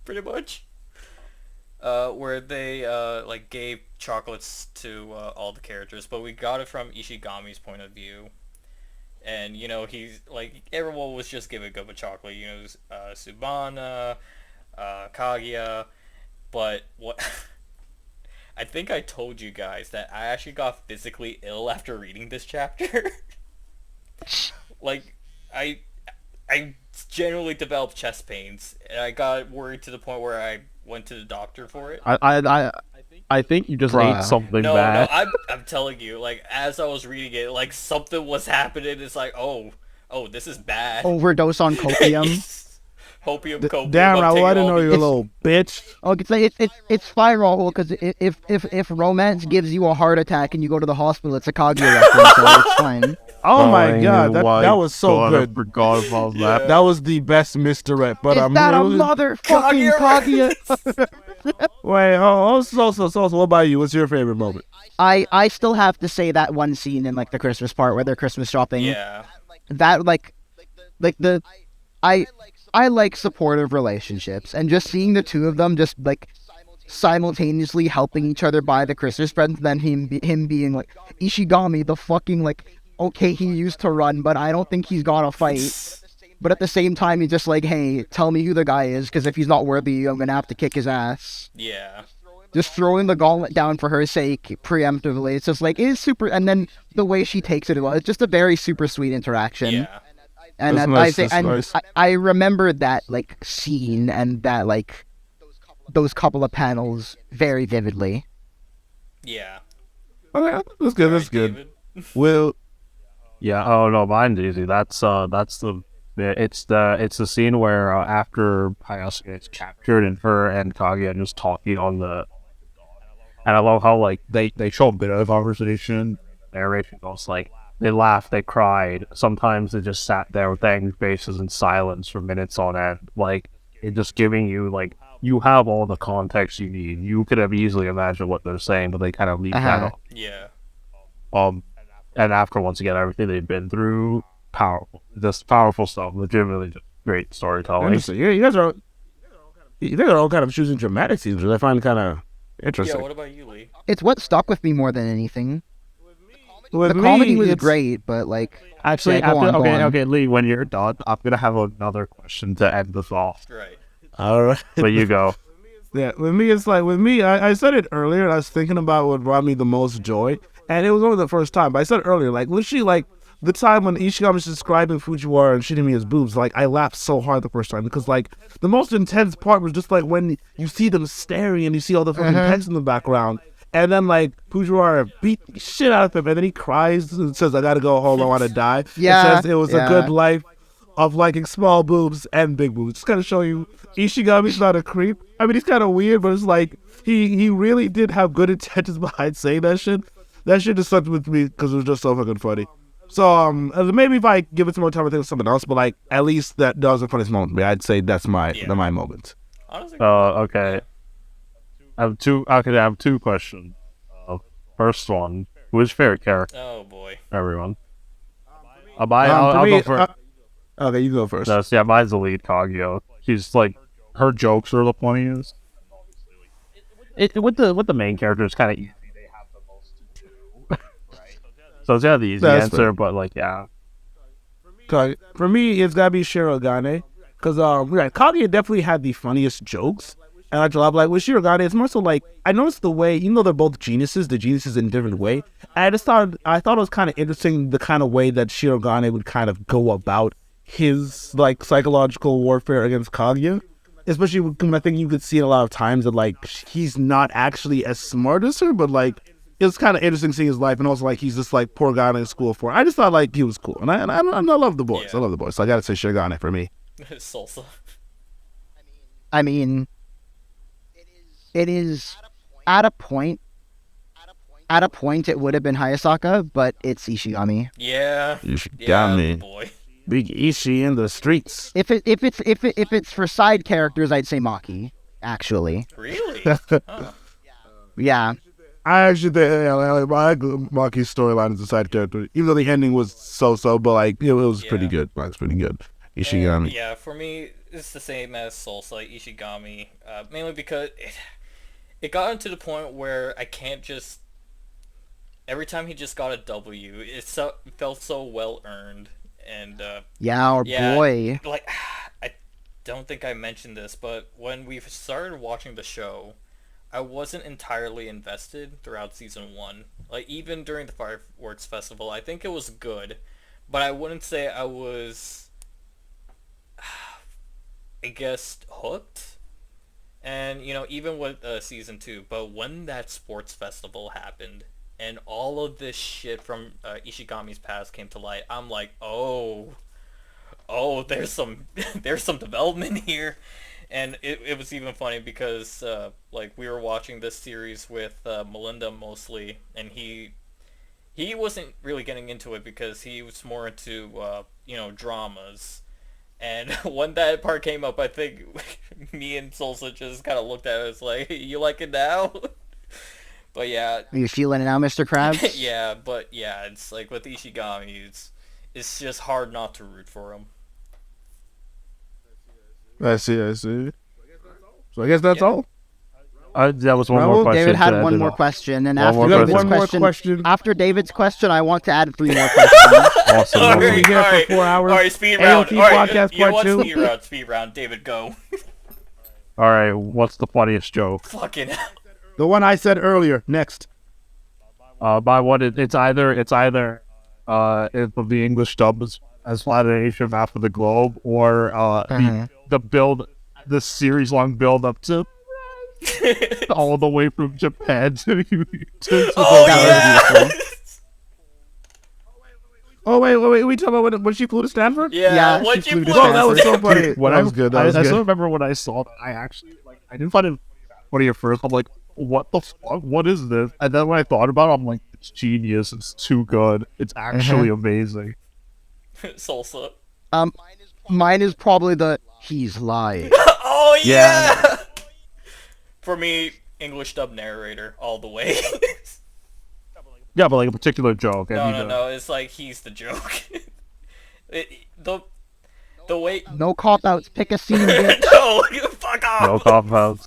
pretty much. Where they like gave chocolates to all the characters, but we got it from Ishigami's point of view. And he's like everyone was just giving up a chocolate. Subana, Kaguya, but what? I think I told you guys that I actually got physically ill after reading this chapter. Like, I generally developed chest pains, and I got worried to the point where I went to the doctor for it. I think you just Bruh. ate something No, bad. I'm telling you, like, as I was reading it, like, something was happening. It's like, oh, this is bad. Overdose on copium. Hopium, copium. Damn, I'm Raul, taking I didn't all know you were a these- little bitch. Oh, it's Spiral because if romance gives you a heart attack and you go to the hospital, it's a Kaguya reference, so it's fine. Oh my god, that was so God, good. I forgot about that. That was the best misdirect. But Is that a really- motherfucking Kaguya? Wait, so what about you? What's your favorite moment? I still have to say that one scene in like the Christmas part where they're Christmas shopping. Yeah. That I like supportive relationships, and just seeing the two of them just like simultaneously helping each other buy the Christmas presents, then him being like, Ishigami, the fucking like, okay, he used to run, but I don't think he's gonna fight. But at the same time, he's just like, hey, tell me who the guy is, because if he's not worthy, I'm gonna have to kick his ass. Yeah. Just throwing the gauntlet down for her sake preemptively. It's just like, it is super, and then the way she takes it, it's just a very super sweet interaction. Yeah. And That's that, nice, I think, that's nice. I remember that like scene and that like those couple of panels very vividly. Yeah. Okay, that's good. That's Alright, good. David. Well, Yeah. Oh no, mine's easy. It's the scene where after Hayase gets captured and her and Kaguya are just talking on the. And I love how like they show a bit of conversation. Narration goes like they laughed, they cried. Sometimes they just sat there with angry faces in silence for minutes on end. Like it just giving you like you have all the context you need. You could have easily imagined what they're saying, but they kind of leave that off. Yeah. And after once again everything they've been through, powerful, just powerful stuff. Legitimately, just great storytelling. Interesting. You guys are all kind of choosing dramatic scenes, which I find kind of interesting. Yeah, what about you, Lee? It's what stuck with me more than anything. With The comedy me, was it's- great, but like, Actually, yeah, go on, go on. okay, Lee, when you're done, I'm gonna have another question to end this off. Right. All right. But you go. Yeah, with me, it's like, with me, I said it earlier, and I was thinking about what brought me the most joy, and it was only the first time, but I said it earlier, like, literally, like, the time when Ishigami was describing Fujiwara and Shinemiya's boobs, like, I laughed so hard the first time, because, like, the most intense part was just, like, when you see them staring, and you see all the fucking pets in the background, and then, like, Fujiwara beat the shit out of him, and then he cries and says, I gotta go home, I wanna die. Yeah, It says it was a good life of liking small boobs and big boobs. Just kind of show you Ishigami's not a creep. I mean, he's kind of weird, but it's like he really did have good intentions behind saying that shit. That shit just stuck with me because it was just so fucking funny. So maybe if I give it some more time, I think of something else. But like at least that was the funniest moment. I'd say that's my moment. Honestly, Okay. I have two questions. First one, who is your favorite character? oh boy. Everyone. For I'll me, go first. okay, you go first. Yeah, mine's the lead, Kaguya. She's like, her jokes are the funniest. With the main characters, kind of easy. They have the most to do, right? So it's the easy That's answer, fair. but like, yeah. For me, it's gotta be Shirogane, because Kaguya definitely had the funniest jokes, and I love like with Shirogane, it's more so like I noticed the way, even though they're both geniuses, the geniuses in a different way. I thought it was kind of interesting the kind of way that Shirogane would kind of go about his like psychological warfare against Kaguya, especially when I think you could see it a lot of times that like he's not actually as smart as her, but like. It's kind of interesting seeing his life, and also like he's just like poor guy in school for. I just thought like he was cool, and I love the boys. Yeah. I love the boys. So I gotta say Shirogane for me. Salsa. I mean, it is at a point. At a point, it would have been Hayasaka, but it's Ishigami. Yeah. You Yeah, boy. Big Ishii in the streets. If it's for side characters, I'd say Maki. Actually, Really? Oh. yeah. I actually think Maki's storyline is a side character, even though the ending was so-so, but like it was pretty good. It was pretty good. Ishigami. Yeah, for me, it's the same as Salsa, Ishigami. Mainly because it got into the point where I can't just... Every time he just got a W, it felt so well earned. And, Yeah, our yeah, boy. like, I don't think I mentioned this, but when we started watching the show, I wasn't entirely invested throughout season 1. Like, even during the Fireworks Festival, I think it was good, but I wouldn't say I was, I guess, hooked. And, even with season 2, but when that sports festival happened, and all of this shit from Ishigami's past came to light, I'm like, oh, there's some development here. And it was even funny because like we were watching this series with Melinda mostly, and he wasn't really getting into it because he was more into dramas. And when that part came up, I think me and Solsa just kind of looked at it as like, you like it now? But yeah. Are you feeling it now, Mr. Krabs? Yeah, but yeah, it's like with Ishigami, it's just hard not to root for him. I see. So I guess that's all. That was one Raul, more question. David to had end one it more off. question, and One after more We got David's one more question. after David's question, I want to add 3 more questions. Awesome. We're gonna be Alright, here alright. for 4 hours. Alright, speed AOT round. Alright, podcast you know part what? 2. Speed round. David, go. All right, what's the funniest joke? Fucking hell. The one I said earlier. Next. By what it's either if the English dub is as flat an Asian map of the globe, or the series long build up to all the way from Japan to Oh That yeah. was beautiful. Oh wait. wait, we talking about when she flew to Stanford? Yeah, Yeah, what'd she you flew to play? Oh, that was so funny. When That was good. That was I good. still remember when I saw that. I actually I didn't find it funny at first. I'm like, what the fuck? What is this? And then when I thought about it, I'm like, it's genius. It's too good. It's actually amazing. Salsa. Mine is probably the he's lying. Oh Yeah. yeah. For me, English dub narrator all the way. Yeah, but like a particular joke. No. It's like he's the joke. The way. No cop outs. Pick a scene, bitch. No, you fuck off. No cop-outs.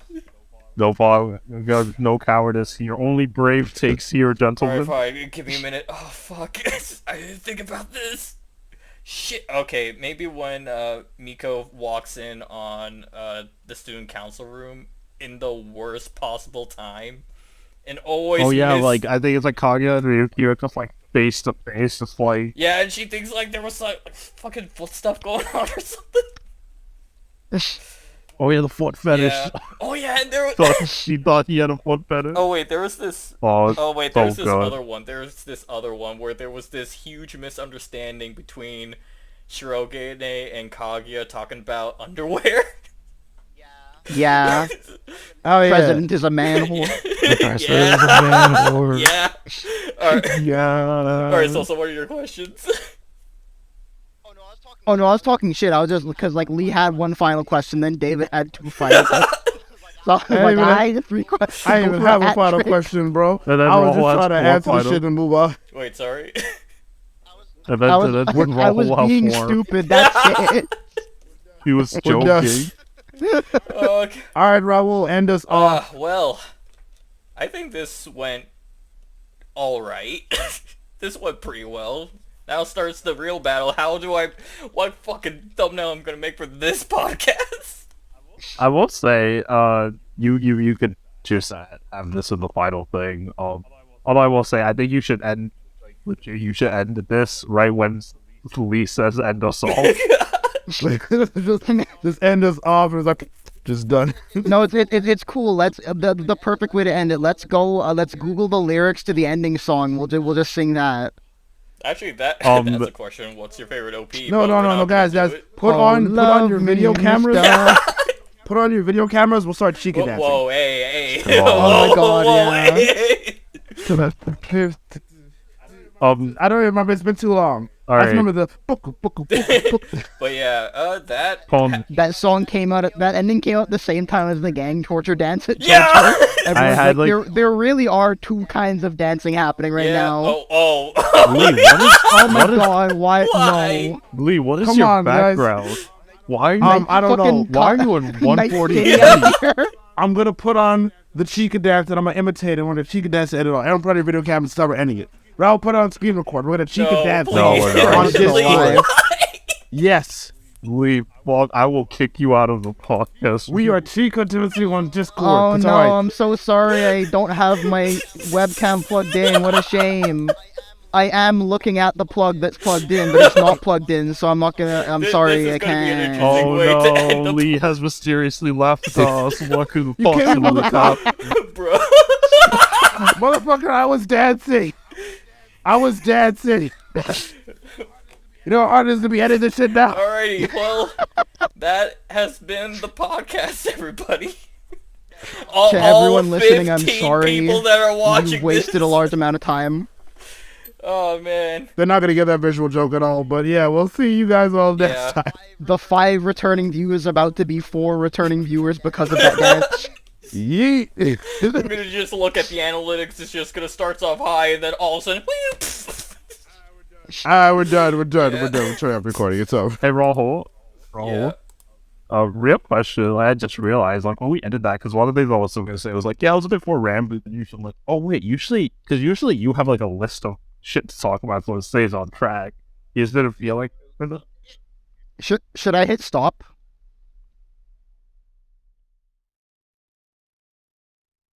No fog. No cowardice here. Only brave takes here, gentlemen. Alright, fine. Give me a minute. Oh, fuck. I didn't think about this. Shit. Okay, maybe when Miko walks in on the student council room in the worst possible time. And always Oh yeah, miss... like I think it's like Kaguya and Ryuki just like face to face, just like Yeah, and she thinks like there was like fucking foot stuff going on or something. oh yeah, the foot fetish. Yeah. Oh yeah, and there was... She thought he had a foot fetish. Oh wait, there was this... Oh, Oh wait, so there's this good. other one. There's this other one where there was this huge misunderstanding between Shirogane and Kaguya talking about underwear. Yeah. Oh yeah. President is a manhole. Yeah. Yeah. Alright, Yeah. alright, so what are your questions? Oh no, I was talking shit. I was just because like Lee had one final question, then David had two final questions. So I was like, even- I had three questions. I didn't even have a final question, bro. And then I was Rahul just has trying to four answer the final- shit and move on. Wait, sorry. And then, I and then when I was Rahul has being four, stupid. That's it. he was We're done. joking. Okay. All right, Raul, end us off. Well, I think this went alright. This went pretty well. Now starts the real battle. What fucking thumbnail I'm gonna make for this podcast? I will say, you could just have this in the final thing. Although I will say, I think you should end this right when Lee says end us all. Just end us off. It was like, just done. No, it's cool. Let's the perfect way to end it. Let's go. Let's Google the lyrics to the ending song. We'll just sing that. Actually, that's a question. What's your favorite OP? No, But no, we're no, not no, guys, gonna do guys, it. put Oh, on your love video me, cameras. Mr. Put on your video cameras. We'll start Chica dancing. Whoa, hey. Oh my God, whoa, yeah. hey. I don't remember. It's been too long. All I right. just remember the book. But yeah, that... That song came out. That ending came out at the same time as the gang torture dance at Yeah! JoJo. Everyone's I had, like, there really are two kinds of dancing happening right Yeah. now. Oh. Lee, Oh my what is- god, why? Why? No. Lee, what is Come your on, guys. background? Why are you? I don't know. Fucking Why are you in Nice 140? day out here. I'm gonna put on the Chica dance and I'm gonna imitate it when the Chica dance edit on. I don't put on your video camera and start ending it. Raul, put on screen record. We're gonna Chica No, dance. please. No, we're not. on Please. Discord. Yes, Lee, well, I will kick you out of the podcast. we are Chica Timothy on Discord. Oh It's no, alright. I'm so sorry. I don't have my webcam plugged in. What a shame. I am looking at the plug that's plugged in, but it's not plugged in, so I'm not gonna. I'm This sorry, is I gonna be an can't. interesting- Oh way to end no, the- Lee has mysteriously left us. What could You can't possibly move happen? Bro. Motherfucker, I was dancing. You know, artists gonna be editing this shit now. Alrighty, well, that has been the podcast, everybody. To everyone listening, I'm 15 sorry. people that are watching You wasted this. a large amount of time. Oh man. They're not gonna get that visual joke at all, but yeah, we'll see you guys all next Yeah. time. The 5 returning viewers about to be 4 returning viewers because of that dance. Yeet. I'm gonna just look at the analytics. It's just gonna start off high and then all of a sudden, Alright, we're done. We're Yeah. turning off recording. It's over. Hey, Rahul. yeah. Real question. I just realized, like, when we ended that, because one of the things I was going to say was, like, yeah, it was a bit more rambling than usual. Like, oh, wait, usually you have, like, a list of shit to talk about so it stays on track. You just didn't feel like... Should I hit stop?